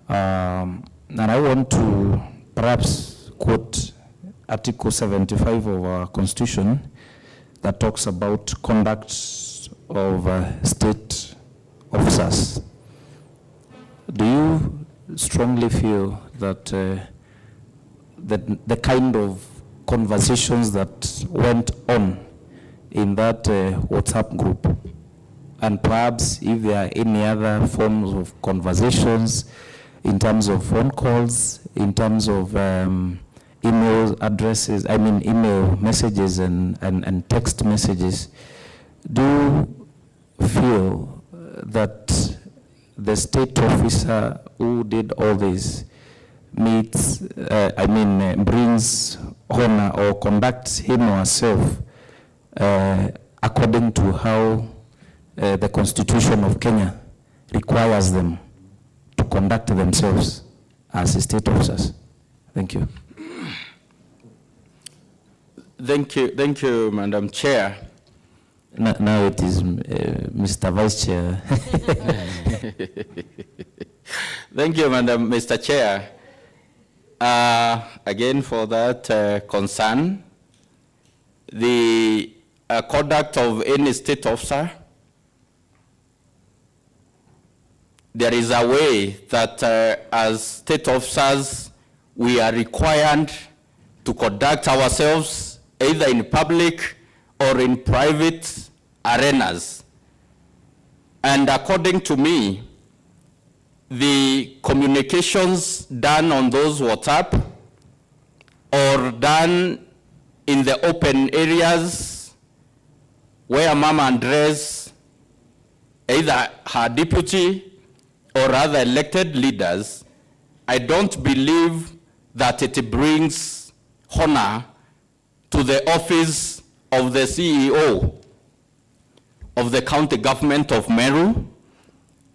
And I want to perhaps quote Article 75 of our Constitution that talks about conduct of state officers. Do you strongly feel that the kind of conversations that went on in that WhatsApp group, and perhaps if there are any other forms of conversations in terms of phone calls, in terms of email addresses, email messages and text messages, do you feel that the state officer who did all this brings honor or conducts him or herself according to how the Constitution of Kenya requires them to conduct themselves as state officers? Thank you. Thank you, Madam Chair. Now it is Mr. Vice Chair. Thank you, Mr. Chair. Again, for that concern, the conduct of any state officer, there is a way that as state officers, we are required to conduct ourselves either in public or in private arenas. And according to me, the communications done on those WhatsApp or done in the open areas where Mama Andres, either her deputy or other elected leaders, I don't believe that it brings honor to the office of the CEO of the county government of Meru,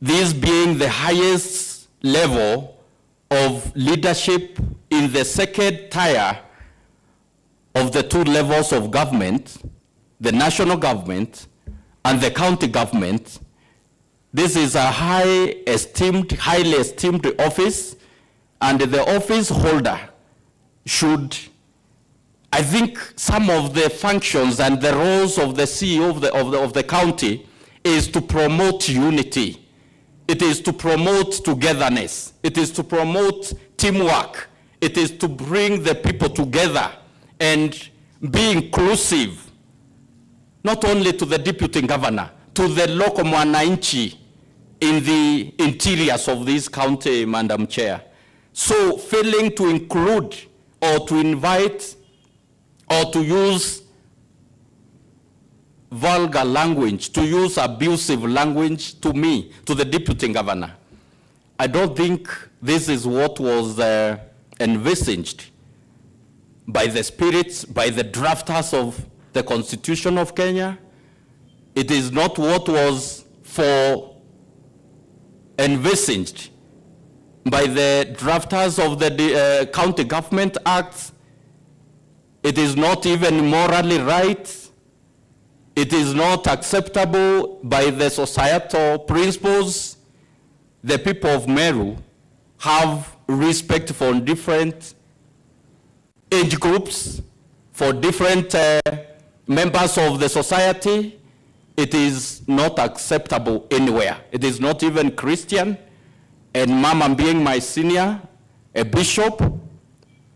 this being the highest level of leadership in the second tier of the two levels of government, the national government and the county government. This is a highly esteemed office, and the office holder should, I think some of the functions and the roles of the CEO of the county is to promote unity. It is to promote togetherness. It is to promote teamwork. It is to bring the people together and be inclusive, not only to the deputy governor, to the local mwananchi in the interiors of this county, Madam Chair. So failing to include or to invite or to use vulgar language, to use abusive language to me, to the deputy governor, I don't think this is what was envisaged by the spirits, by the drafters of the Constitution of Kenya. It is not what was envisaged by the drafters of the County Government Act. It is not even morally right. It is not acceptable by the societal principles. The people of Meru have respect for different age groups, for different members of the society. It is not acceptable anywhere. It is not even Christian. And Mama being my senior, a bishop,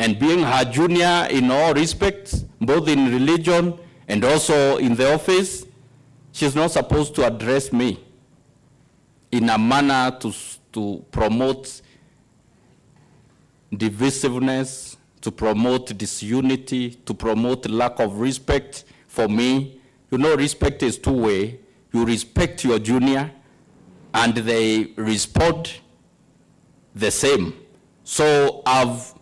and being her junior in all respects, both in religion and also in the office, she's not supposed to address me in a manner to promote divisiveness, to promote disunity, to promote lack of respect for me. You know, respect is two-way. You respect your junior, and they respond the same. So I've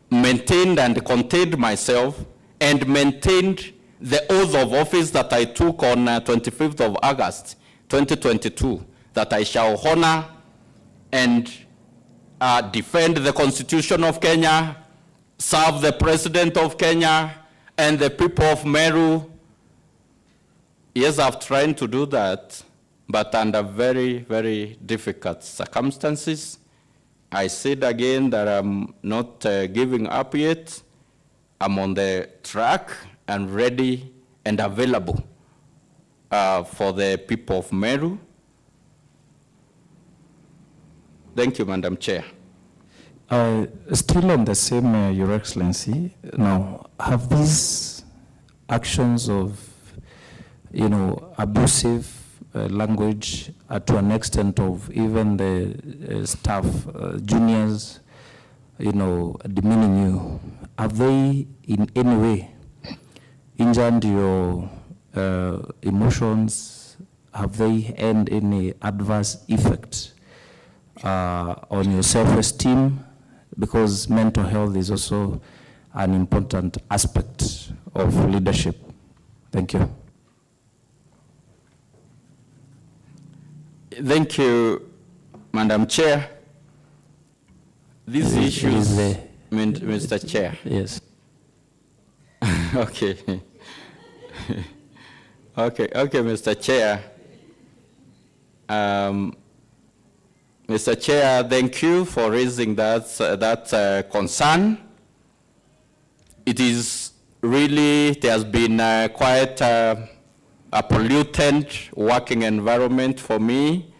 maintained and contained myself and maintained the oath of office that I took on 25th of August, 2022, that I shall honor and defend the Constitution of Kenya, serve the President of Kenya and the people of Meru. Yes, I've tried to do that, but under very, very difficult circumstances. I said again that I'm not giving up yet. I'm on the track and ready and available for the people of Meru. Thank you, Madam Chair. Still on the same, Your Excellency, now, have these actions of, abusive language to an extent of even the staff, juniors, demeaning you, have they in any way injured your emotions? Have they had any adverse effect on your self-esteem? Because mental health is also an important aspect of leadership. Thank you. Thank you, Madam Chair. These issues, Mr. Chair. Yes. Okay. Okay, Mr. Chair. Mr. Chair, thank you for raising that concern. It is really, there has been quite a polluted working environment for me,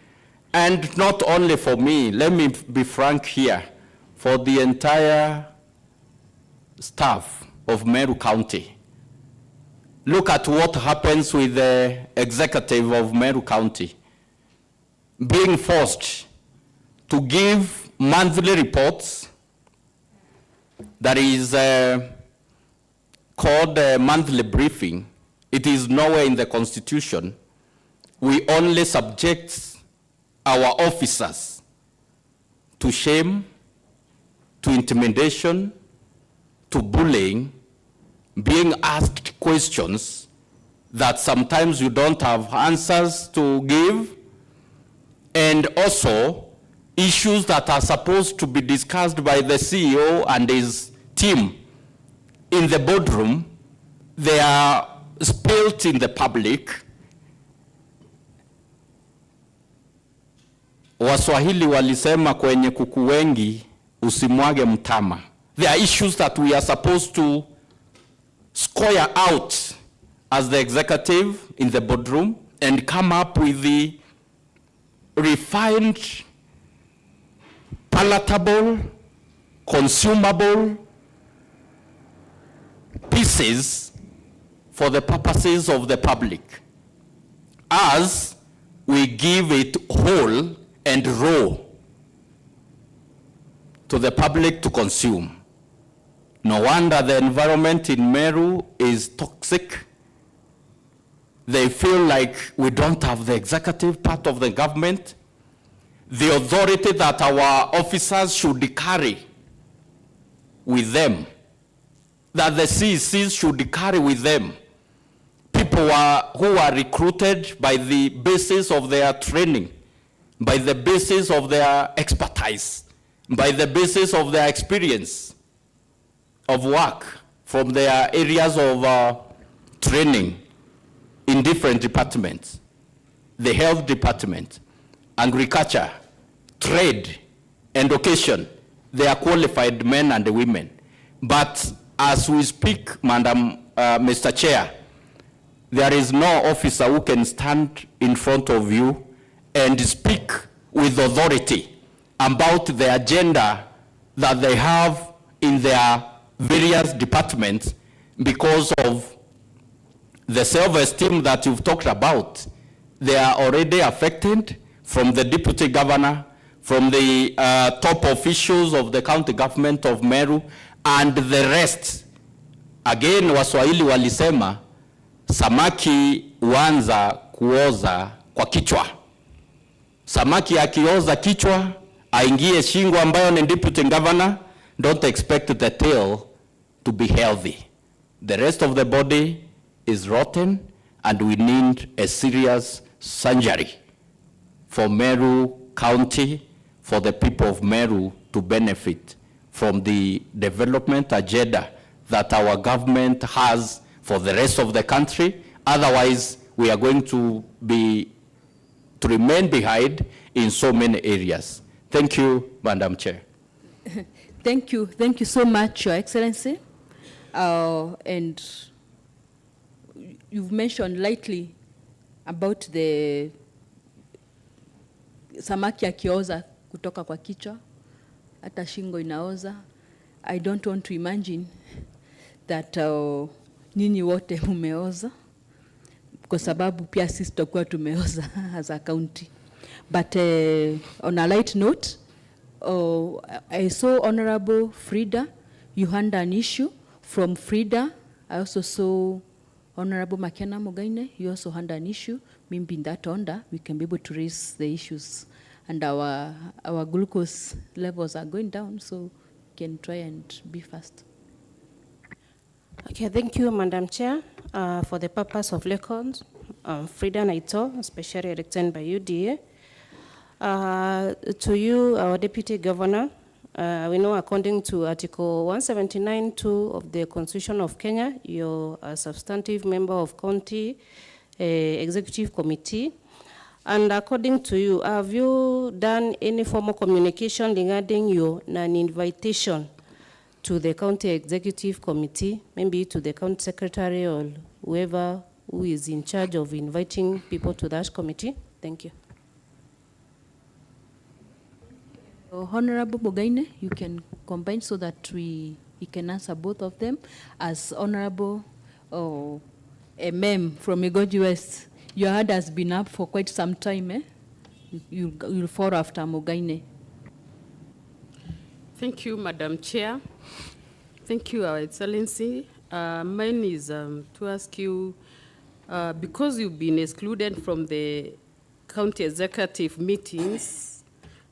and not only for me, let me be frank here, for the entire staff of Meru County. Look at what happens with the executive of Meru County being forced to give monthly reports that is called a monthly briefing. It is nowhere in the Constitution. We only subject our officers to shame, to intimidation, to bullying, being asked questions that sometimes you don't have answers to give, and also issues that are supposed to be discussed by the CEO and his team in the boardroom, they are spilled in the public. Waswahili walisema kwenye kuku wengi usimwage mtama. There are issues that we are supposed to square out as the executive in the boardroom and come up with the refined, palatable, consumable pieces for the purposes of the public, as we give it whole and raw to the public to consume. No wonder the environment in Meru is toxic. They feel like we don't have the executive part of the government, the authority that our officers should carry with them, that the CECs should carry with them. People who are recruited by the basis of their training, by the basis of their expertise, by the basis of their experience of work from their areas of training in different departments, the health department, agriculture, trade, and education. They are qualified men and women. But as we speak, Madam, Mr. Chair, there is no officer who can stand in front of you and speak with authority about the agenda that they have in their various departments because of the self-esteem that you've talked about. They are already affected, from the deputy governor, from the top officials of the county government of Meru, and the rest. Again, Waswahili walisema, samaki huanza kuoza kwa kichwa. Samaki akioza kichwa, aingie shingo ambayo ni deputy governor, don't expect the tail to be healthy. The rest of the body is rotten, and we need a serious surgery for Meru County, for the people of Meru to benefit from the development agenda that our government has for the rest of the country. Otherwise, we are going to remain behind in so many areas. Thank you, Madam Chair. Thank you so much, Your Excellency. And you've mentioned lightly about the samaki akioza kutoka kwa kichwa, hata shingo inaoza. I don't want to imagine that nyinyi wote mumeoza, kwa sababu pia sisi tutakuwa tumeoza as a county. But on a light note, I saw Honorable Frida, you had an issue from Frida. I also saw Honorable Makena Mogaine, you also had an issue. Maybe in that order, we can be able to raise the issues. And our glucose levels are going down, so we can try and be fast. Okay, thank you, Madam Chair. For the purpose of records, Frida Naito, specially elected by UDA. To you, our Deputy Governor, we know according to Article 179(2) of the Constitution of Kenya, you're a substantive member of County Executive Committee. And according to you, have you done any formal communication regarding your non-invitation to the County Executive Committee, maybe to the County Secretary or whoever who is in charge of inviting people to that committee? Thank you. Honorable Mogaine, you can combine so that we can answer both of them. As Honorable MM from Migoji West, your hand has been up for quite some time. Eh? You'll follow after Mogaine. Thank you, Madam Chair. Thank you, Our Excellency. Mine is to ask you, because you've been excluded from the county executive meetings,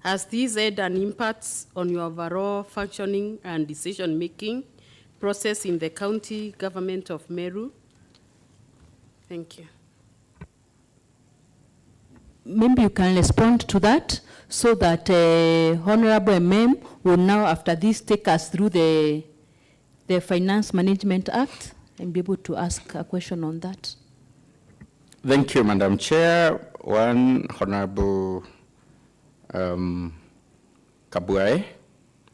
has this had an impact on your overall functioning and decision-making process in the county government of Meru? Thank you. Maybe you can respond to that so that Honorable MM will now, after this, take us through the Finance Management Act and be able to ask a question on that. Thank you, Madam Chair. One, Honorable Kabuae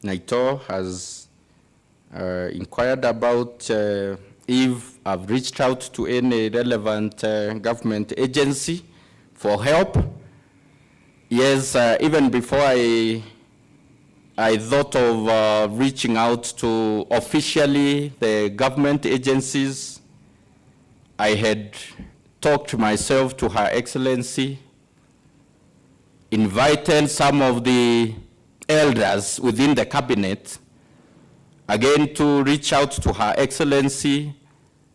Naito has inquired about if I've reached out to any relevant government agency for help. Yes, even before I thought of reaching out to officially the government agencies, I had talked myself to Her Excellency, invited some of the elders within the cabinet, again to reach out to Her Excellency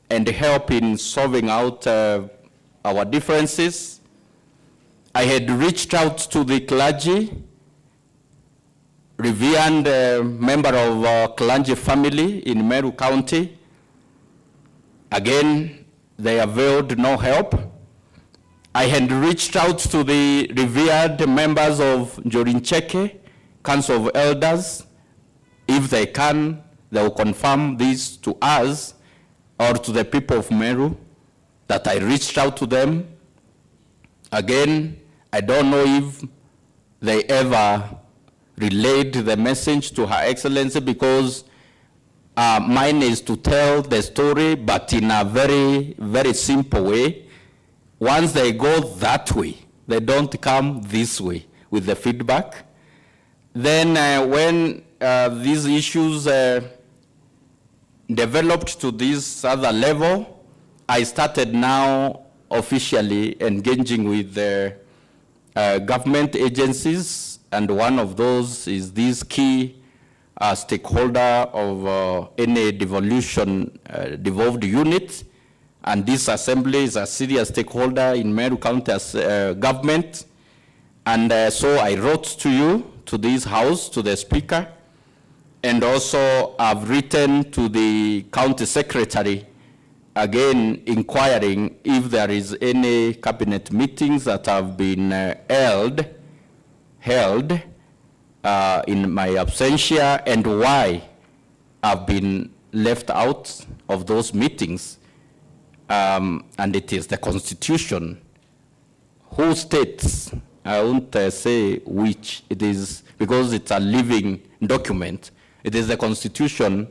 and help in solving out our differences. I had reached out to the clergy, revered member of clergy family in Meru County. Again, they availed no help. I had reached out to the revered members of Jorincheke, Council of Elders. If they can, they will confirm this to us or to the people of Meru that I reached out to them. Again, I don't know if they ever relayed the message to Her Excellency, because mine is to tell the story, but in a very, very simple way. Once they go that way, they don't come this way with the feedback. Then when these issues developed to this other level, I started now officially engaging with the government agencies, and one of those is this key stakeholder of any devolved unit, and this assembly is a serious stakeholder in Meru County government. And so I wrote to you, to this house, to the speaker, and also I've written to the county secretary, again inquiring if there is any cabinet meetings that have been held in my absentia, and why I've been left out of those meetings. And it is the Constitution who states, I won't say which, it is because it's a living document. It is the Constitution,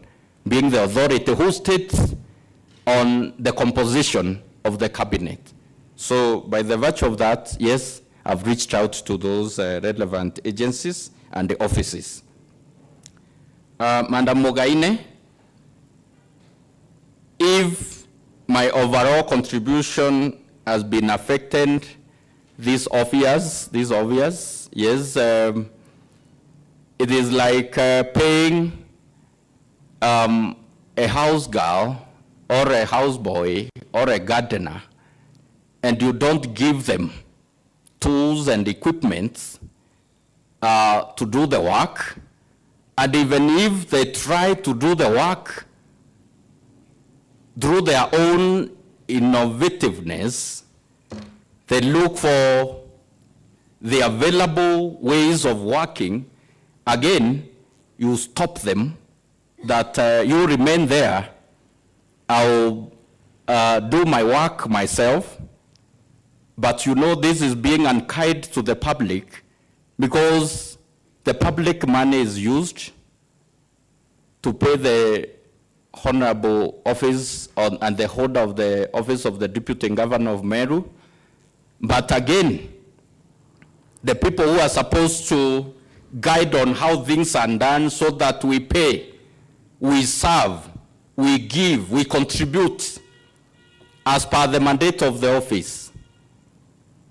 being the authority, who states on the composition of the cabinet. So by the virtue of that, yes, I've reached out to those relevant agencies and the offices. Madam Mogaine, if my overall contribution has been affected, this obvious, yes, it is like paying a house girl or a houseboy or a gardener, and you don't give them tools and equipment to do the work. And even if they try to do the work through their own innovativeness, they look for the available ways of working. Again, you stop them, that you remain there. I'll do my work myself, but you know this is being unkind to the public, because the public money is used to pay the honorable office and the holder of the office of the Deputy Governor of Meru. But again, the people who are supposed to guide on how things are done so that we pay, we serve, we give, we contribute as per the mandate of the office.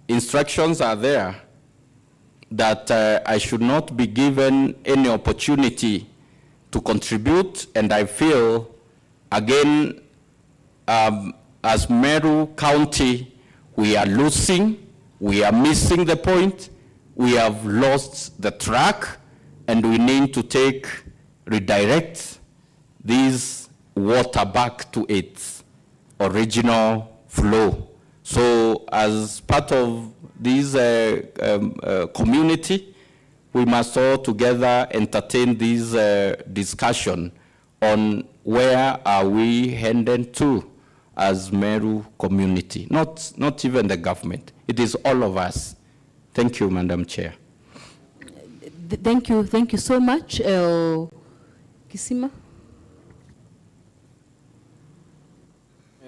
Instructions are there that I should not be given any opportunity to contribute, and I feel, again, as Meru County, we are losing, we are missing the point, we have lost the track, and we need to redirect this water back to its original flow. So as part of this community, we must all together entertain this discussion on where are we heading to as Meru community, not even the government. It is all of us. Thank you, Madam Chair. Thank you so much. Kisima.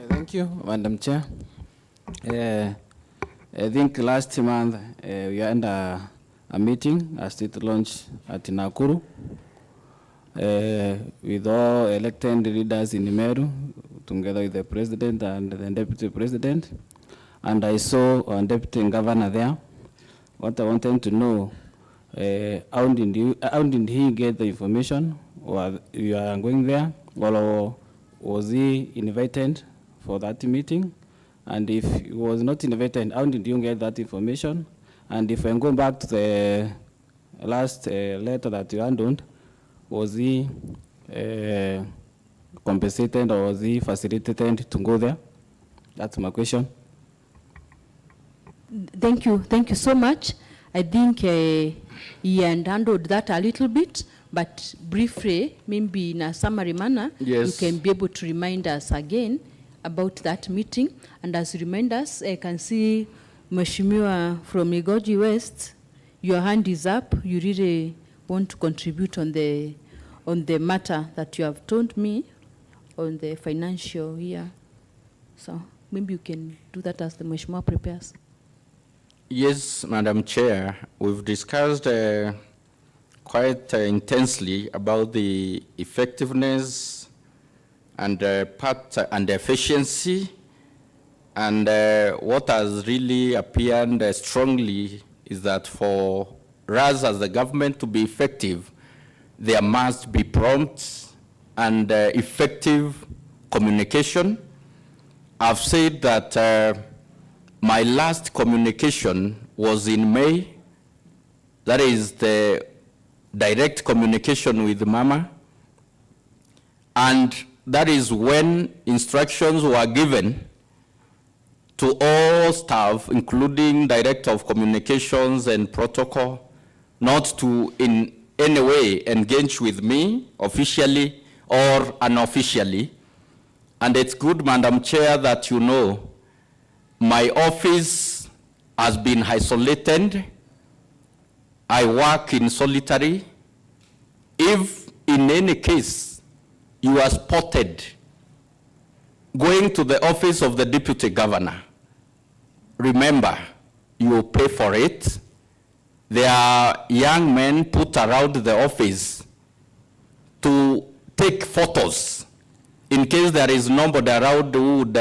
Thank you, Madam Chair. I think last month we had a meeting, a state launch at Nakuru, with all elected leaders in Meru, together with the president and the deputy president. And I saw a deputy governor there. What I wanted to know, how did he get the information? Or you are going there? Or was he invited for that meeting? And if he was not invited, how did you get that information? And if I go back to the last letter that you handled, was he compensated or was he facilitated to go there? That's my question. Thank you so much. I think he handled that a little bit, but briefly, maybe in a summary manner, Yes. you can be able to remind us again about that meeting. And as you remind us, I can see Mheshimiwa from Igoji West, your hand is up. You really want to contribute on the matter that you have told me on the financial year. So maybe you can do that as the Mheshimiwa prepares. Yes, Madam Chair, we've discussed quite intensely about the effectiveness and and efficiency, and what has really appeared strongly is that for us as the government to be effective, there must be prompt and effective communication. I've said that my last communication was in May. That is the direct communication with Mama. And that is when instructions were given to all staff, including Director of Communications and Protocol, not to in any way engage with me officially or unofficially. And it's good, Madam Chair, that you know my office has been isolated. I work in solitary. If in any case you are spotted going to the office of the Deputy Governor, remember, you will pay for it. There are young men put around the office to take photos in case there is nobody around who would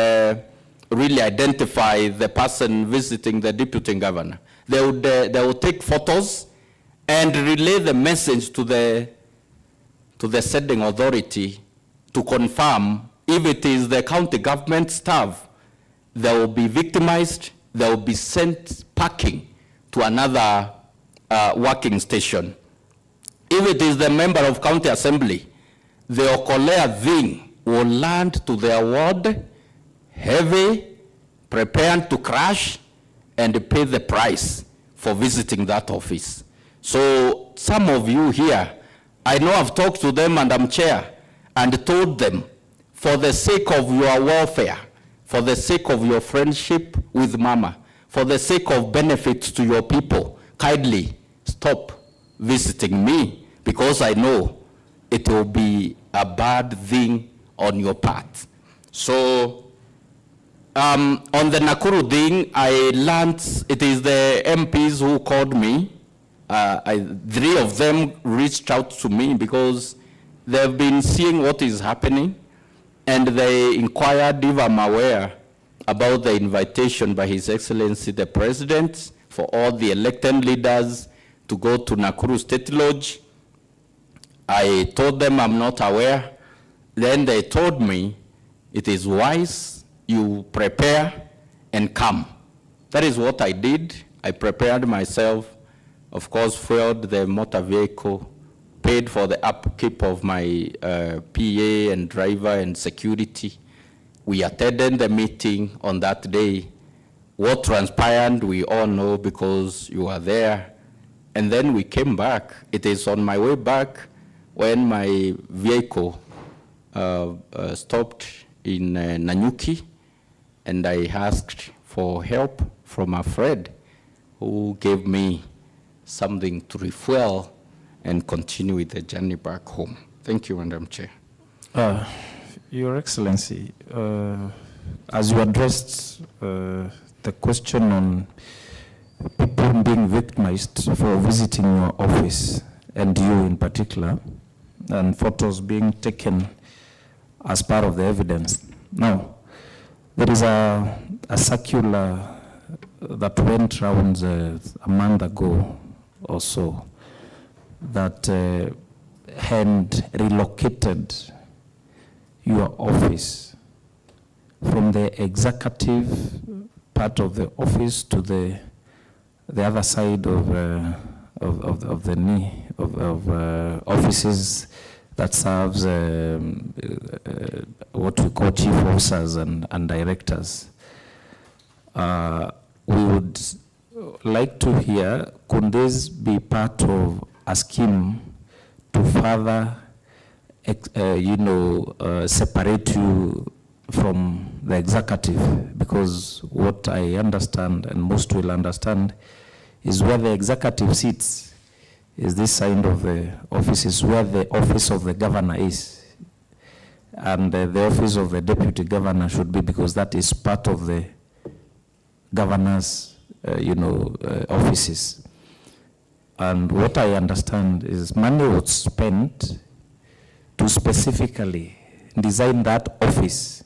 really identify the person visiting the Deputy Governor. They would take photos and relay the message to the sending authority to confirm if it is the county government staff, they will be victimized, they will be sent packing to another working station. If it is the member of county assembly, the Okolea thing will land to their ward heavy, prepared to crash, and pay the price for visiting that office. So some of you here, I know I've talked to them, Madam Chair, and told them, for the sake of your welfare, for the sake of your friendship with Mama, for the sake of benefits to your people, kindly stop visiting me, because I know it will be a bad thing on your part. So on the Nakuru thing, I learned it is the MPs who called me. 3 of them reached out to me because they've been seeing what is happening, and they inquired if I'm aware about the invitation by His Excellency the President for all the elected leaders to go to Nakuru State Lodge. I told them I'm not aware. Then they told me it is wise you prepare and come. That is what I did. I prepared myself, of course, fueled the motor vehicle, paid for the upkeep of my PA and driver and security. We attended the meeting on that day. What transpired, we all know because you were there. And then we came back. It is on my way back when my vehicle stopped in Nanyuki, and I asked for help from a friend who gave me something to refuel and continue with the journey back home. Thank you, Madam Chair. Your Excellency, as you addressed the question on people being victimized for visiting your office, and you in particular, and photos being taken as part of the evidence. Now, there is a circular that went round a month ago or so that had relocated your office from the executive part of the office to the other side of the knee of offices that serves what we call chief officers and directors. We would like to hear, could this be part of a scheme to further, separate you from the executive? Because what I understand, and most will understand, is where the executive sits is this side of the office, is where the office of the governor is. And the office of the deputy governor should be, because that is part of the governor's, offices. And what I understand is money was spent to specifically design that office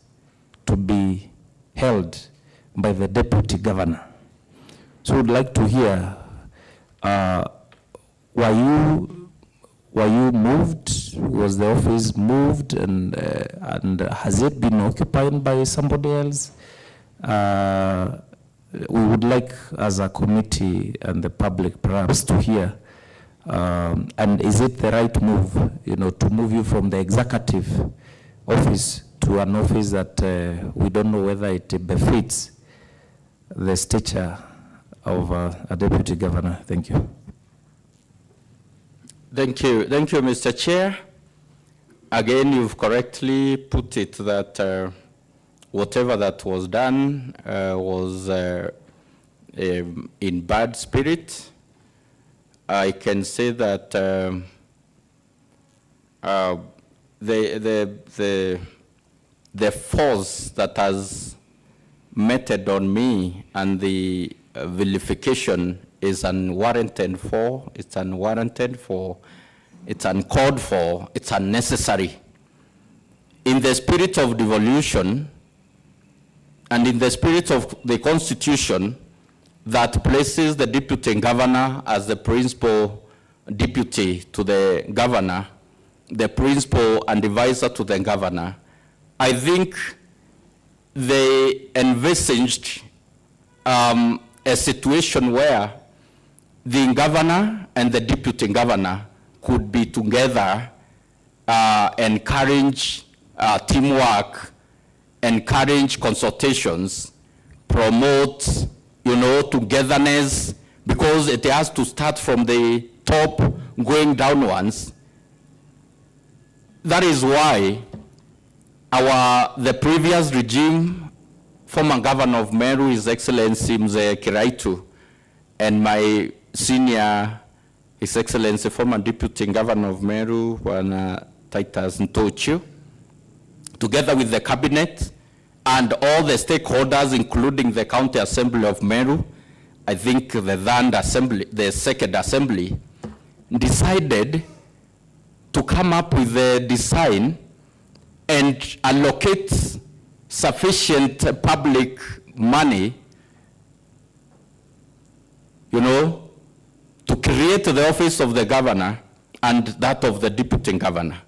to be held by the deputy governor. So we'd like to hear, were you moved? Was the office moved, and has it been occupied by somebody else? We would like, as a committee and the public, perhaps to hear, and is it the right move, to move you from the executive office to an office that we don't know whether it befits the stature of a deputy governor? Thank you. Thank you, Mr. Chair. Again, you've correctly put it that whatever that was done was in bad spirit. I can say that the force that has meted on me and the vilification is unwarranted for, it's uncalled for, it's unnecessary. In the spirit of devolution and in the spirit of the Constitution that places the deputy governor as the principal deputy to the governor, the principal and advisor to the governor, I think they envisaged a situation where the governor and the deputy governor could be together, encourage teamwork, encourage consultations, promote, togetherness, because it has to start from the top going downwards. That is why the previous regime, former governor of Meru, His Excellency Mzee Kiraitu, and my senior, His Excellency, former Deputy Governor of Meru, Titus Ntochu, together with the cabinet and all the stakeholders, including the County Assembly of Meru, I think the third assembly, the second assembly, decided to come up with a design and allocate sufficient public money, to create the office of the governor and that of the deputy governor.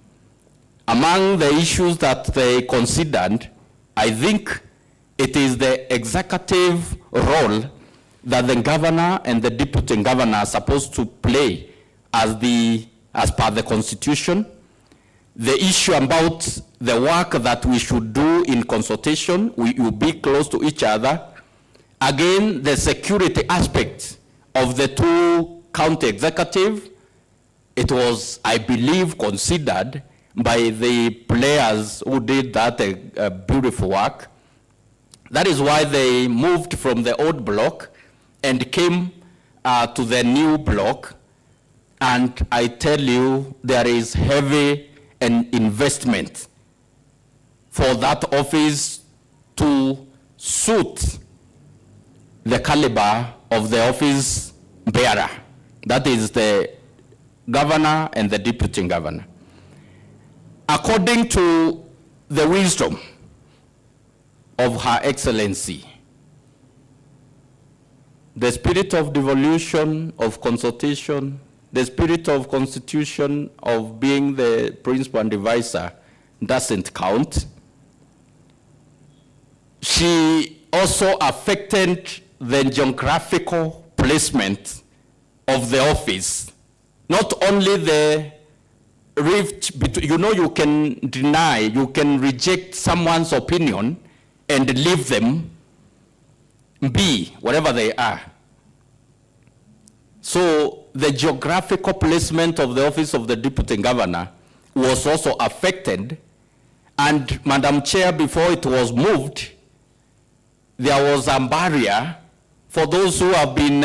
Among the issues that they considered, I think it is the executive role that the governor and the deputy governor are supposed to play as per the Constitution. The issue about the work that we should do in consultation, we will be close to each other. Again, the security aspect of the two county executive, it was, I believe, considered by the players who did that beautiful work. That is why they moved from the old block and came to the new block. And I tell you, there is heavy investment for that office to suit the caliber of the office bearer. That is the governor and the deputy governor. According to the wisdom of Her Excellency, the spirit of devolution, of consultation, the spirit of constitution of being the principal advisor doesn't count. She also affected the geographical placement of the office. Not only the rift between, you know, you can deny, you can reject someone's opinion and leave them be whatever they are. So the geographical placement of the office of the deputy governor was also affected. And Madam Chair, before it was moved, there was a barrier for those who have been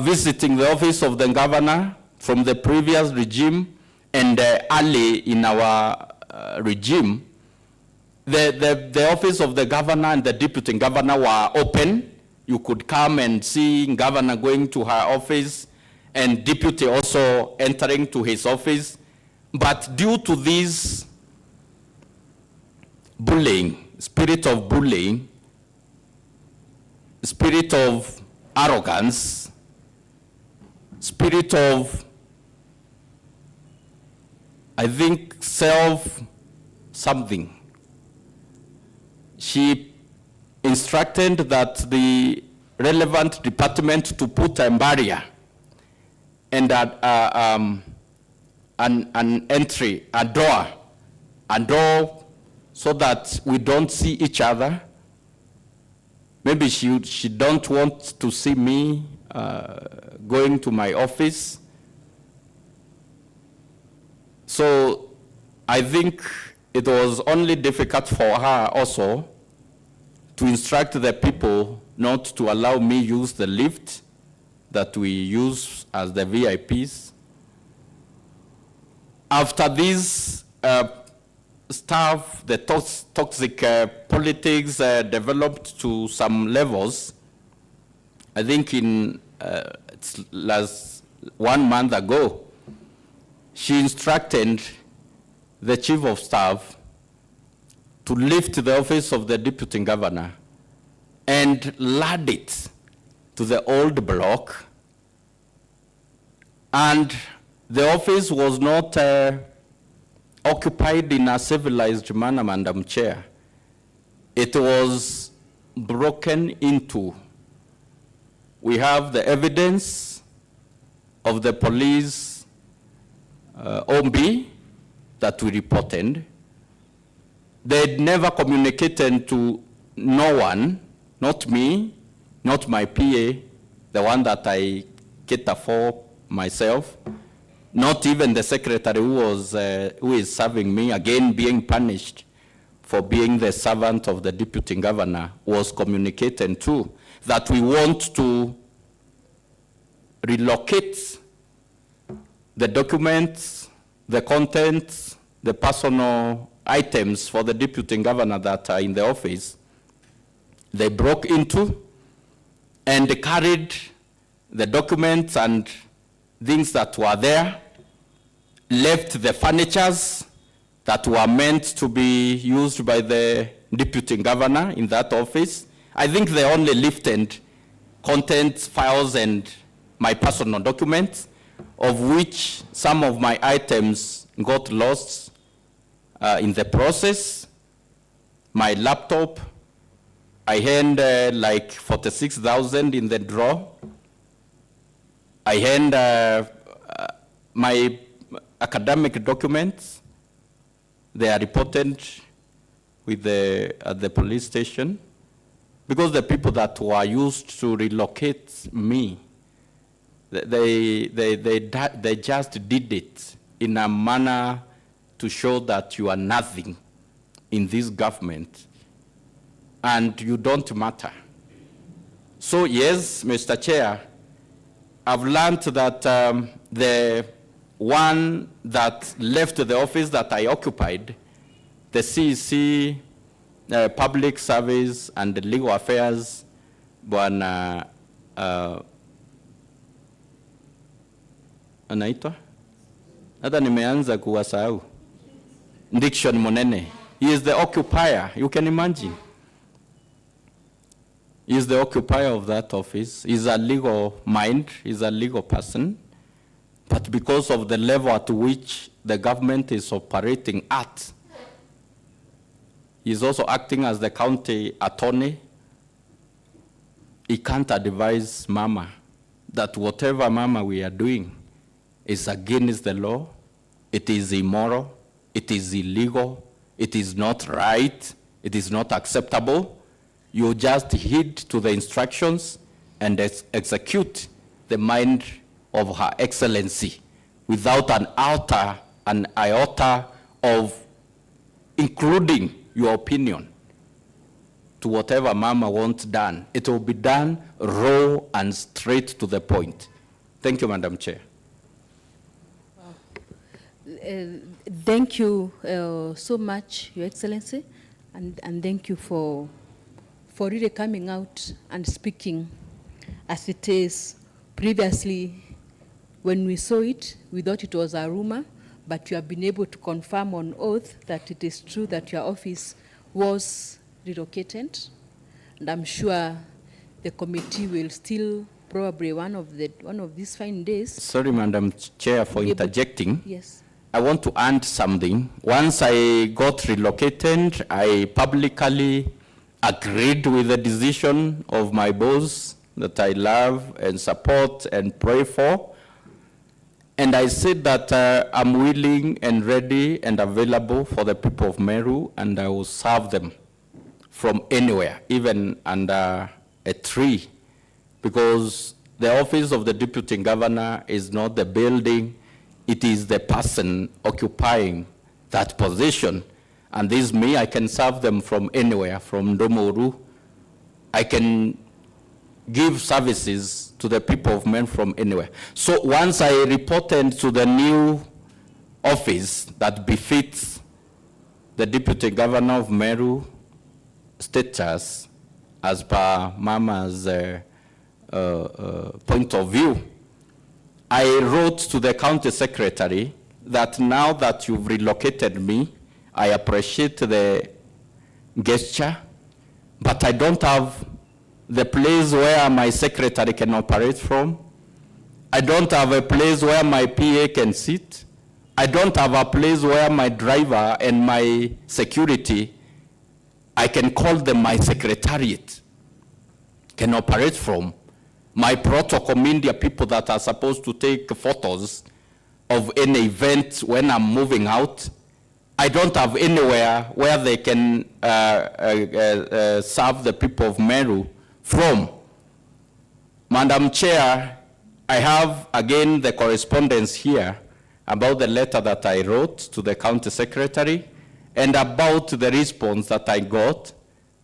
visiting the office of the governor from the previous regime and early in our regime. The office of the governor and the deputy governor were open. You could come and see governor going to her office and deputy also entering to his office. But due to this bullying, spirit of bullying, spirit of arrogance, spirit of, I think, self-something, she instructed that the relevant department to put a barrier and an entry, a door, so that we don't see each other. Maybe she don't want to see me going to my office. So I think it was only difficult for her also to instruct the people not to allow me use the lift that we use as the VIPs. After this stuff, the toxic politics developed to some levels. I think in last 1 month ago, she instructed the chief of staff to lift the office of the deputy governor and lad it to the old block. And the office was not occupied in a civilized manner, Madam Chair. It was broken into. We have the evidence of the police OMB that we reported. They'd never communicated to no one, not me, not my PA, the one that I cater for myself, not even the secretary who is serving me, again being punished for being the servant of the deputy governor, was communicated to, that we want to relocate the documents, the contents, the personal items for the deputy governor that are in the office. They broke into and they carried the documents and things that were there, left the furnitures that were meant to be used by the deputy governor in that office. I think they only lifted contents, files, and my personal documents, of which some of my items got lost in the process. My laptop, I hand like 46,000 in the drawer. I hand my academic documents. They are reported with at the police station, because the people that were used to relocate me, they just did it in a manner to show that you are nothing in this government and you don't matter. So yes, Mr. Chair, I've learned that the one that left the office that I occupied, the CEC Public Service and Legal Affairs, Bwana anaitwa? Hata nimeanza kuwasahau. Dickson Monene. He is the occupier, you can imagine. He is the occupier of that office. He's a legal mind, he's a legal person. But because of the level at which the government is operating at, he's also acting as the county attorney. He can't advise Mama that whatever Mama we are doing is against the law, it is immoral, it is illegal, it is not right, it is not acceptable. You just heed to the instructions and execute the mind of Her Excellency without an iota of including your opinion to whatever Mama wants done. It will be done raw and straight to the point. Thank you, Madam Chair. Thank you so much, Your Excellency, and thank you for really coming out and speaking as it is. Previously, when we saw it, we thought it was a rumor, but you have been able to confirm on oath that it is true that your office was relocated, and I'm sure the committee will still probably one of these fine days. Sorry, Madam Chair, for interjecting. Yes. I want to add something. Once I got relocated, I publicly agreed with the decision of my boss that I love and support and pray for. And I said that I'm willing and ready and available for the people of Meru, and I will serve them from anywhere, even under a tree, because the office of the Deputy Governor is not the building, it is the person occupying that position. And this is me, I can serve them from anywhere, from Domoru. I can give services to the people of men from anywhere. So once I reported to the new office that befits the Deputy Governor of Meru status as per Mama's point of view, I wrote to the county secretary that now that you've relocated me, I appreciate the gesture, but I don't have the place where my secretary can operate from. I don't have a place where my PA can sit. I don't have a place where my driver and my security, I can call them my secretariat, can operate from. My protocol media people that are supposed to take photos of any event when I'm moving out, I don't have anywhere where they can serve the people of Meru from. Madam Chair, I have again the correspondence here about the letter that I wrote to the county secretary and about the response that I got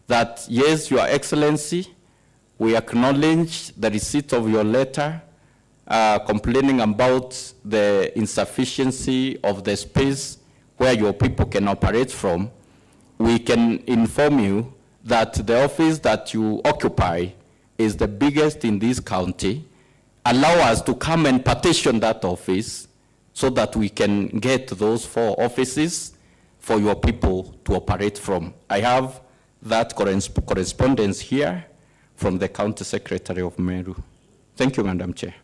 that, yes, Your Excellency, we acknowledge the receipt of your letter complaining about the insufficiency of the space where your people can operate from. We can inform you that the office that you occupy is the biggest in this county. Allow us to come and petition that office so that we can get those 4 offices for your people to operate from. I have that correspondence here from the County Secretary of Meru. Thank you, Madam Chair.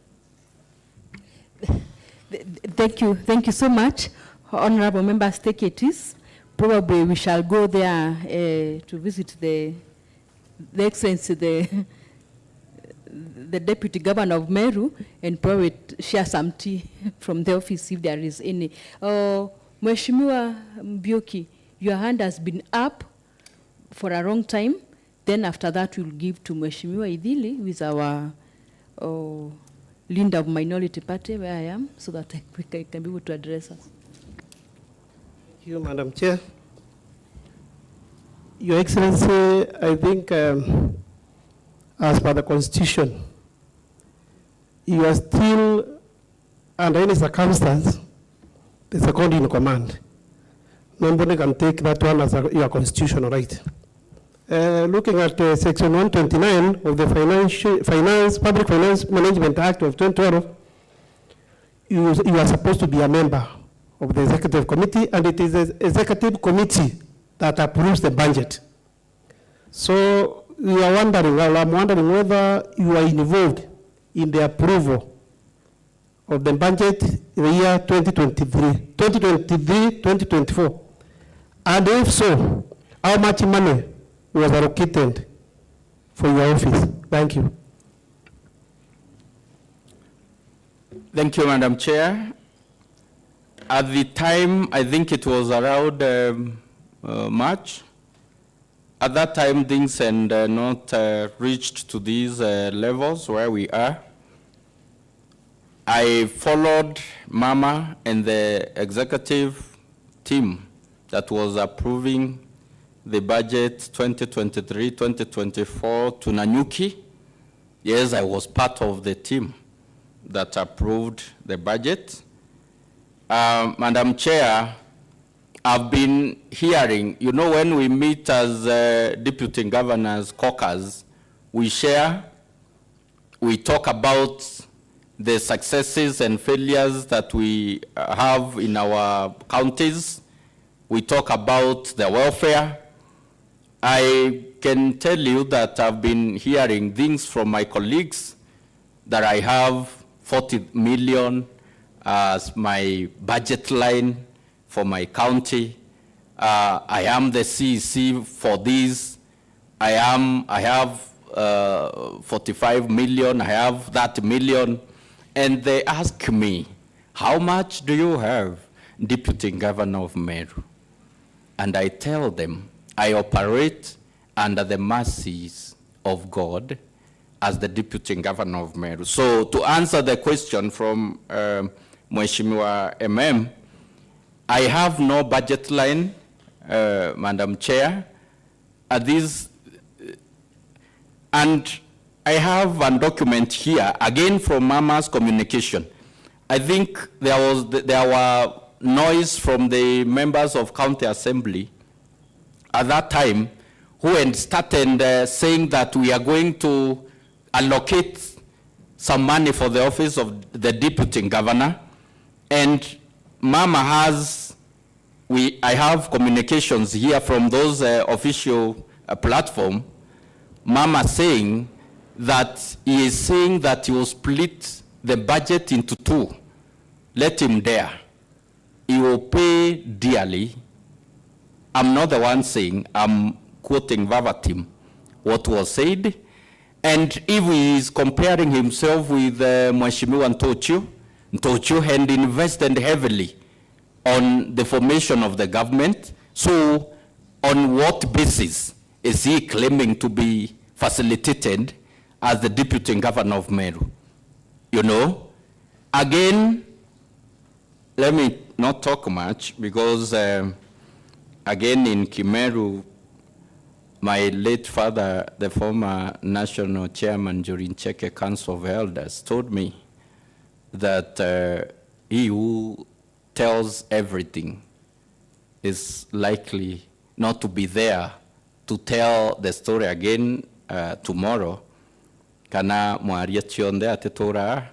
Thank you so much. Honorable members, take it is. Probably we shall go there to visit the Excellency, the Deputy Governor of Meru, and probably share some tea from the office if there is any. Mheshimiwa Mbioki, your hand has been up for a long time. Then after that, we'll give to Mheshimiwa Idili, who is our leader of Minority Party, where I am, so that we can be able to address us. Thank you, Madam Chair. Your Excellency, I think as per the Constitution, you are still, under any circumstance, the second in command. Nobody can take that one as your constitutional right. looking at Section 129 of the Public Finance Management Act of 2012, you are supposed to be a member of the executive committee, and it is the executive committee that approves the budget. So we are wondering, well, I'm wondering whether you are involved in the approval of the budget in the year 2023-2024. And if so, how much money was allocated for your office? Thank you. Thank you, Madam Chair. At the time, I think it was around March. At that time, things had not reached to these levels where we are. I followed Mama and the executive team that was approving the budget 2023-2024 to Nanyuki. Yes, I was part of the team that approved the budget. Madam Chair, I've been hearing, you know, when we meet as deputy governors caucus, we share, we talk about the successes and failures that we have in our counties. We talk about the welfare. I can tell you that I've been hearing things from my colleagues that I have 40 million as my budget line for my county. I am the CEC for this. I have 45 million, I have that million. And they ask me, how much do you have, Deputy Governor of Meru? And I tell them, I operate under the mercies of God as the Deputy Governor of Meru. So to answer the question from Mheshimiwa MM, I have no budget line, Madam Chair. And I have a document here, again from Mama's communication. I think there were noise from the members of County Assembly at that time who had started saying that we are going to allocate some money for the office of the Deputy Governor. And Mama has, I have communications here from those official platform, Mama saying that he is saying that he will split the budget into two. Let him dare. He will pay dearly. I'm not the one saying, I'm quoting verbatim what was said. And if he is comparing himself with Mheshimiwa Ntochu had invested heavily on the formation of the government. So on what basis is he claiming to be facilitated as the Deputy Governor of Meru? You know, again, let me not talk much because again in Kimeru, my late father, the former national chairman during Cheke Council of Elders, told me that he who tells everything is likely not to be there to tell the story again tomorrow. Kana mwaria tionde atetora.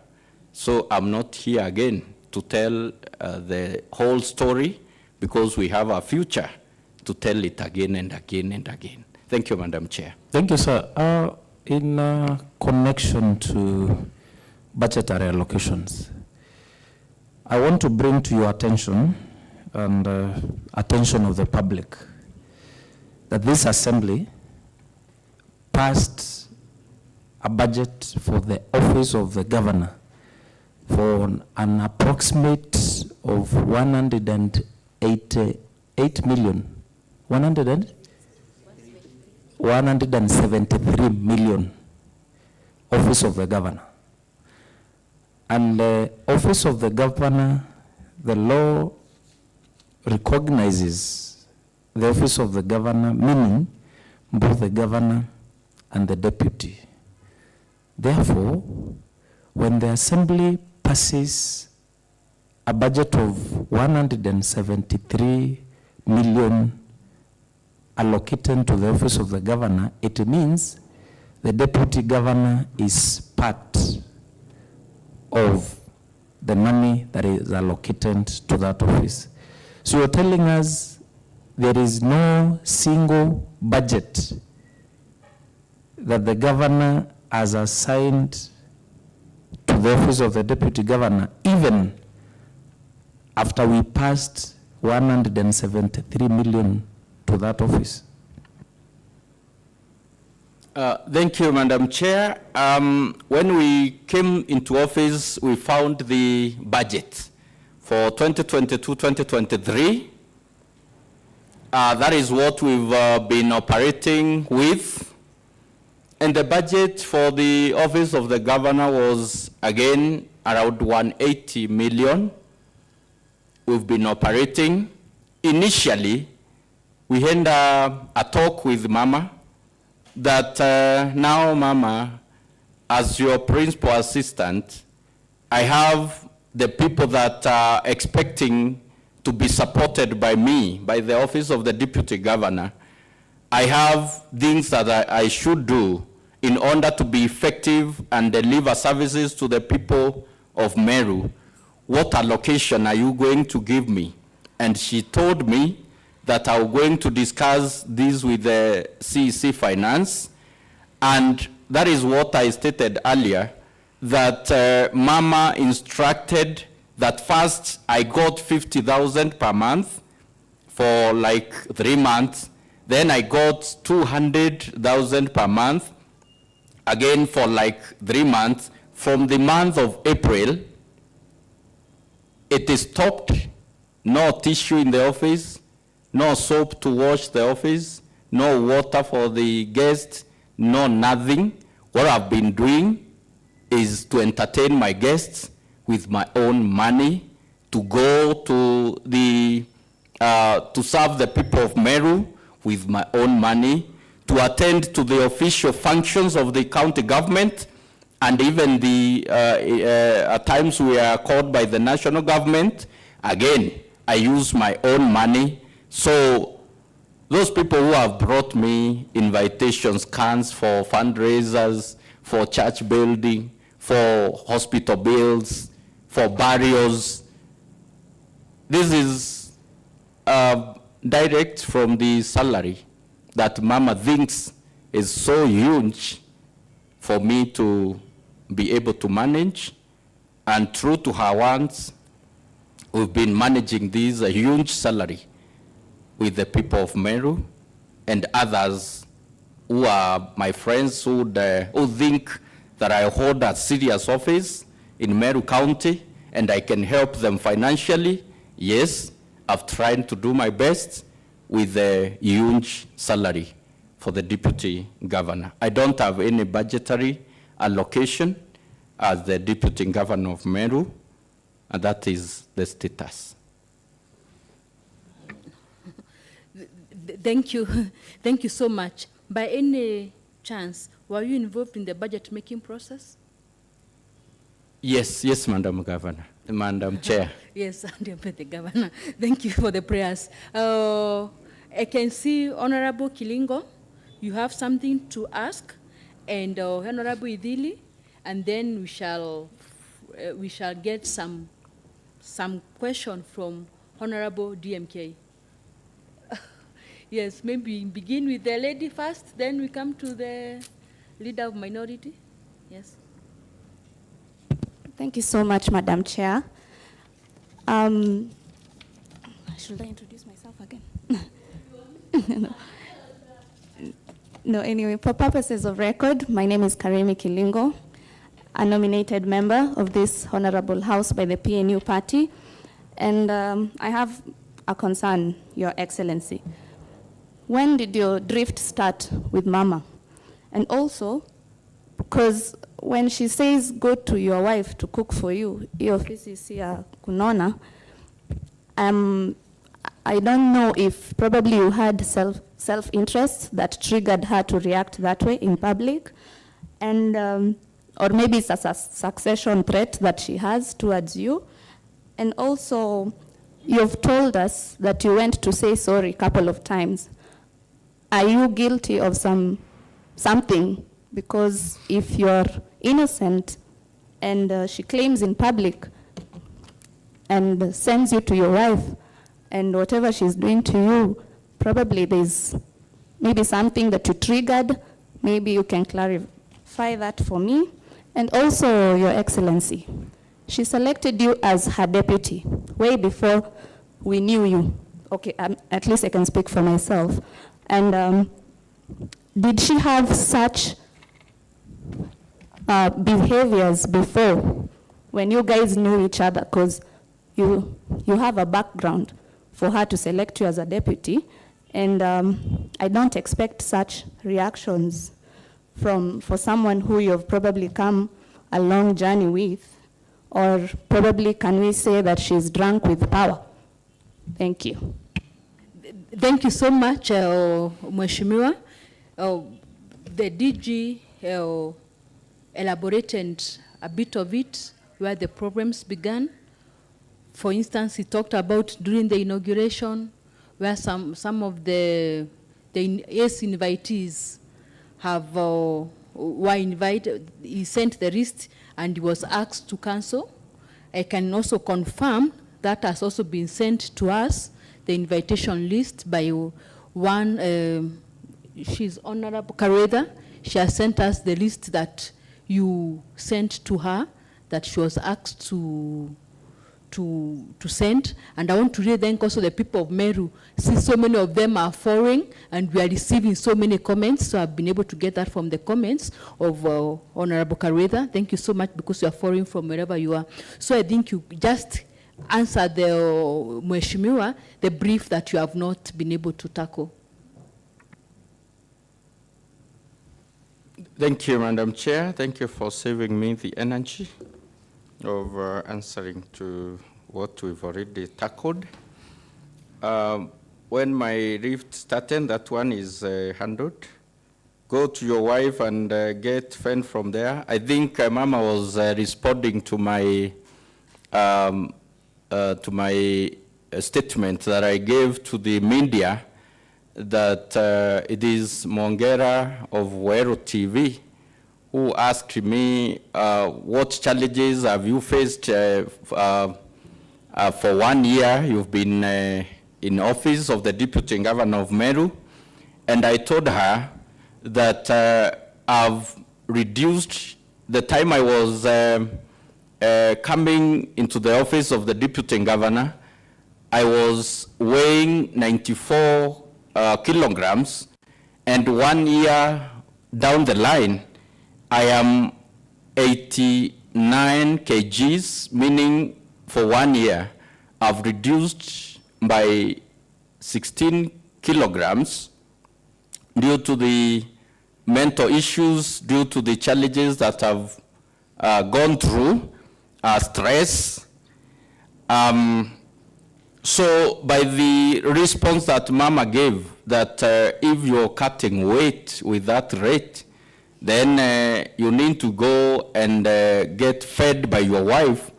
So I'm not here again to tell the whole story because we have a future to tell it again and again and again. Thank you, Madam Chair. Thank you, sir. In connection to budgetary allocations, I want to bring to your attention and attention of the public that this assembly passed a budget for the office of the governor for an approximate of 188 million, 173 million office of the governor. And the office of the governor, the law recognizes the office of the governor, meaning both the governor and the deputy. Therefore, when the assembly passes a budget of 173 million allocated to the office of the governor, it means the deputy governor is part of the money that is allocated to that office. So you're telling us there is no single budget that the governor has assigned to the office of the deputy governor, even after we passed 173 million to that office. Thank you, Madam Chair. When we came into office, we found the budget for 2022-2023. That is what we've been operating with. And the budget for the office of the governor was, again, around 180 million. We've been operating. Initially, we had a talk with Mama that now, Mama, as your principal assistant, I have the people that are expecting to be supported by me, by the office of the deputy governor. I have things that I should do in order to be effective and deliver services to the people of Meru. What allocation are you going to give me? And she told me that I'm going to discuss this with the CEC Finance. And that is what I stated earlier, that Mama instructed that first I got 50,000 per month for like 3 months. Then I got 200,000 per month, again for like 3 months. From the month of April, it is stopped. No tissue in the office, no soap to wash the office, no water for the guests, no nothing. What I've been doing is to entertain my guests with my own money, to go to the, to serve the people of Meru with my own money, to attend to the official functions of the county government, and even the, at times we are called by the national government. Again, I use my own money. So those people who have brought me invitations, cans for fundraisers, for church building, for hospital bills, for burials, this is direct from the salary that Mama thinks is so huge for me to be able to manage. And true to her words, we've been managing this huge salary with the people of Meru and others who are my friends who think that I hold a serious office in Meru County and I can help them financially. Yes, I've tried to do my best with a huge salary for the deputy governor. I don't have any budgetary allocation as the deputy governor of Meru, and that is the status. Thank you. Thank you so much. By any chance, were you involved in the budget making process? Yes, yes, Madam Governor, Madam Chair. Yes, Deputy Governor. Thank you for the prayers. I can see Honorable Kilingo, you have something to ask, and Honorable Idili, and then we shall get some question from Honorable DMK. Yes, maybe begin with the lady first, then we come to the leader of minority. Yes. Thank you so much, Madam Chair. Should I introduce myself again? No, anyway, for purposes of record, my name is Karemi Kilingo, a nominated member of this honorable house by the PNU party. And I have a concern, Your Excellency. When did your drift start with Mama? And also, because when she says go to your wife to cook for you, your office is here, kunona, I don't know if probably you had self-interest that triggered her to react that way in public, and or maybe it's a succession threat that she has towards you. And also, you've told us that you went to say sorry a couple of times. are you guilty of something? Because if you're innocent and she claims in public and sends you to your wife, and whatever she's doing to you, probably there's maybe something that you triggered. Maybe you can clarify that for me. And also, Your Excellency, she selected you as her deputy way before we knew you. Okay, at least I can speak for myself. And did she have such behaviors before when you guys knew each other? Because you have a background for her to select you as a deputy, and I don't expect such reactions for someone who you've probably come a long journey with, or probably can we say that she's drunk with power? Thank you. Thank you so much, Mheshimiwa. The DG elaborated a bit of it, where the problems began. For instance, he talked about during the inauguration, where some of the invitees were invited. He sent the list and he was asked to cancel. I can also confirm that has also been sent to us, the invitation list by one, she's Honorable Kareda. She has sent us the list that you sent to her, that she was asked to send. And I want to really thank also the people of Meru, since so many of them are foreign and we are receiving so many comments, so I've been able to get that from the comments of Honorable Kareda. Thank you so much, because you are foreign from wherever you are. So I think you just answered the Mheshimiwa, the brief that you have not been able to tackle. Thank you, Madam Chair. Thank you for saving me the energy of answering to what we've already tackled. When my rift started, that one is handled. Go to your wife and get fend from there. I think Mama was responding to my statement that I gave to the media, that it is Mongera of Wero TV who asked me, what challenges have you faced for 1 year? You've been in office of the Deputy Governor of Meru. And I told her that I've reduced the time I was coming into the office of the Deputy Governor. I was weighing 94 kilograms, and 1 year down the line, I am 89 kgs, meaning for 1 year, I've reduced by 16 kilograms due to the mental issues, due to the challenges that I've gone through, stress. So by the response that Mama gave, that if you're cutting weight with that rate, then you need to go and get fed by your wife.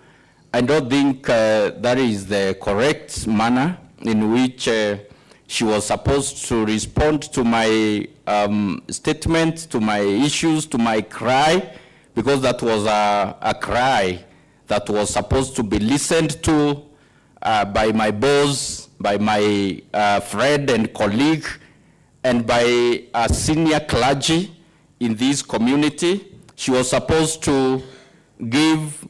I don't think that is the correct manner in which she was supposed to respond to my statement, to my issues, to my cry, because that was a cry that was supposed to be listened to by my boss, by my friend and colleague, and by a senior clergy in this community. She was supposed to give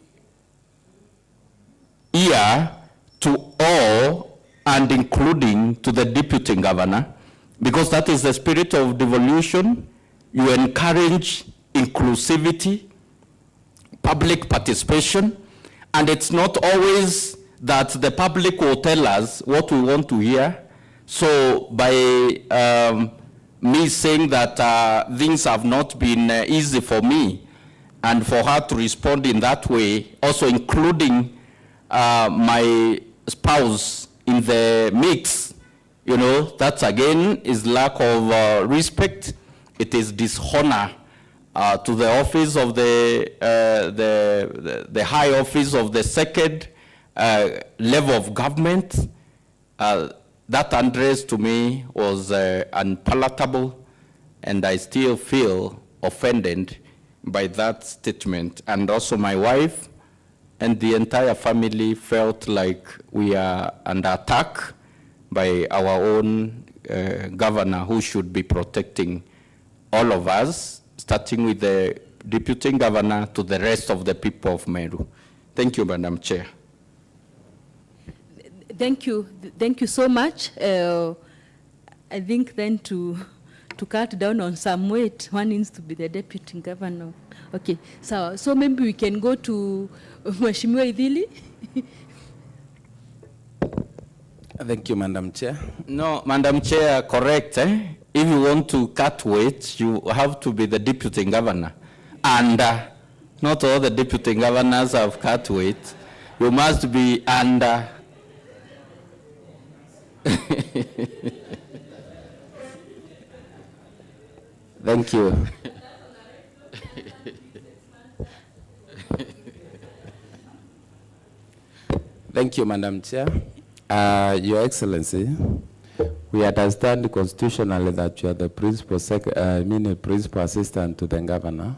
ear to all, and including to the Deputy Governor, because that is the spirit of devolution. You encourage inclusivity, public participation, and it's not always that the public will tell us what we want to hear. So by me saying that things have not been easy for me, and for her to respond in that way, also including my spouse in the mix, you know, that again is lack of respect. It is dishonor to the office of the high office of the second level of government. that address to me was unpalatable, and I still feel offended by that statement. And also my wife and the entire family felt like we are under attack by our own governor, who should be protecting all of us, starting with the deputy governor to the rest of the people of Meru. Thank you, Madam Chair. Thank you so much. I think then to cut down on some weight, one needs to be the deputy governor. Okay, so maybe we can go to Mheshimiwa Idhili. Thank you, Madam Chair. No, Madam Chair, correct. If you want to cut weight, you have to be the deputy governor. And not all the deputy governors have cut weight. You must be under. Thank you. Thank you, Madam Chair. Your Excellency, we understand constitutionally that you are the principal principal assistant to the governor.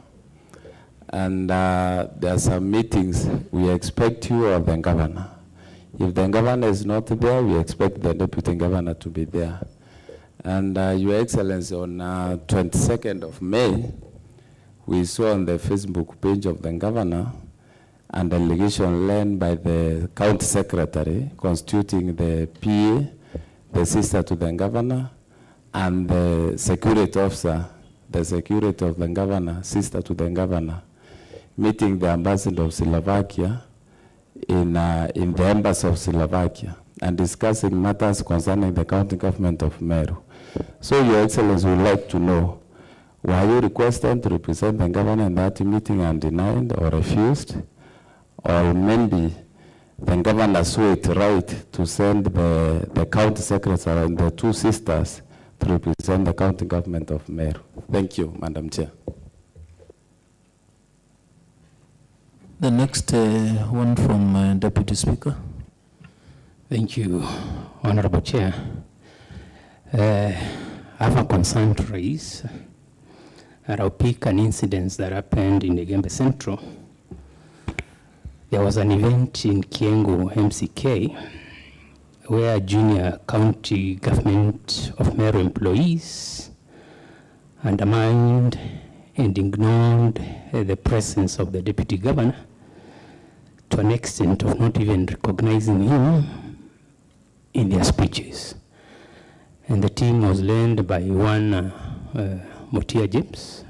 And there are some meetings we expect you or the governor. If the governor is not there, we expect the deputy governor to be there. And Your Excellency, on 22nd of May, we saw on the Facebook page of the governor an delegation led by the county secretary constituting the PA, the sister to the governor, and the security officer, the security of the governor, sister to the governor, meeting the ambassador of Slovakia in the embassy of Slovakia and discussing matters concerning the county government of Meru. So, Your Excellency, would like to know, were you requested to represent the governor in that meeting and denied or refused? Or maybe the governor saw it right to send the county secretary and the two sisters to represent the county government of Meru. Thank you, Madam Chair. The next one from Deputy Speaker. Thank you, Honorable Chair. I have a concern to raise. I'll pick an incident that happened in the Gembe Central. There was an event in Kiengo MCK where junior county government of Meru employees undermined and ignored the presence of the deputy governor to an extent of not even recognizing him in their speeches. And the team was led by one Motia James,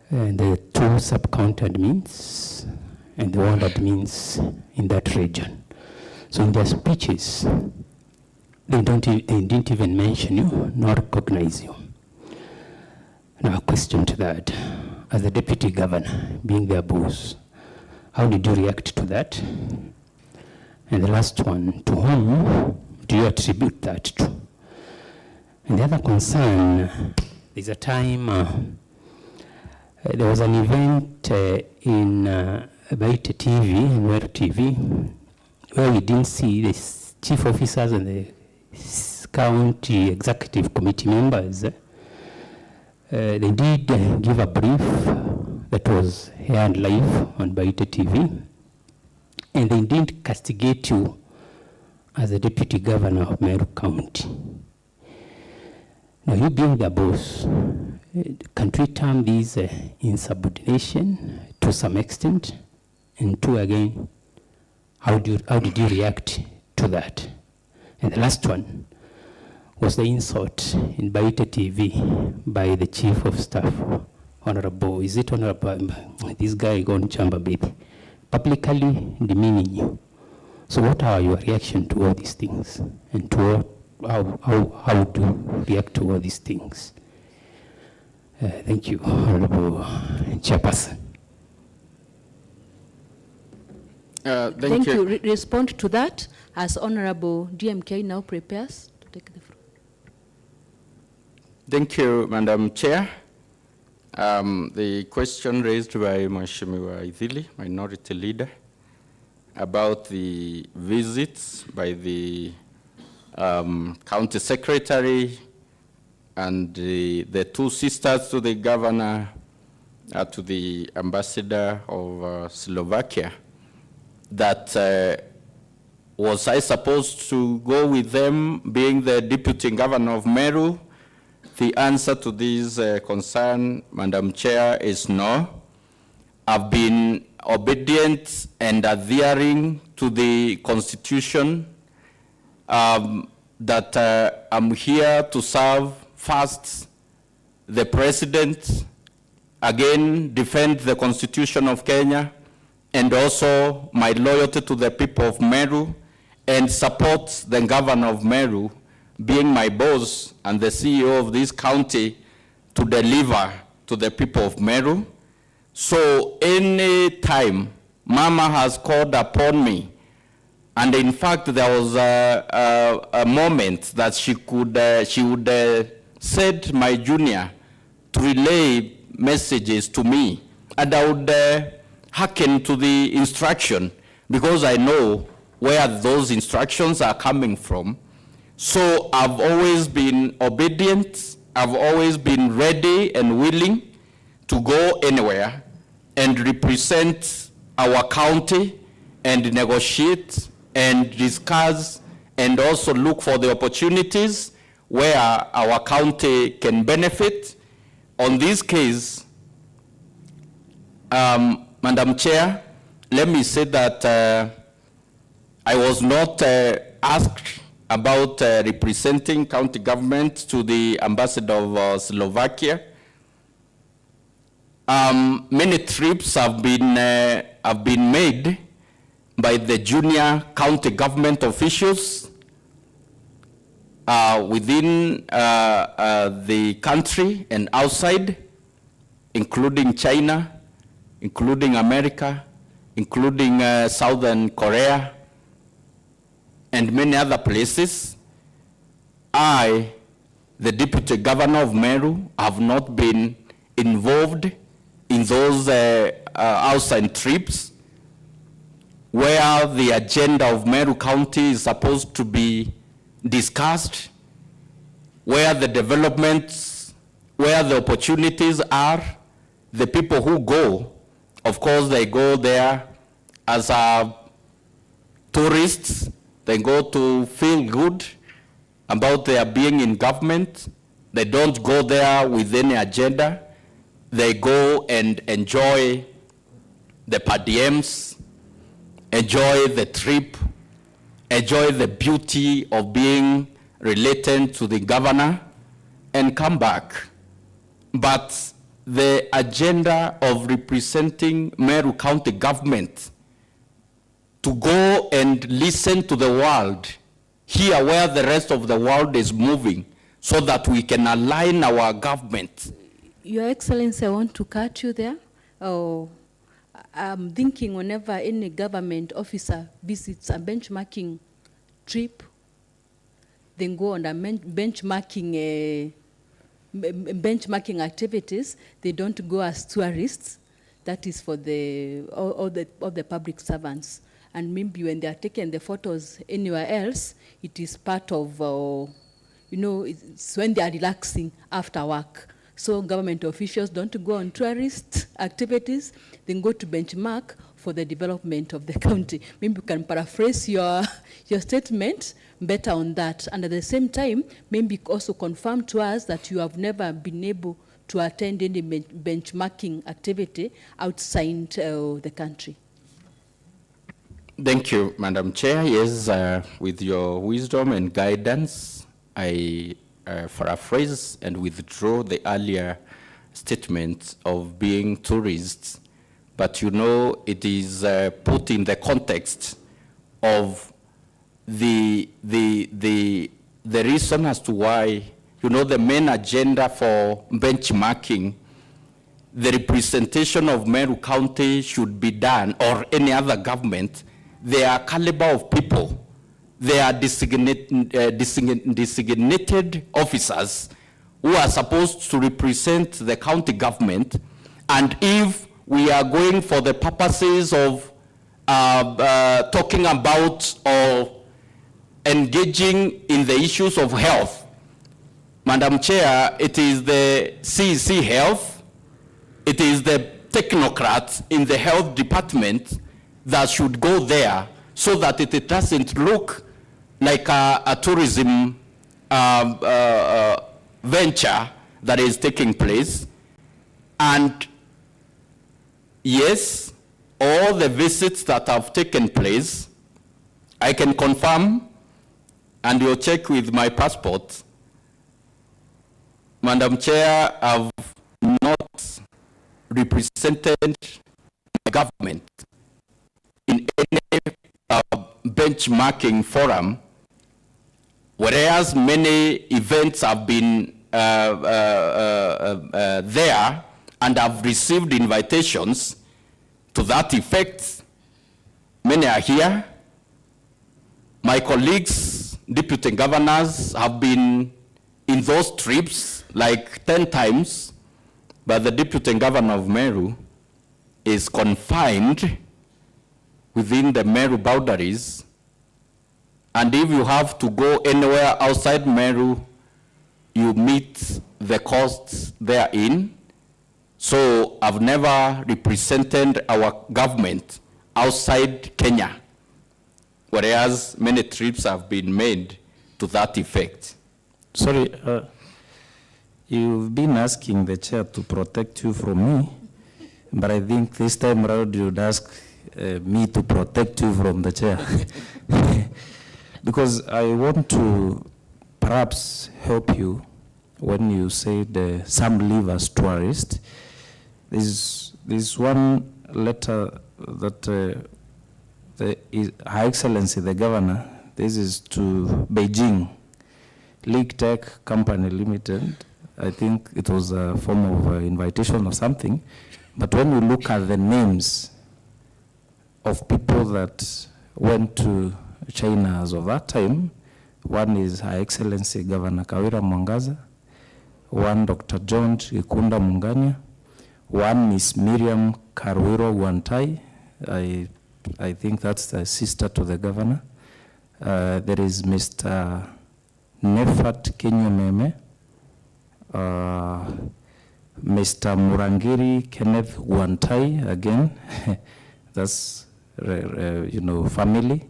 and the two sub-county admins, and the one admins in that region. So in their speeches, they didn't even mention you, nor recognize you. Now a question to that, as the deputy governor, being their boss, how did you react to that? And the last one, to whom do you attribute that to? And the other concern, there's a time, there was an event in Baite TV, in Meru TV, where we didn't see the chief officers and the county executive committee members. They did give a brief that was aired live on Baite TV, and they did castigate you as the deputy governor of Meru County. Now, you being the boss, can we term this insubordination to some extent? And two, again, how did you react to that? And the last one was the insult in Baite TV by the chief of staff, Honorable, is it Honorable, this guy gone Chamba baby, publicly demeaning you. So what are your reaction to all these things? And to how do you react to all these things? Thank you, Honorable Chairperson. Thank you. Respond to that as Honorable DMK now prepares to take the floor. Thank you, Madam Chair. The question raised by Mheshimiwa Idhili, Minority Leader, about the visits by the county secretary, and the two sisters to the governor, to the ambassador of Slovakia, that was I supposed to go with them, being the deputy governor of Meru? The answer to this concern, Madam Chair, is no. I've been obedient and adhering to the Constitution, that I'm here to serve first the President, again, defend the Constitution of Kenya, and also my loyalty to the people of Meru, and support the governor of Meru, being my boss and the CEO of this county, to deliver to the people of Meru. So any time Mama has called upon me, and in fact there was a moment that she would send my junior to relay messages to me, and I would hearken to the instruction, because I know where those instructions are coming from. So I've always been obedient, I've always been ready and willing to go anywhere and represent our county and negotiate and discuss and also look for the opportunities where our county can benefit. On this case, Madam Chair, let me say that I was not asked about representing county government to the ambassador of Slovakia. Many trips have been made by the junior county government officials within the country and outside, including China, including America, including Southern Korea, and many other places. I, the deputy governor of Meru, have not been involved in those outside trips where the agenda of Meru County is supposed to be discussed, where the developments, where the opportunities are. The people who go, of course, they go there as tourists. They go to feel good about their being in government. They don't go there with any agenda. They go and enjoy the per diems, enjoy the trip, enjoy the beauty of being related to the governor, and come back. But the agenda of representing Meru County government, to go and listen to the world, hear where the rest of the world is moving, so that we can align our government. Your Excellency, I want to cut you there. I'm thinking whenever any government officer visits a benchmarking trip, then go on a benchmarking activities. They don't go as tourists. That is for all the public servants. And maybe when they are taking the photos anywhere else, it is part of, it's when they are relaxing after work. So government officials don't go on tourist activities, then go to benchmark for the development of the county. Maybe you can paraphrase your statement better on that. And at the same time, maybe also confirm to us that you have never been able to attend any benchmarking activity outside the country. Thank you, Madam Chair. Yes, with your wisdom and guidance, I paraphrase and withdraw the earlier statement of being tourists. But you know, it is put in the context of the reason as to why, you know, the main agenda for benchmarking, the representation of Meru County should be done, or any other government. They are caliber of people. They are designated officers who are supposed to represent the county government. And if we are going for the purposes of talking about or engaging in the issues of health. Madam Chair, it is the CEC Health, it is the technocrats in the health department that should go there so that it doesn't look like a tourism venture that is taking place. And yes, all the visits that have taken place, I can confirm, and you'll check with my passport, Madam Chair, I've not represented my government in any benchmarking forum, whereas many events have been there and have received invitations to that effect. Many are here. My colleagues, deputy governors, have been in those trips like 10 times, but the deputy governor of Meru is confined within the Meru boundaries. And if you have to go anywhere outside Meru, you meet the costs therein. So I've never represented our government outside Kenya, whereas many trips have been made to that effect. Sorry, you've been asking the chair to protect you from me, but I think this time around you'd ask me to protect you from the chair. Because I want to perhaps help you when you said some leave as tourists. There's one letter that His High Excellency the Governor, this is to Beijing, League Tech Company Limited. I think it was a form of invitation or something. But when you look at the names of people that went to China as of that time, one is High Excellency Governor Kawira Mwangaza, one Dr. John Gikunda Munganya, one Miss Miriam Karwiro Wantai. I think that's the sister to the governor. There is Mr. Nefat Kenyomeme, Mr. Murangiri Kenneth Wantai, again, that's, family.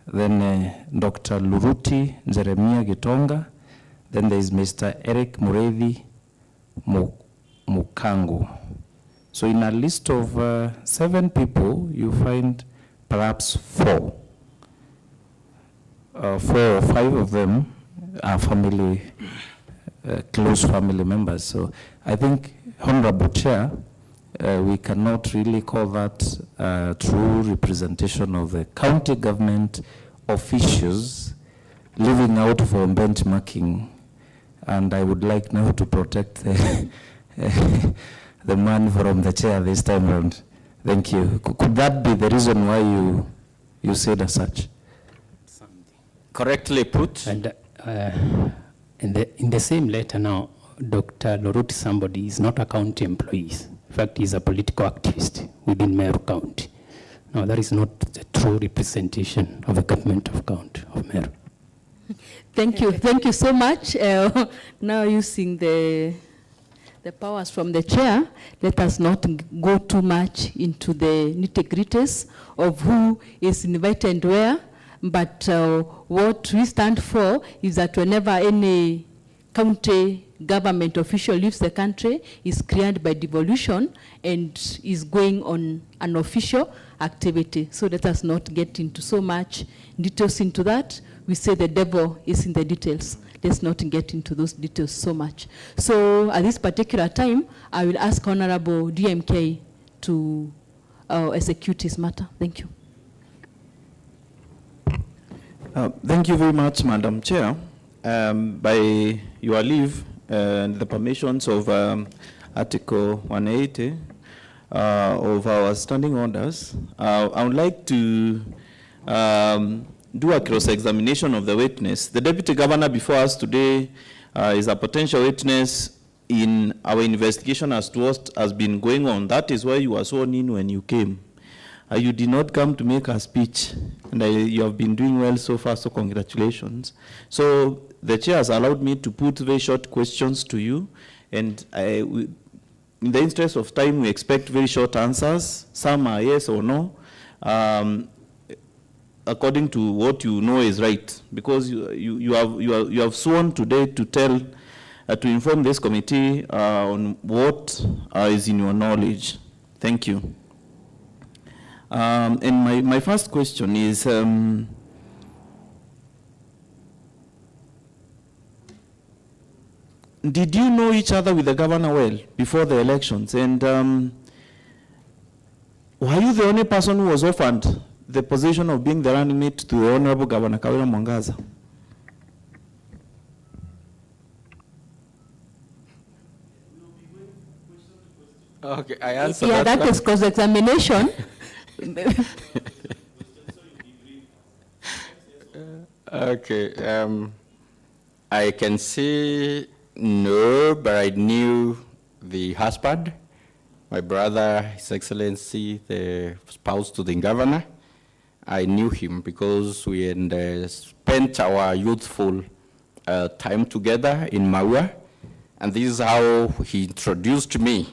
Then Dr. Luruti Jeremia Gitonga. Then there is Mr. Eric Murevi Mukango. So in a list of 7 people, you find perhaps 4. 4 or 5 of them are family, close family members. So I think, Honorable Chair, we cannot really call that a true representation of the county government officials living out for benchmarking. And I would like now to protect the man from the chair this time around. Thank you. Could that be the reason why you said as such? Correctly put. And in the same letter now, Dr. Loruti somebody is not a county employee. In fact, he's a political activist within Meru County. Now, that is not the true representation of the government of County of Meru. Thank you so much. Now using the powers from the chair, let us not go too much into the nitty-gritties of who is invited where, but what we stand for is that whenever any county government official leaves the country, is cleared by devolution and is going on an official activity. So let us not get into so much details into that. We say the devil is in the details. Let's not get into those details so much. So at this particular time, I will ask Honorable DMK to execute his matter. Thank you. Thank you very much, Madam Chair. By your leave and the permissions of Article 180 of our standing orders, I would like to do a cross-examination of the witness. The Deputy Governor before us today is a potential witness in our investigation as to what has been going on. That is why you were sworn in when you came. You did not come to make a speech, and you have been doing well so far, so congratulations. So the chair has allowed me to put very short questions to you, and in the interest of time, we expect very short answers. Some are yes or no, according to what you know is right, because you have sworn today to tell, to inform this committee on what is in your knowledge. Thank you. And my first question is, did you know each other with the governor well before the elections? And were you the only person who was offered the position of being the running mate to the Honorable Governor Kawira Mwangaza? Okay, I answer yeah, that is cross-examination. Okay, I can say no, but I knew the husband, my brother, His Excellency, the spouse to the governor. I knew him because we had spent our youthful time together in Maua, and this is how he introduced me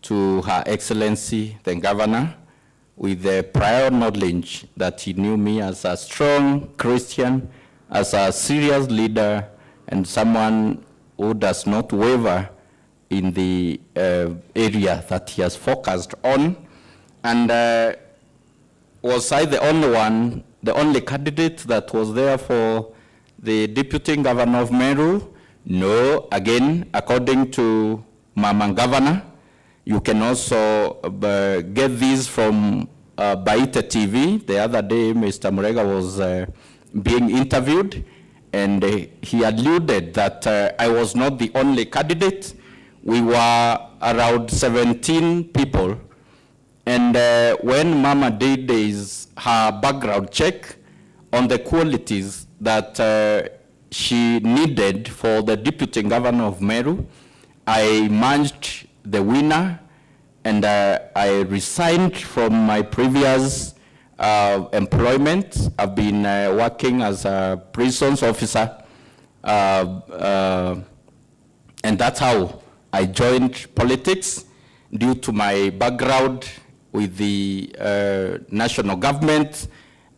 to Her Excellency, the governor, with the prior knowledge that he knew me as a strong Christian, as a serious leader, and someone who does not waver in the area that he has focused on. And was I the only one, the only candidate that was there for the deputy governor of Meru? No, again, according to Mama Governor, you can also get these from Baita TV. The other day, Mr. Murega was being interviewed, and he alluded that I was not the only candidate. We were around 17 people. And when Mama did her background check on the qualities that she needed for the deputy governor of Meru, I managed the winner, and I resigned from my previous employment. I've been working as a prisons officer, and that's how I joined politics, due to my background with the national government,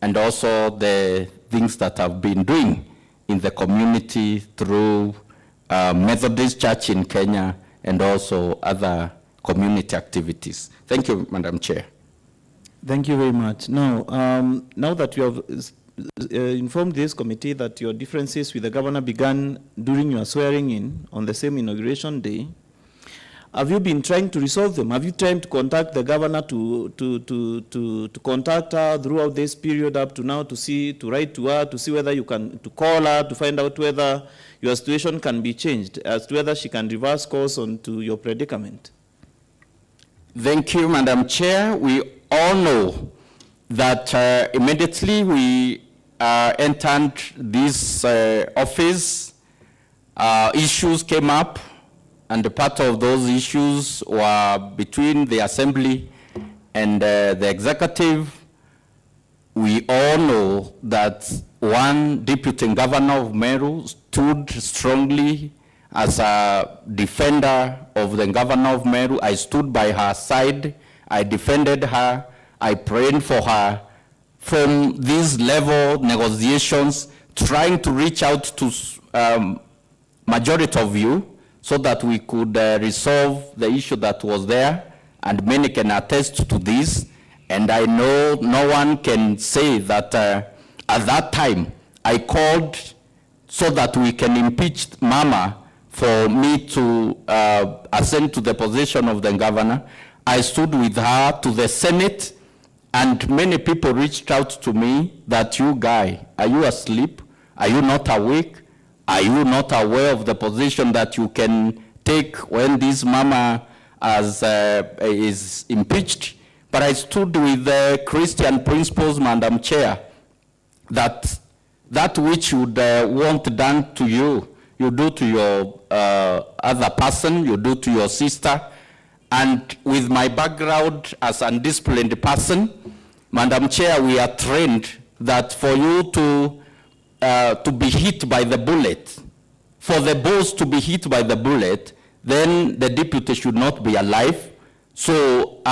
and also the things that I've been doing in the community through Methodist Church in Kenya, and also other community activities. Thank you, Madam Chair. Thank you very much. Now, now that you have informed this committee that your differences with the governor began during your swearing in on the same inauguration day, have you been trying to resolve them? Have you tried to contact the governor to contact her throughout this period up to now, to write to her, to see whether you can, to call her, to find out whether your situation can be changed, as to whether she can reverse course onto your predicament? Thank you, Madam Chair. We all know that immediately we entered this office, issues came up, and part of those issues were between the Assembly and the Executive. We all know that one deputy governor of Meru stood strongly as a defender of the governor of Meru. I stood by her side. I defended her. I prayed for her. From these level negotiations, trying to reach out to majority of you so that we could resolve the issue that was there, and many can attest to this. And I know no one can say that at that time I called so that we can impeach Mama for me to ascend to the position of the governor. I stood with her to the Senate, and many people reached out to me that, you guy, are you asleep? Are you not awake? Are you not aware of the position that you can take when this Mama is impeached? But I stood with the Christian principles, Madam Chair, that which you would want done to you, you do to your other person, you do to your sister. And with my background as an undisciplined person, Madam Chair, we are trained that for you to be hit by the bullet, for the boss to be hit by the bullet, then the deputy should not be alive. So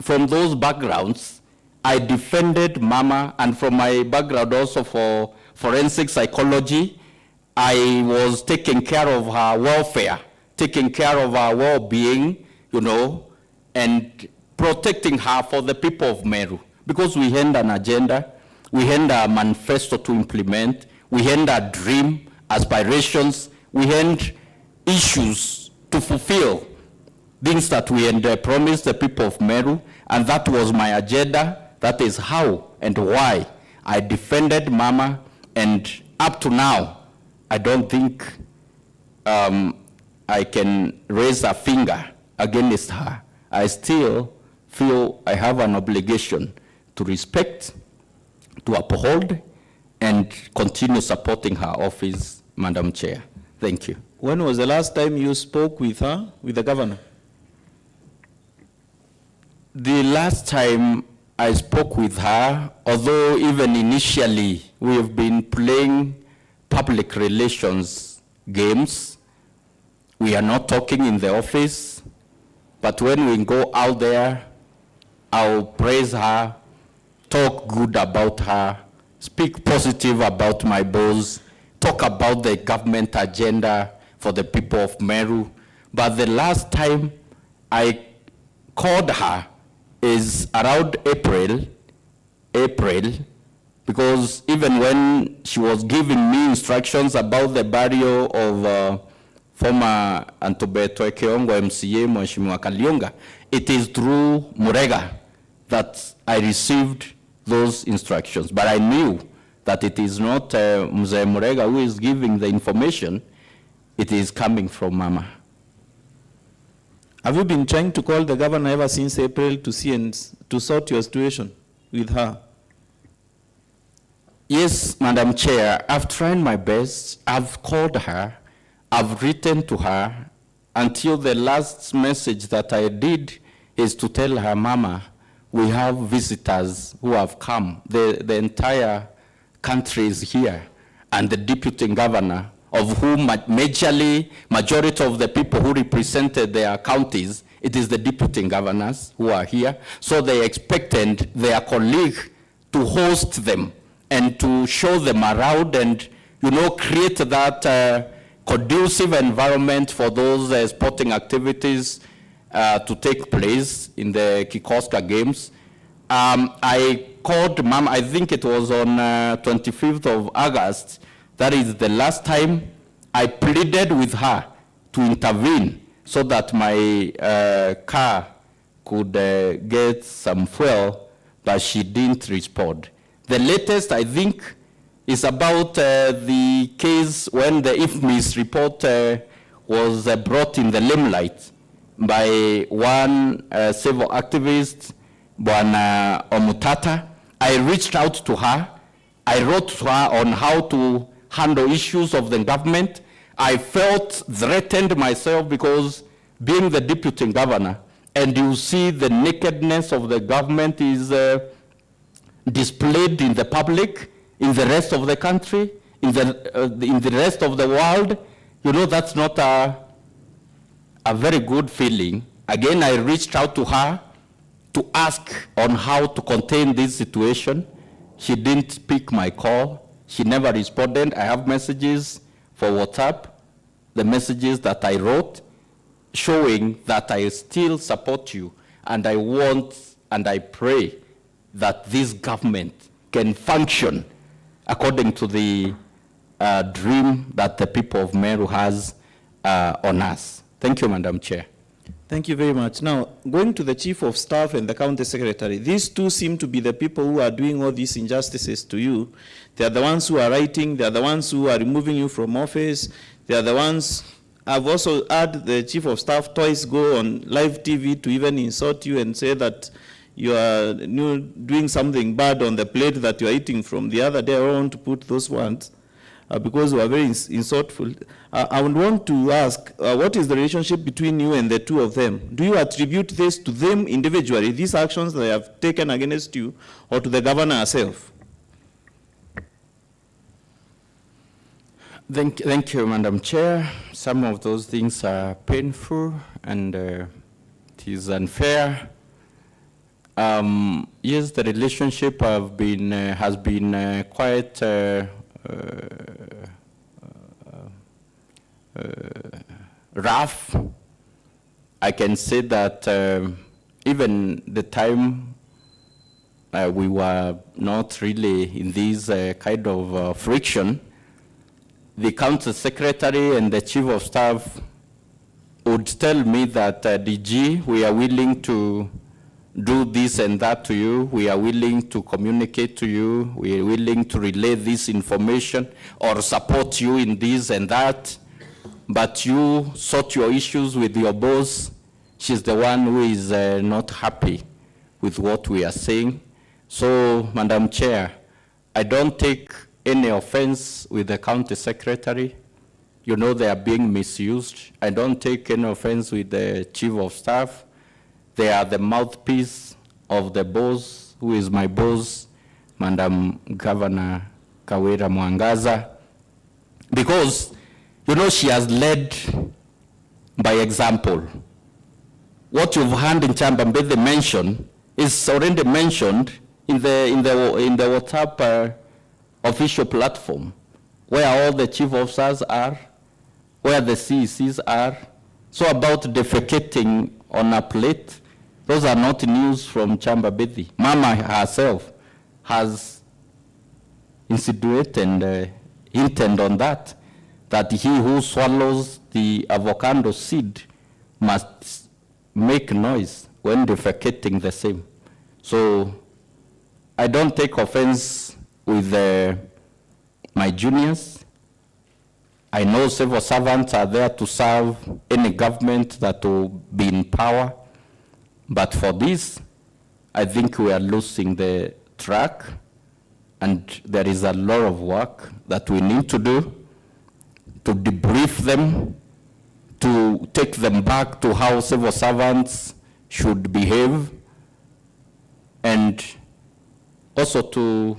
from those backgrounds, I defended Mama, and from my background also for forensic psychology, I was taking care of her welfare, taking care of her well-being, you know, and protecting her for the people of Meru. Because we had an agenda, we had a manifesto to implement, we had a dream, aspirations, we had issues to fulfill, things that we had promised the people of Meru, and that was my agenda. That is how and why I defended Mama, and up to now, I don't think I can raise a finger against her. I still feel I have an obligation to respect, to uphold, and continue supporting her office, Madam Chair. Thank you. When was the last time you spoke with her, with the governor? The last time I spoke with her, although even initially we have been playing public relations games, we are not talking in the office, but when we go out there, I'll praise her, talk good about her, speak positive about my boss, talk about the government agenda for the people of Meru. But the last time I called her is around April, because even when she was giving me instructions about the burial of former Antobeto Ekeongo MCA Mheshimiwa Kalionga, it is through Murega that I received those instructions. But I knew that it is not Mzee Murega who is giving the information, it is coming from Mama. Have you been trying to call the governor ever since April to see and to sort your situation with her? Yes, Madam Chair, I've tried my best. I've called her, I've written to her, until the last message that I did is to tell her, Mama, we have visitors who have come. The entire country is here, and the deputy governor, of whom majority of the people who represented their counties, it is the deputy governors who are here. So they expected their colleague to host them and to show them around and, you know, create that conducive environment for those sporting activities to take place in the Kikoska Games. I called Mom, I think it was on 25th of August. That is the last time I pleaded with her to intervene so that my car could get some fuel, but she didn't respond. The latest, I think, is about the case when the IFMIS report was brought in the limelight by one civil activist, Bwana Omutata. I reached out to her. I wrote to her on how to handle issues of the government. I felt threatened myself because being the deputy governor, and you see the nakedness of the government is displayed in the public, in the rest of the country, in the rest of the world, you know, that's not a very good feeling. Again, I reached out to her to ask on how to contain this situation. She didn't pick my call. She never responded. I have messages for WhatsApp, the messages that I wrote, showing that I still support you, and I want and I pray that this government can function according to the dream that the people of Meru has on us. Thank you, Madam Chair. Thank you very much. Now, going to the Chief of Staff and the County Secretary, these two seem to be the people who are doing all these injustices to you. They are the ones who are writing, they are the ones who are removing you from office, they are the ones. I've also heard the Chief of Staff twice go on live TV to even insult you and say that you are doing something bad on the plate that you are eating from. The other day, I want to put those ones. because we are very insightful. I would want to ask, what is the relationship between you and the two of them? Do you attribute this to them individually, these actions they have taken against you, or to the governor herself? Thank you, Madam Chair. Some of those things are painful and it is unfair. Yes, the relationship has been quite rough. I can say that even the time we were not really in this kind of friction, the Council Secretary and the Chief of Staff would tell me that, DG, we are willing to do this and that to you. We are willing to communicate to you. We are willing to relay this information or support you in this and that. But you sort your issues with your boss. She's the one who is not happy with what we are saying. So, Madam Chair, I don't take any offense with the County Secretary. You know they are being misused. I don't take any offense with the Chief of Staff. They are the mouthpiece of the boss, who is my boss, Madam Governor Kawira Mwangaza, because, you know, she has led by example. What you've heard in Chambambede mentioned is already mentioned in the WhatsApp official platform, where all the chief officers are, where the CECs are. So about defecating on a plate, those are not news from Chambambede. Mama herself has insinuated and hinted on that he who swallows the avocado seed must make noise when defecating the same. So I don't take offense with my juniors. I know civil servants are there to serve any government that will be in power. But for this, I think we are losing the track, and there is a lot of work that we need to do to debrief them, to take them back to how civil servants should behave, and also to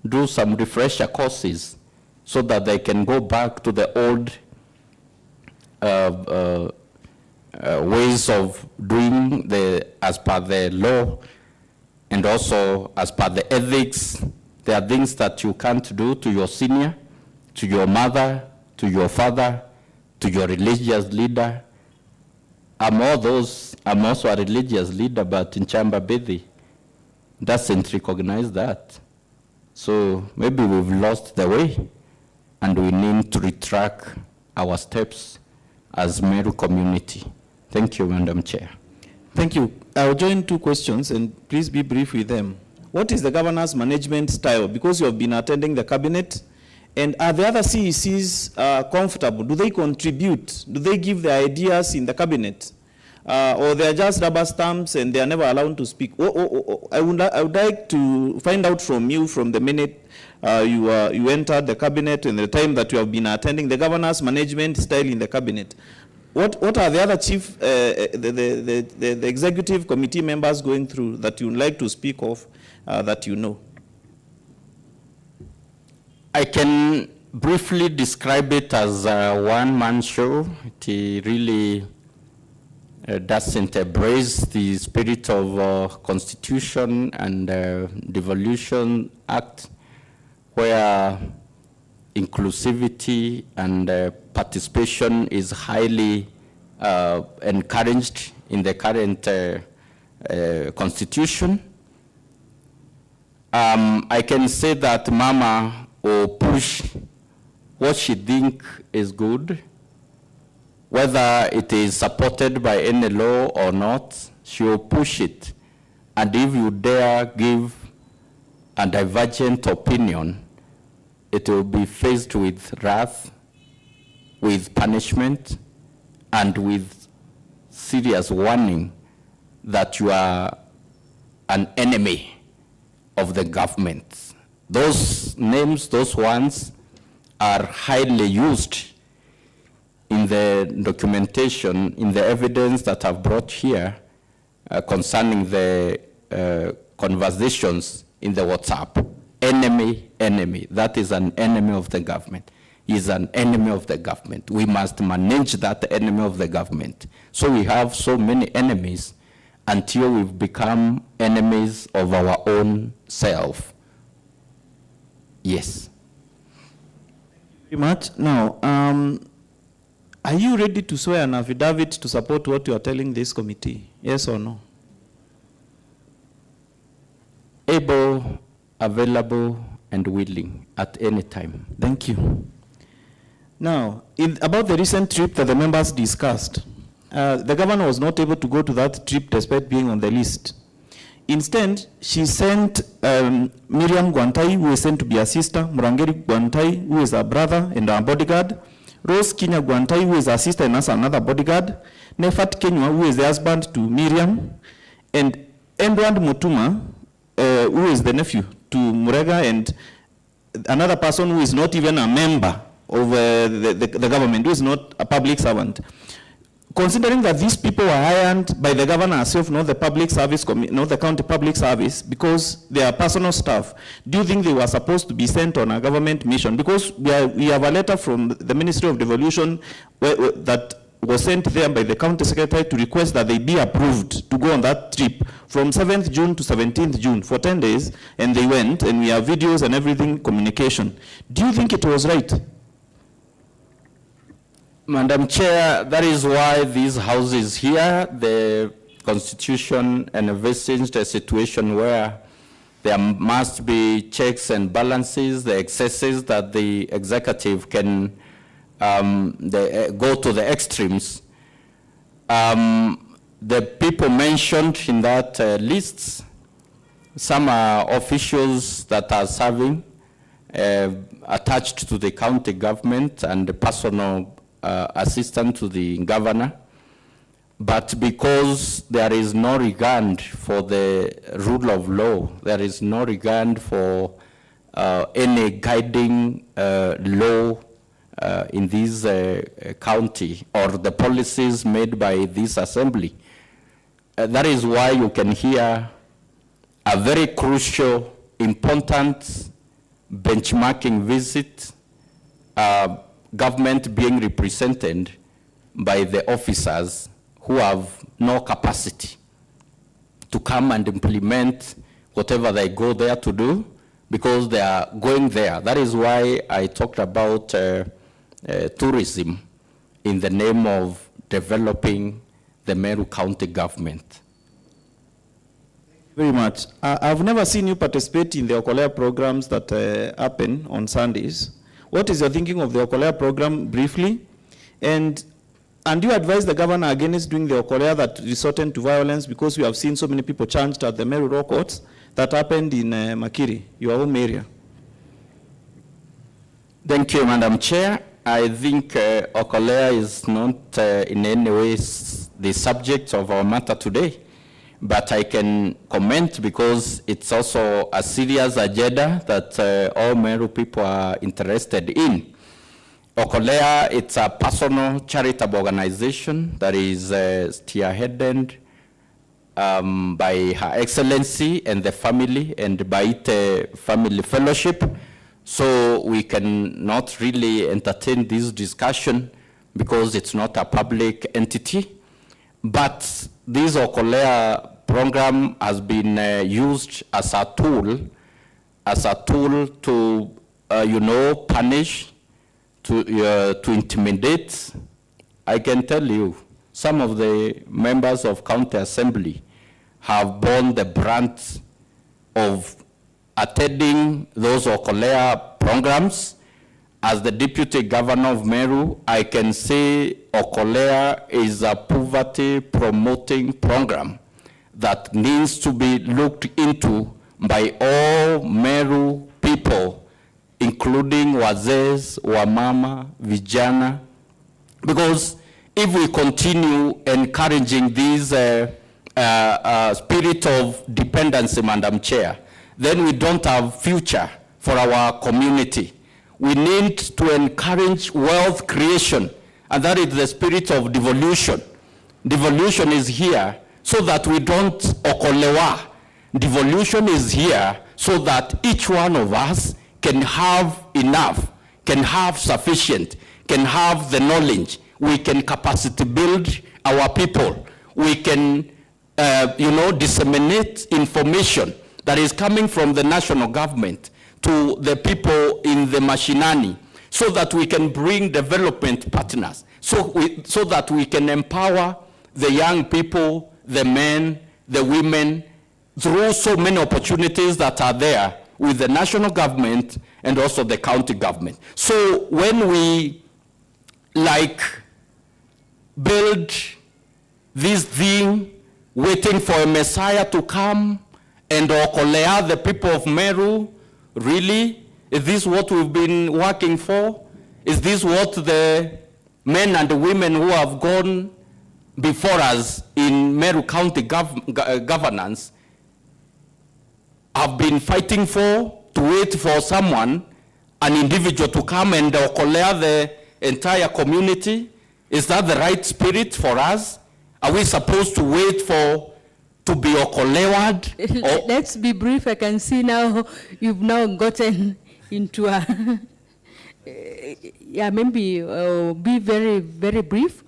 do some refresher courses so that they can go back to the old ways of doing as per the law, and also as per the ethics. There are things that you can't do to your senior, to your mother, to your father, to your religious leader. I'm also a religious leader, but in Chambambede doesn't recognize that. So maybe we've lost the way, and we need to retrack our steps as Meru community. Thank you, Madam Chair. Thank you. I'll join two questions, and please be brief with them. What is the governor's management style? Because you have been attending the cabinet, and are the other CECs comfortable? Do they contribute? Do they give their ideas in the cabinet? Or they are just rubber stamps and they are never allowed to speak? I would like to find out from you, from the minute you entered the cabinet and the time that you have been attending, the governor's management style in the cabinet. What are the other chief, the executive committee members going through that you would like to speak of, that you know? I can briefly describe it as a one-man show. It really doesn't embrace the spirit of Constitution and Devolution Act, where inclusivity and participation is highly encouraged in the current Constitution. I can say that Mama will push what she thinks is good, whether it is supported by any law or not. She will push it. And if you dare give a divergent opinion, it will be faced with wrath, with punishment, and with serious warning that you are an enemy of the government. Those names, those ones, are highly used in the documentation, in the evidence that I've brought here concerning the conversations in the WhatsApp. Enemy, enemy. That is an enemy of the government. He is an enemy of the government. We must manage that enemy of the government. So we have so many enemies until we've become enemies of our own self. Yes. Thank you very much. Now, are you ready to swear an affidavit to support what you are telling this committee? Yes or no? Able, available, and willing at any time. Thank you. Now, about the recent trip that the members discussed, the governor was not able to go to that trip despite being on the list. Instead, she sent Miriam Gwantai, who is sent to be a sister, Murangeri Gwantai, who is a brother and a bodyguard, Rose Kinya Gwantai, who is a sister and also another bodyguard, Nefat Kenywa, who is the husband to Miriam, and Edward Mutuma, who is the nephew to Murega, and another person who is not even a member of the government, who is not a public servant. Considering that these people were hired by the governor herself, not the public service, not the county public service, because they are personal staff, do you think they were supposed to be sent on a government mission? Because we have a letter from the Ministry of Devolution that was sent there by the county secretary to request that they be approved to go on that trip from 7th June to 17th June for 10 days, and they went, and we have videos and everything, communication. Do you think it was right? Madam Chair, that is why this house is here. The Constitution envisages a situation where there must be checks and balances, the excesses that the executive can go to the extremes. The people mentioned in that list, some are officials that are serving attached to the county government and the personal assistant to the governor, but because there is no regard for the rule of law, there is no regard for any guiding law in this county or the policies made by this assembly. That is why you can hear a very crucial, important benchmarking visit, government being represented by the officers who have no capacity to come and implement whatever they go there to do, because they are going there. That is why I talked about tourism in the name of developing the Meru County government. Thank you very much. I've never seen you participate in the Okolea programs that happen on Sundays. What is your thinking of the Okolea program briefly? And you advise the governor against doing the Okolea that resorted to violence, because we have seen so many people charged at the Meru Law Courts that happened in Makiri, your home area. Thank you, Madam Chair. I think Okolea is not in any way the subject of our matter today, but I can comment because it's also a serious agenda that all Meru people are interested in. Okolea, it's a personal charitable organization that is spearheaded by Her Excellency and the family, and by it family fellowship. So we can not really entertain this discussion because it's not a public entity. But this Okolea program has been used as a tool to, punish, to intimidate. I can tell you, some of the members of county assembly have borne the brunt of attending those Okolea programs. As the deputy governor of Meru, I can say Okolea is a poverty promoting program that needs to be looked into by all Meru people, including wazes, wamama, vijana, because if we continue encouraging this spirit of dependency, Madam Chair, then we don't have future for our community. We need to encourage wealth creation, and that is the spirit of devolution. Devolution is here so that we don't okolewa. Devolution is here so that each one of us can have enough, can have sufficient, can have the knowledge. We can capacity build our people. We can, disseminate information that is coming from the national government to the people in the mashinani, so that we can bring development partners, so that we can empower the young people, the men, the women, through so many opportunities that are there with the national government and also the county government. So when we build this thing, waiting for a Messiah to come and okolea the people of Meru, really? Is this what we've been working for? Is this what the men and the women who have gone before us in Meru County governance have been fighting for, to wait for someone, an individual to come and okolea the entire community? Is that the right spirit for us? Are we supposed to wait to be okolewed? Let's be brief. I can see now you've now gotten into a maybe be very, very brief.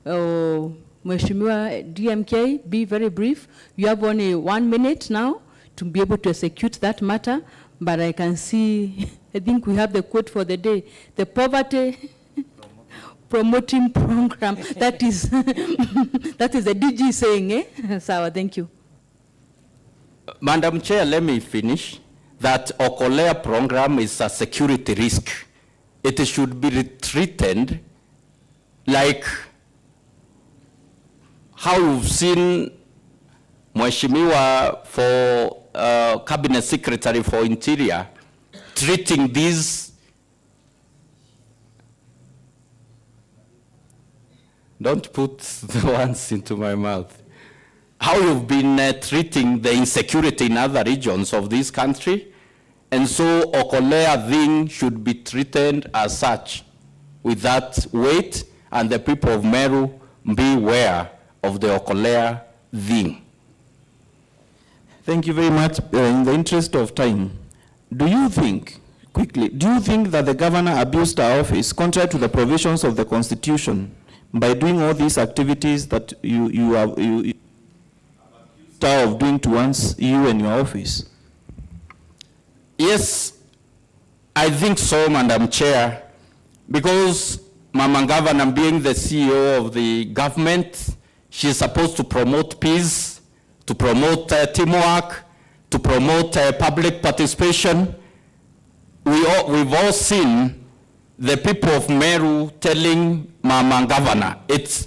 Mheshimiwa DMK, be very brief. You have only 1 minute now to be able to execute that matter, but I can see, I think we have the quote for the day, the poverty promoting program. That is that is the DG saying, eh? So thank you. Madam Chair, let me finish. That Okolea program is a security risk. It should be treated like how you've seen Mheshimiwa for Cabinet Secretary for Interior treating these. Don't put the words into my mouth. How you've been treating the insecurity in other regions of this country. And so Okolea thing should be treated as such, with that weight, and the people of Meru be aware of the Okolea thing. Thank you very much. In the interest of time, do you think that the governor abused her office contrary to the provisions of the Constitution by doing all these activities that you are accused of doing towards you and your office? Yes, I think so, Madam Chair, because Mama Governor, being the CEO of the government, she's supposed to promote peace, to promote teamwork, to promote public participation. We've all seen the people of Meru telling Mama Governor,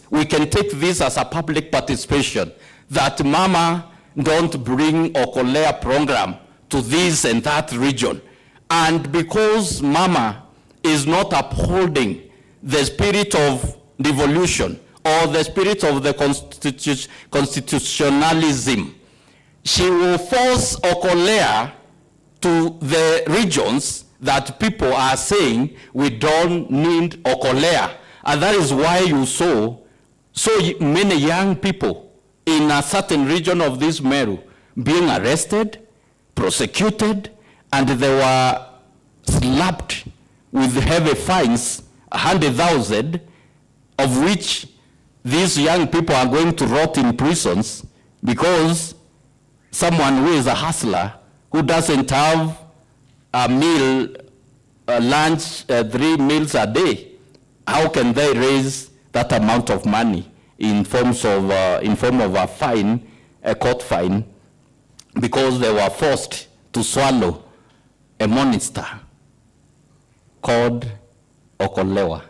we can take this as a public participation, that Mama don't bring Okolea program to this and that region. And because Mama is not upholding the spirit of devolution or the spirit of the constitutionalism, she will force Okolea to the regions that people are saying we don't need Okolea. And that is why you saw so many young people in a certain region of this Meru being arrested, prosecuted, and they were slapped with heavy fines, 100,000, of which these young people are going to rot in prisons because someone who is a hustler, who doesn't have a meal, a lunch, 3 meals a day, how can they raise that amount of money in form of a fine, a court fine, because they were forced to swallow a monster called Okolewa?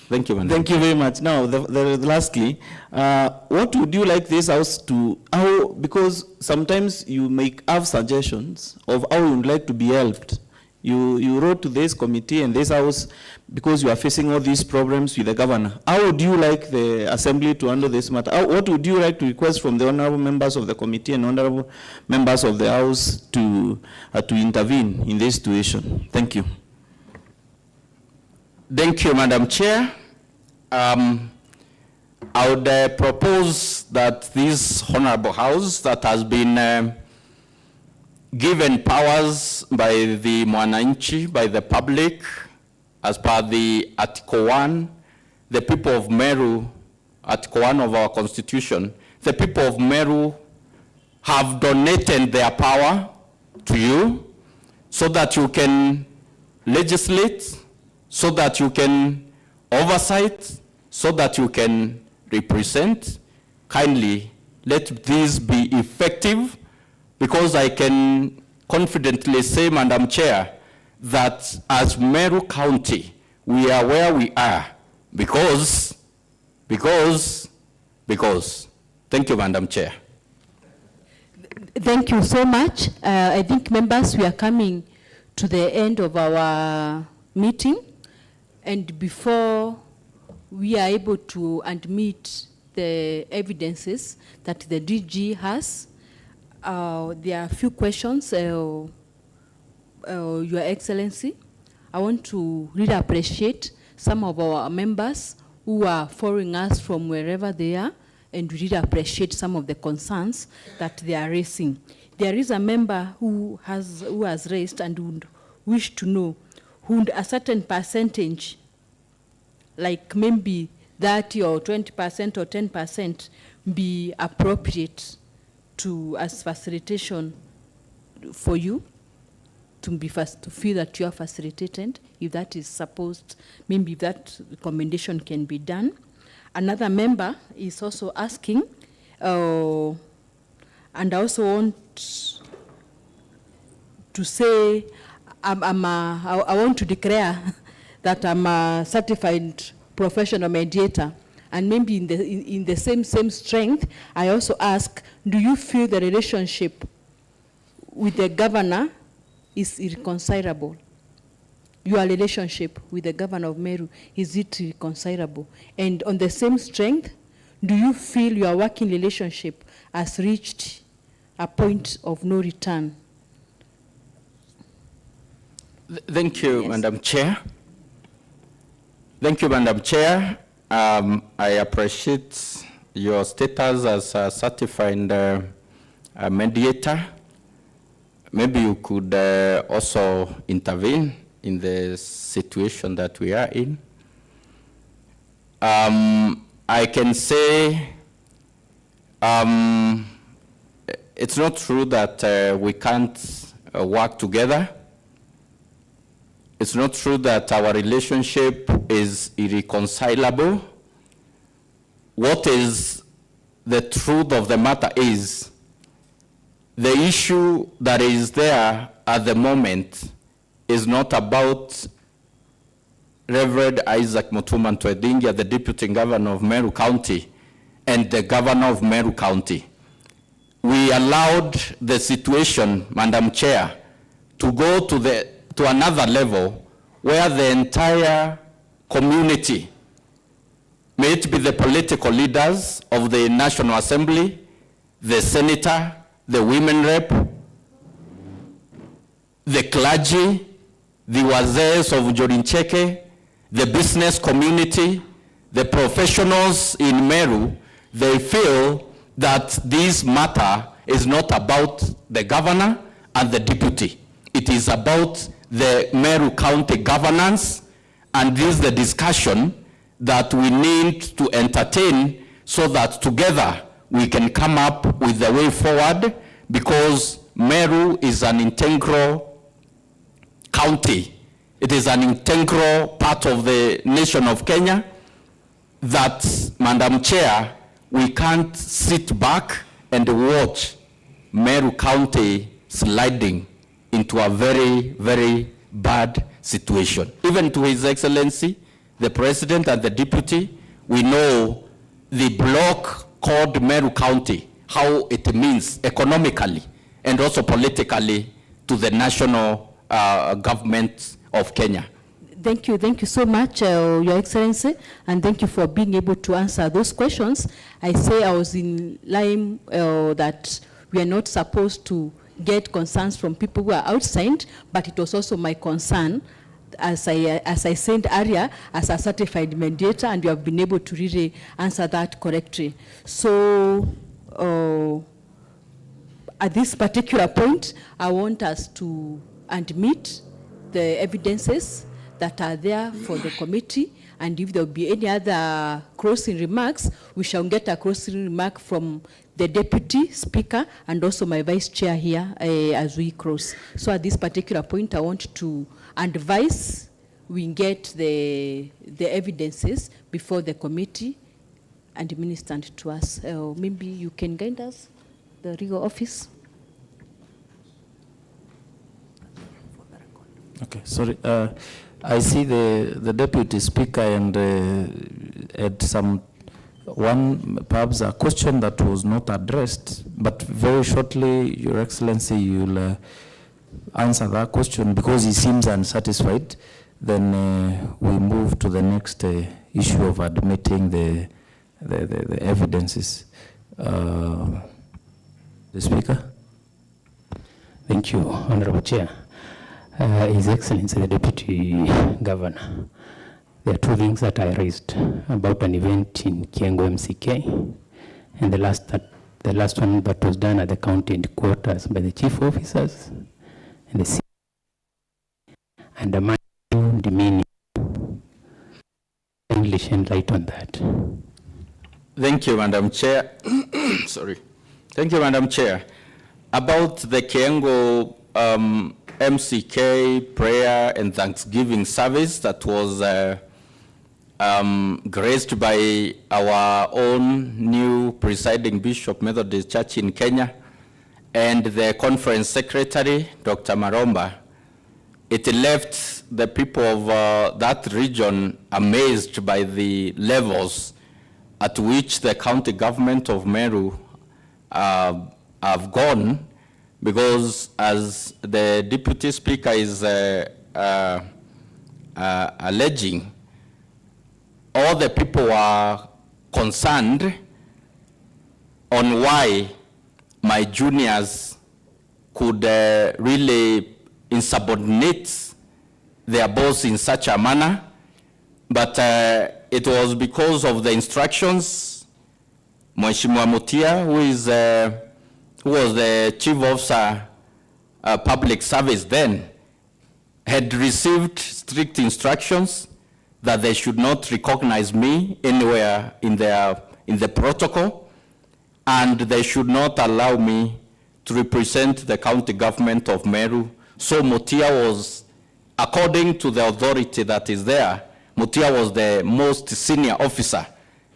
Thank you, Madam. Thank you very much. Now, lastly, what would you like this house to, because sometimes you have suggestions of how you would like to be helped. You wrote to this committee and this house because you are facing all these problems with the governor. How would you like the assembly to handle this matter? What would you like to request from the honorable members of the committee and honorable members of the house to intervene in this situation? Thank you. Thank you, Madam Chair. I would propose that this Honorable House that has been given powers by the Mwananchi, by the public, as per the Article 1, the people of Meru, Article 1 of our Constitution, the people of Meru have donated their power to you so that you can legislate, so that you can oversight, so that you can represent. Kindly let this be effective, because I can confidently say, Madam Chair, that as Meru County, we are where we are because. Thank you, Madam Chair. Thank you so much. I think, members, we are coming to the end of our meeting, and before we are able to admit the evidences that the DG has, there are a few questions, Your Excellency. I want to really appreciate some of our members who are following us from wherever they are, and really appreciate some of the concerns that they are raising. There is a member who has raised and would wish to know would a certain percentage, like maybe 30 or 20% or 10%, be appropriate to as facilitation for you, to feel that you are facilitated, if that is supposed, maybe if that recommendation can be done. Another member is also asking, and I also want to say, I want to declare that I'm a certified professional mediator, and maybe in the same strength, I also ask, do you feel the relationship with the governor is irreconcilable? Your relationship with the governor of Meru, is it reconcilable? And on the same strength, do you feel your working relationship has reached a point of no return? Thank you, yes. Madam Chair. Thank you, Madam Chair. I appreciate your status as a certified mediator. Maybe you could also intervene in the situation that we are in. I can say it's not true that we can't work together. It's not true that our relationship is irreconcilable. What is the truth of the matter is, the issue that is there at the moment is not about Reverend Isaac Mutuma Ntwedingia, the Deputy Governor of Meru County, and the Governor of Meru County. We allowed the situation, Madam Chair, to go to another level where the entire community, may it be the political leaders of the National Assembly, the senator, the women rep, the clergy, the wazees of Jorincheke, the business community, the professionals in Meru, they feel that this matter is not about the governor and the deputy. It is about the Meru County governance, and this is the discussion that we need to entertain so that together we can come up with the way forward, because Meru is an integral county. It is an integral part of the nation of Kenya that, Madam Chair, we can't sit back and watch Meru County sliding into a very, very bad situation. Even to His Excellency, the President and the Deputy, we know the block called Meru County, how it means economically and also politically to the national government of Kenya. Thank you so much, Your Excellency, and thank you for being able to answer those questions. I say I was in line that we are not supposed to get concerns from people who are outside, but it was also my concern as I said earlier, as a certified mediator, and you have been able to really answer that correctly. So at this particular point, I want us to admit the evidences that are there for the committee, and if there will be any other closing remarks, we shall get a closing remark from the Deputy Speaker and also my Vice Chair here as we close. So at this particular point, I want to advise we get the evidences before the committee and administered to us. Maybe you can guide us, the legal office. Okay, sorry. I see the Deputy Speaker and had perhaps a question that was not addressed, but very shortly, Your Excellency, you'll answer that question because he seems unsatisfied. Then we move to the next issue of admitting the evidences. The Speaker. Thank you, Honorable Chair. His Excellency the Deputy Governor, there are two things that I raised about an event in Kiengo MCK, and the last one that was done at the county headquarters by the chief officers and the and the man demeaning English and light on that. Thank you, Madam Chair. Sorry. Thank you, Madam Chair. About the Kiengo MCK prayer and Thanksgiving service that was graced by our own new presiding Bishop Methodist Church in Kenya and the conference secretary, Dr. Maromba. It left the people of that region amazed by the levels at which the county government of Meru have gone, because as the Deputy Speaker is alleging, all the people are concerned on why my juniors could really insubordinate their boss in such a manner, but it was because of the instructions Mheshimiwa Mutia, who was the chief officer public service then, had received strict instructions that they should not recognize me anywhere in the protocol, and they should not allow me to represent the county government of Meru. So Mutia was, according to the authority that is there, Mutia was the most senior officer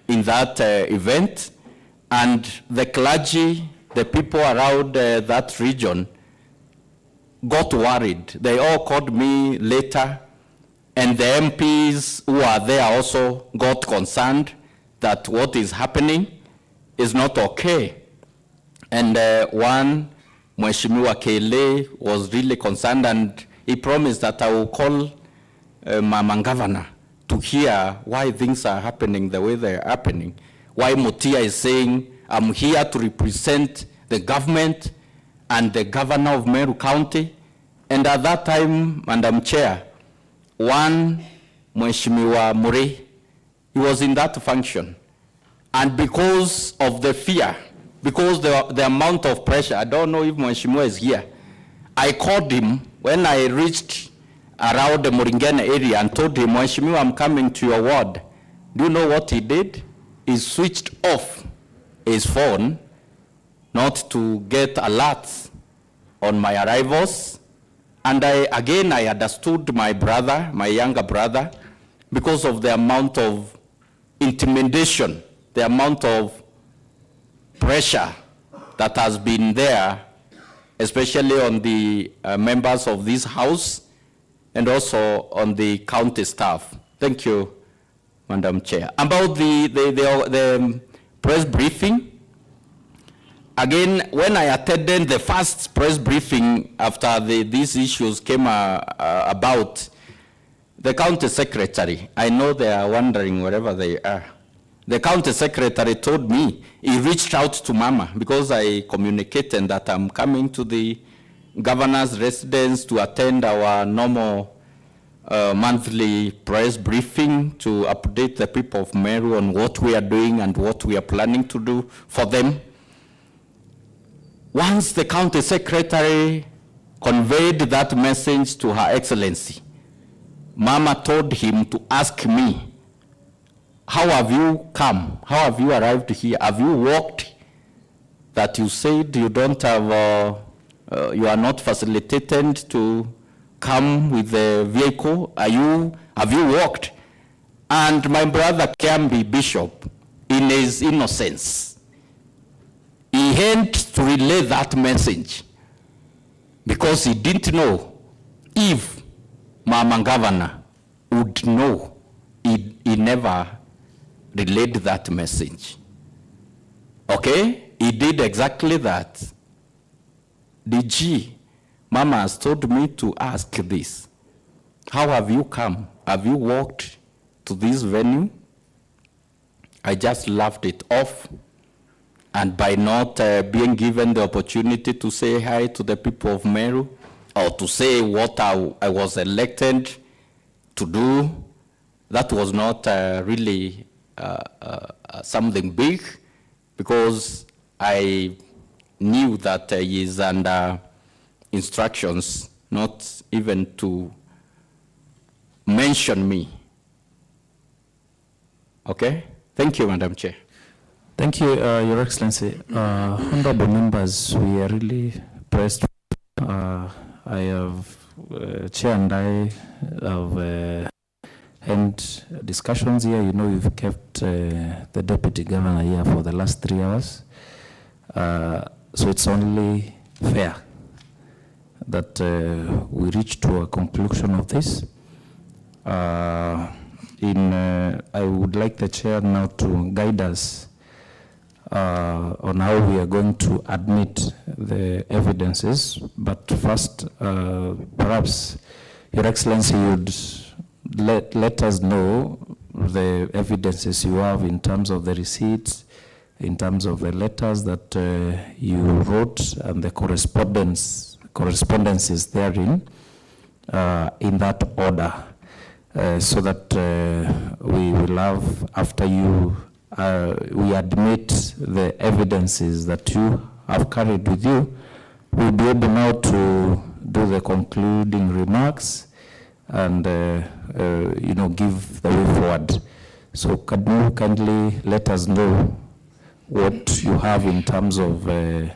in that event, and the clergy, the people around that region got worried. They all called me later, and the MPs who are there also got concerned that what is happening is not okay. And one, Mheshimiwa Kele, was really concerned, and he promised that I will call Mama Governor to hear why things are happening the way they are happening. Why Mutia is saying, I'm here to represent the government and the governor of Meru County. And at that time, Madam Chair, one Mheshimiwa Mure, he was in that function. And because of the fear, because the amount of pressure, I don't know if Mheshimiwa is here, I called him when I reached around the Moringana area and told him, Mheshimiwa, I'm coming to your ward. Do you know what he did? He switched off his phone not to get alerts on my arrivals. And I understood my brother, my younger brother, because of the amount of intimidation, the amount of pressure that has been there, especially on the members of this house and also on the county staff. Thank you, Madam Chair. About the press briefing, again, when I attended the first press briefing after these issues came about, the county secretary, I know they are wondering wherever they are, the county secretary told me he reached out to Mama because I communicated that I'm coming to the governor's residence to attend our normal monthly press briefing to update the people of Meru on what we are doing and what we are planning to do for them. Once the county secretary conveyed that message to Her Excellency, Mama told him to ask me, how have you come? How have you arrived here? Have you walked? That you said you don't have, you are not facilitated to come with the vehicle. Have you walked? And my brother Kiambi Bishop, in his innocence, he had to relay that message because he didn't know if Mama Governor would know. He never relayed that message. Okay? He did exactly that. DG, Mama has told me to ask this. How have you come? Have you walked to this venue? I just laughed it off. And by not being given the opportunity to say hi to the people of Meru, or to say what I was elected to do, that was not really something big, because I knew that he is under instructions not even to mention me. Okay? Thank you, Madam Chair. Thank you, Your Excellency. Honorable members, we are really pressed. I have, Chair and I have had discussions here. You know, we've kept the Deputy Governor here for the last 3 hours. So it's only fair that we reach to a conclusion of this. I would like the Chair now to guide us on how we are going to admit the evidences. But first, perhaps Your Excellency would let us know the evidences you have in terms of the receipts, in terms of the letters that you wrote and the correspondences therein, in that order, so that we will have, after you, we admit the evidences that you have carried with you, we'll be able now to do the concluding remarks and you know, give the way forward. So can you kindly let us know what you have in terms of you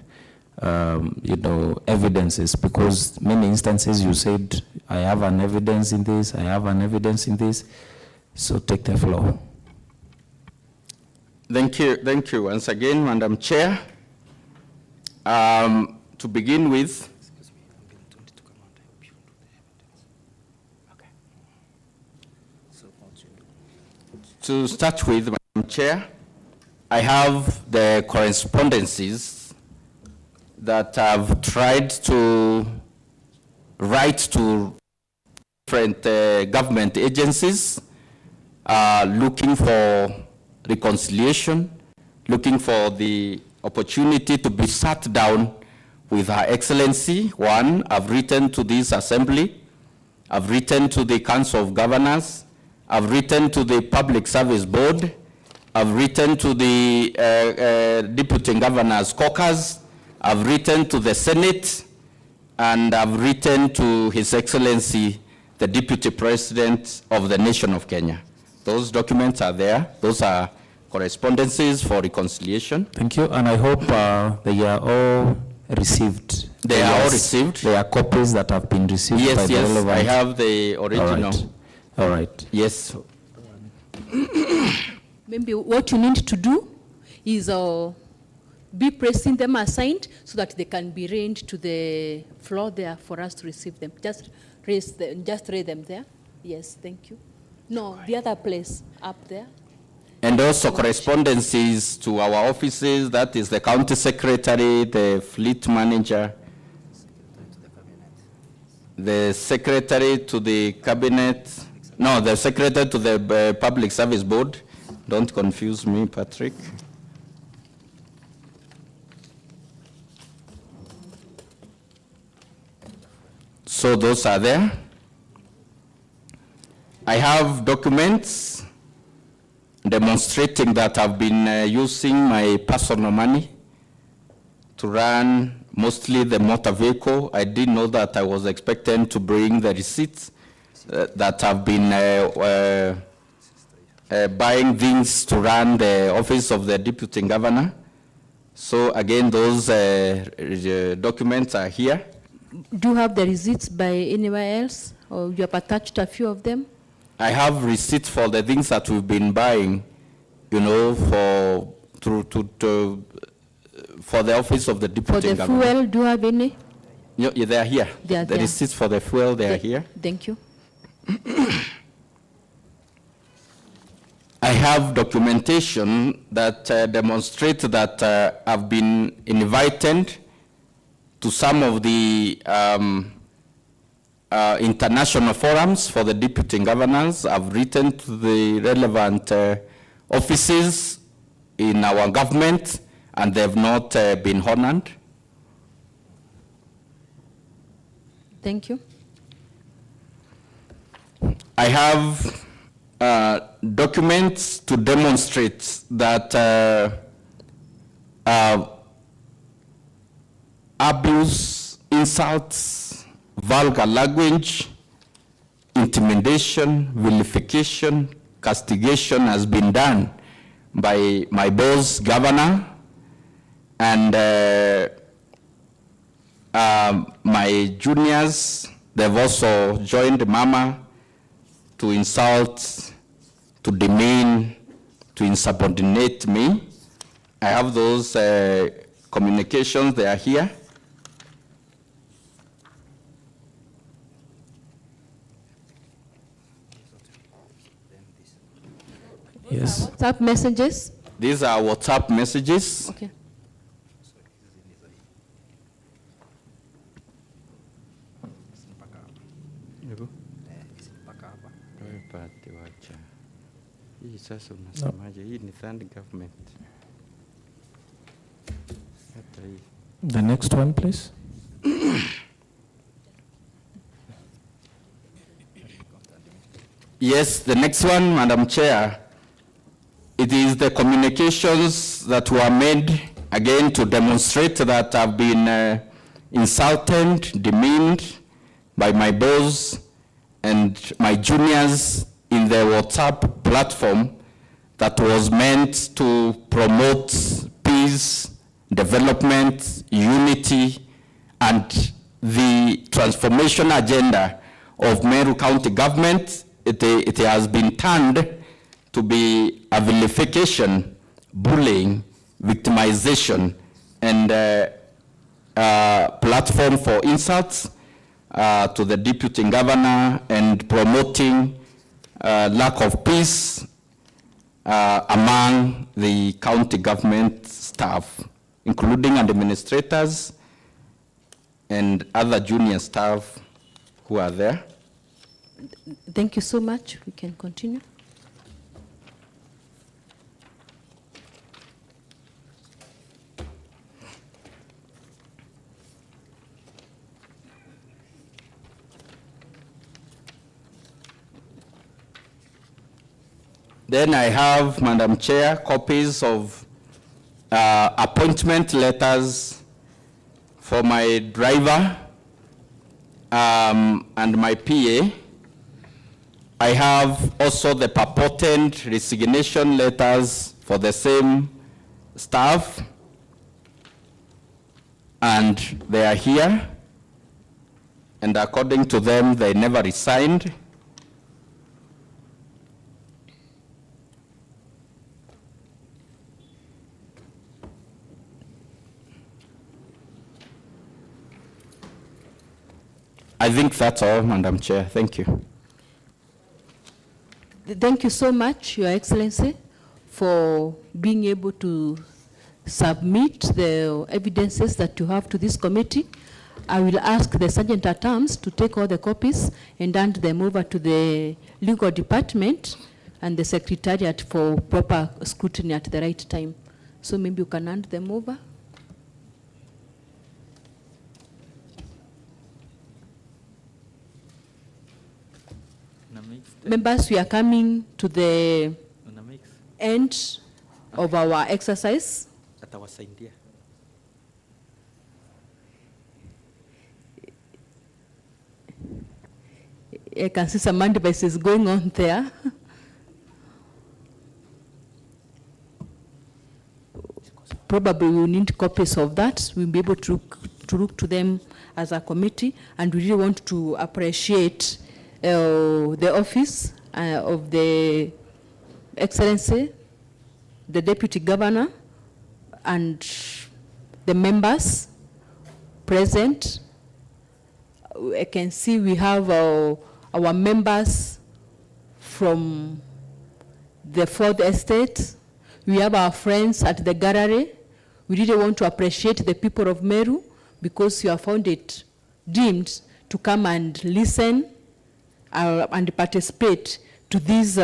know, evidences, because many instances you said, I have an evidence in this, I have an evidence in this. So take the floor. Thank you once again, Madam Chair. To begin with, to start with, Madam Chair, I have the correspondences that I've tried to write to different government agencies, looking for reconciliation, looking for the opportunity to be sat down with Her Excellency. One, I've written to this Assembly, I've written to the Council of Governors, I've written to the Public Service Board, I've written to the Deputy Governor's Caucus, I've written to the Senate, and I've written to His Excellency, the Deputy President of the Nation of Kenya. Those documents are there. Those are correspondences for reconciliation. Thank you, and I hope they are all received. They are all received. There are copies that have been received. Yes, by the relevant. I have the original. All right. Yes. Maybe what you need to do is be pressing them assigned so that they can be ranged to the floor there for us to receive them. Just raise them there. Yes, thank you. No, the other place up there. And also correspondences to our offices, that is the County Secretary, the Fleet Manager, the Secretary to the Cabinet, no, the Secretary to the Public Service Board. Don't confuse me, Patrick. So those are there. I have documents demonstrating that I've been using my personal money to run mostly the motor vehicle. I didn't know that I was expected to bring the receipts that I've been buying things to run the office of the deputy governor. So again, those documents are here. Do you have the receipts by anywhere else, or you have attached a few of them? I have receipts for the things that we've been buying, you know, for the office of the deputy governor. For the fuel, do you have any? Yeah, they are here. They are the there. receipts for the fuel, they are here. Thank you. I have documentation that demonstrates that I've been invited to some of the international forums for the deputy governors. I've written to the relevant offices in our government, and they've not been honored. Thank you. I have documents to demonstrate that abuse, insults, vulgar language, intimidation, vilification, castigation has been done by my boss, governor, and my juniors. They've also joined Mama to insult, to demean, to insubordinate me. I have those communications, they are here. Yes. WhatsApp messages? These are WhatsApp messages. Okay. Hii sasa unasemaje? Hii ni third government. The next one, please. Yes, the next one, Madam Chair. It is the communications that were made, again, to demonstrate that I've been insulted, demeaned by my boss and my juniors in the WhatsApp platform that was meant to promote peace, development, unity, and the transformation agenda of Meru County government. It has been turned to be a vilification, bullying, victimization, and platform for insults to the deputy governor and promoting lack of peace among the county government staff, including administrators and other junior staff who are there. Thank you so much. We can continue. Then I have, Madam Chair, copies of appointment letters for my driver and my PA. I have also the purported resignation letters for the same staff, and they are here, and according to them, they never resigned. I think that's all, Madam Chair. Thank you. Thank you so much, Your Excellency, for being able to submit the evidences that you have to this committee. I will ask the Sergeant at Arms to take all the copies and hand them over to the legal department and the Secretariat for proper scrutiny at the right time. So maybe you can hand them over. Members, we are coming to the end of our exercise. Atawasaidia. I can see some hand devices going on there. Probably we will need copies of that. We'll be able to look to them as a committee, and we really want to appreciate the office of the Excellency, the Deputy Governor, and the members present. I can see we have our members from the Fourth Estate. We have our friends at the gallery. We really want to appreciate the people of Meru because you have found it deemed to come and listen and participate to this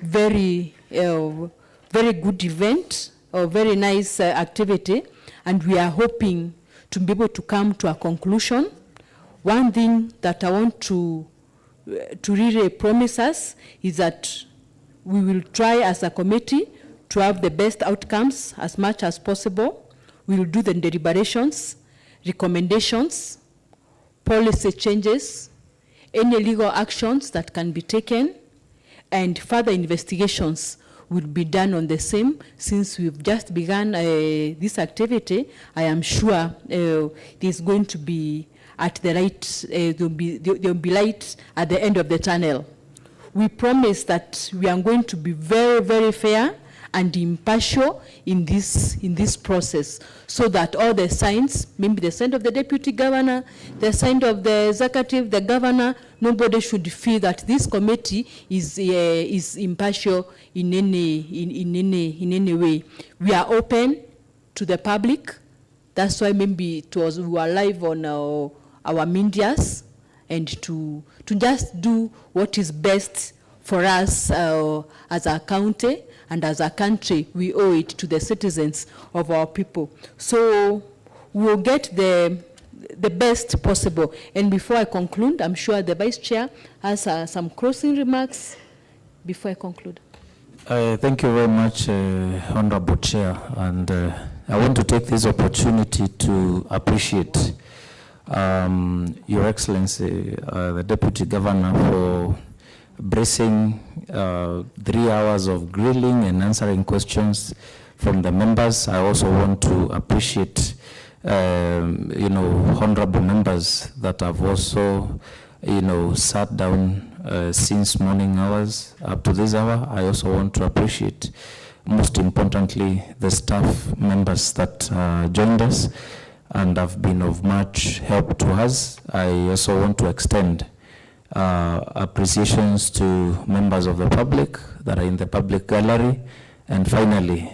very good event, or very nice activity, and we are hoping to be able to come to a conclusion. One thing that I want to really promise us is that we will try as a committee to have the best outcomes as much as possible. We will do the deliberations, recommendations, policy changes, any legal actions that can be taken, and further investigations will be done on the same. Since we've just begun this activity, I am sure there's going to be at the right, there'll be light at the end of the tunnel. We promise that we are going to be very, very fair and impartial in this process, so that all the signs, maybe the sign of the Deputy Governor, the sign of the Executive, the Governor, nobody should feel that this committee is impartial in any way. We are open to the public. That's why maybe we were live on our medias, and to just do what is best for us as a county and as a country. We owe it to the citizens of our people. So we'll get the best possible. And before I conclude, I'm sure the Vice Chair has some closing remarks before I conclude. Thank you very much, Honorable Chair. And I want to take this opportunity to appreciate Your Excellency, the Deputy Governor, for bracing 3 hours of grilling and answering questions from the members. I also want to appreciate, honorable members that have also, sat down since morning hours up to this hour. I also want to appreciate, most importantly, the staff members that joined us and have been of much help to us. I also want to extend appreciations to members of the public that are in the public gallery, and finally,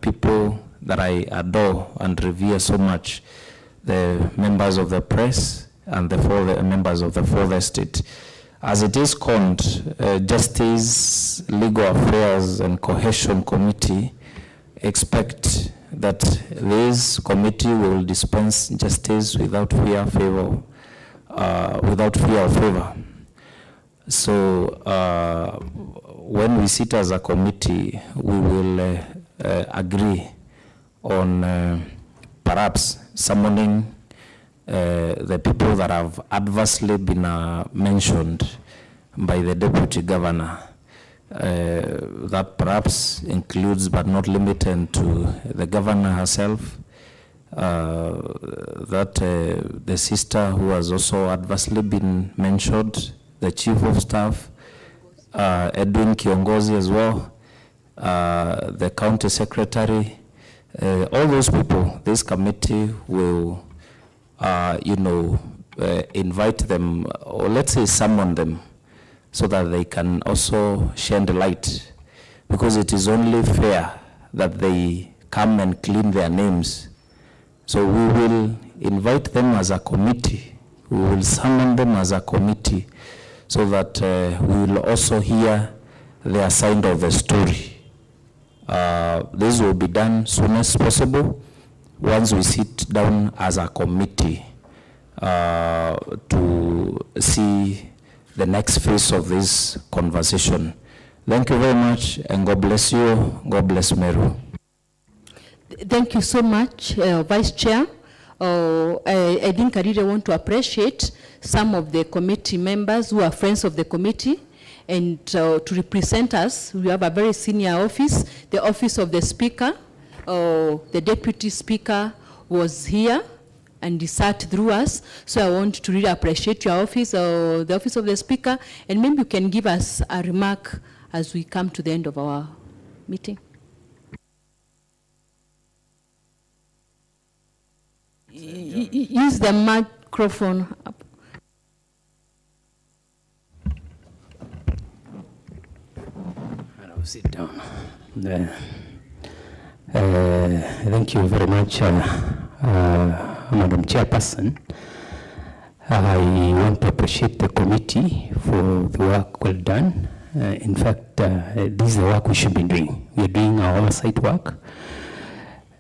people that I adore and revere so much, the members of the press and the members of the Fourth Estate. As it is called, Justice, Legal Affairs and Cohesion Committee, expect that this committee will dispense justice without fear of favor. So when we sit as a committee, we will agree on perhaps summoning the people that have adversely been mentioned by the Deputy Governor. That perhaps includes but not limited to the Governor herself, the sister who has also adversely been mentioned, the Chief of Staff, Edwin Kiongozi as well, the County Secretary, all those people. This committee will, invite them, or let's say summon them, so that they can also shine the light, because it is only fair that they come and clean their names. So we will invite them as a committee, we will summon them as a committee, so that we will also hear their side of the story. This will be done soon as possible, once we sit down as a committee to see the next phase of this conversation. Thank you very much, and God bless you. God bless Meru. Thank you so much, Vice Chair. I think I really want to appreciate some of the committee members who are friends of the committee, and to represent us, we have a very senior office, the office of the Speaker. The Deputy Speaker was here and he sat through us, so I want to really appreciate your office, the office of the Speaker, and maybe you can give us a remark as we come to the end of our meeting. Use the microphone up. I'll sit down. Thank you very much, Madam Chairperson. I want to appreciate the committee for the work well done. In fact, this is the work we should be doing. We are doing our oversight work,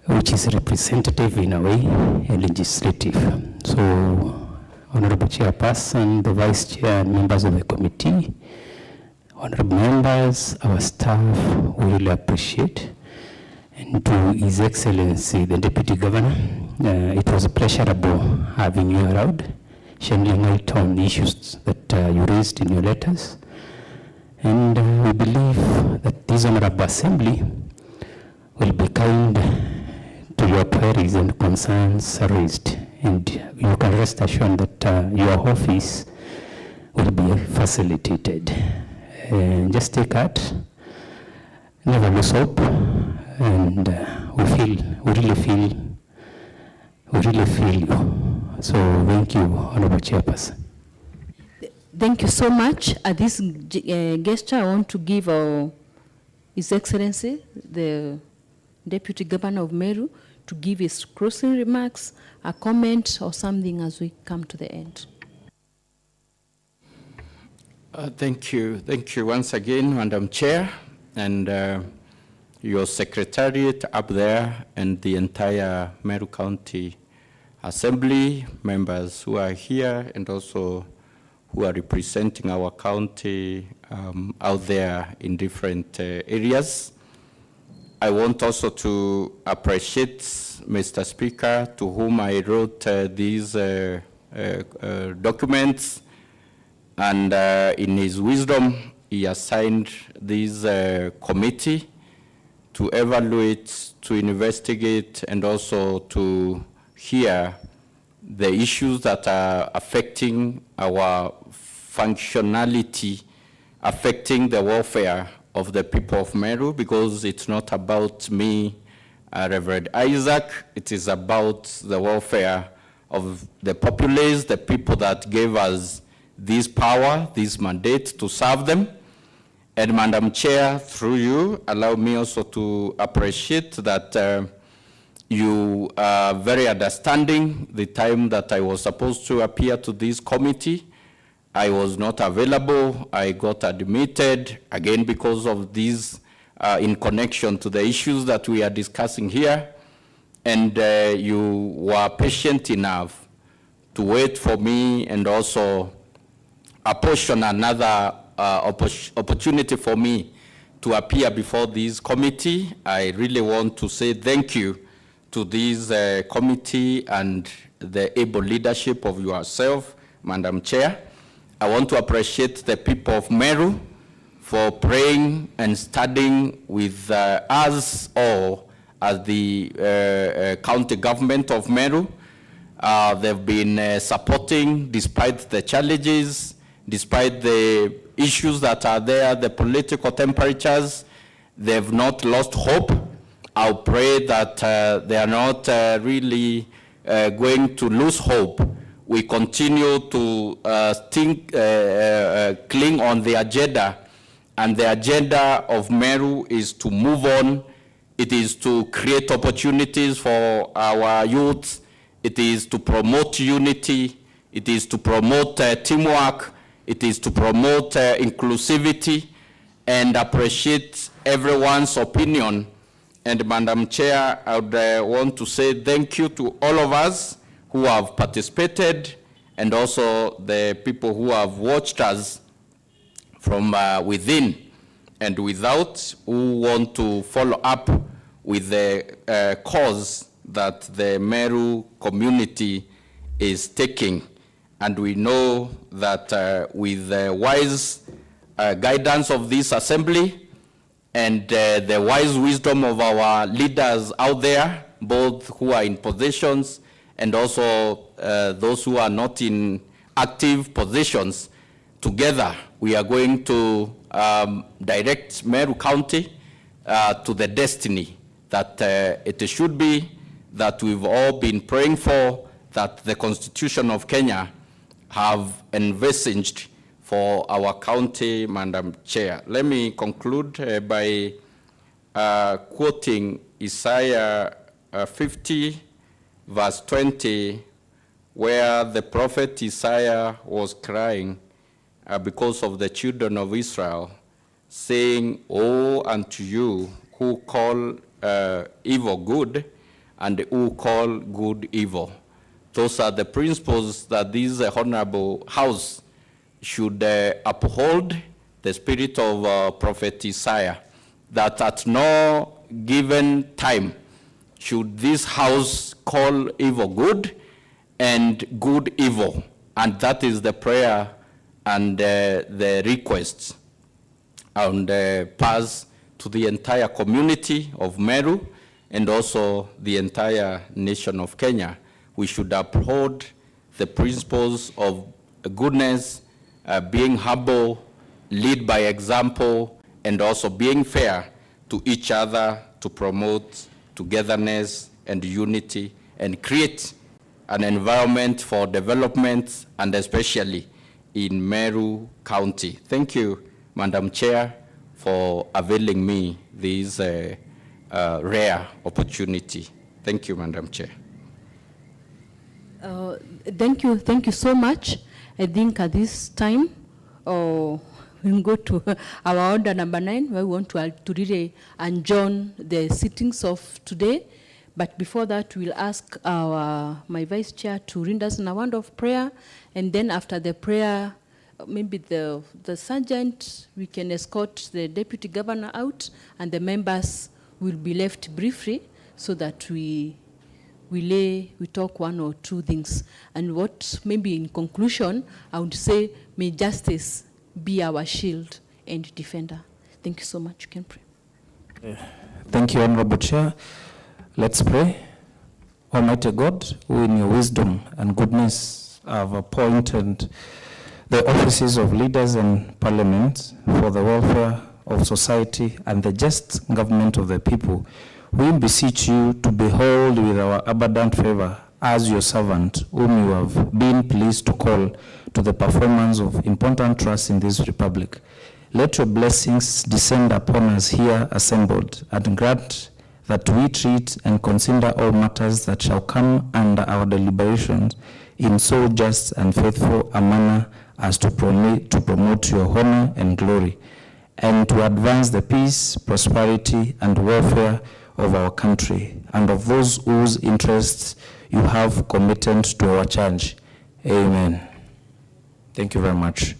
which is representative in a way and legislative. So, Honorable Chairperson, the Vice Chair, and members of the committee, honorable members, our staff, we really appreciate. And to His Excellency, the Deputy Governor, it was pleasurable having you around, shedding light on issues that you raised in your letters. And we believe that this Honorable Assembly will be kind to your queries and concerns raised. And you can rest assured that your office will be facilitated. Just take heart, never lose hope, and we really feel you. So thank you, Honorable Chairperson. Thank you so much. At this gesture, I want to give His Excellency, the Deputy Governor of Meru, to give his closing remarks, a comment or something as we come to the end. Thank you once again, Madam Chair, and your secretariat up there, and the entire Meru County Assembly, members who are here, and also who are representing our county out there in different areas. I want also to appreciate Mr. Speaker, to whom I wrote these documents, and in his wisdom, he assigned this committee to evaluate, to investigate, and also to hear the issues that are affecting our functionality, affecting the welfare of the people of Meru, because it's not about me, Reverend Isaac, it is about the welfare of the populace, the people that gave us this power, this mandate to serve them. And Madam Chair, through you, allow me also to appreciate that you are very understanding. The time that I was supposed to appear to this committee, I was not available. I got admitted, again, because of these, in connection to the issues that we are discussing here. And you were patient enough to wait for me and also apportion another opportunity for me to appear before this committee. I really want to say thank you to this committee and the able leadership of yourself, Madam Chair. I want to appreciate the people of Meru for praying and studying with us all as the county government of Meru. They've been supporting despite the challenges, despite the issues that are there, the political temperatures. They've not lost hope. I'll pray that they are not really going to lose hope. We continue to cling on the agenda, and the agenda of Meru is to move on. It is to create opportunities for our youth. It is to promote unity. It is to promote teamwork. It is to promote inclusivity and appreciate everyone's opinion. And Madam Chair, I would want to say thank you to all of us who have participated, and also the people who have watched us from within and without who want to follow up with the cause that the Meru community is taking. And we know that with the wise guidance of this assembly and the wise wisdom of our leaders out there, both who are in positions and also those who are not in active positions, together we are going to direct Meru County to the destiny that it should be, that we've all been praying for, that the Constitution of Kenya have envisaged for our county, Madam Chair. Let me conclude by quoting Isaiah 50, verse 20, where the prophet Isaiah was crying because of the children of Israel, saying, "Woe unto you who call evil good and who call good evil." Those are the principles that this honorable house should uphold, the spirit of Prophet Isaiah, that at no given time should this house call evil good and good evil. And that is the prayer and the requests and pass to the entire community of Meru and also the entire nation of Kenya. We should uphold the principles of goodness, being humble, lead by example, and also being fair to each other to promote togetherness and unity and create an environment for development, and especially in Meru County. Thank you, Madam Chair, for availing me this rare opportunity. Thank you, Madam Chair. Thank you so much. I think at this time, we'll go to our order number 9, where we want to really adjourn the sittings of today. But before that, we'll ask my vice chair to read us in a word of prayer, and then after the prayer, maybe the sergeant, we can escort the deputy governor out, and the members will be left briefly so that we talk one or two things. And what maybe in conclusion, I would say, may justice be our shield and defender. Thank you so much. You can pray. Thank you, Honorable Chair. Let's pray. Almighty God, who in your wisdom and goodness have appointed the offices of leaders and parliament for the welfare of society and the just government of the people, we beseech you to behold with our abundant favor as your servant, whom you have been pleased to call to the performance of important trusts in this republic. Let your blessings descend upon us here assembled, and grant that we treat and consider all matters that shall come under our deliberations in so just and faithful a manner as to promote your honor and glory, and to advance the peace, prosperity, and welfare of our country, and of those whose interests you have committed to our charge. Amen. Thank you very much.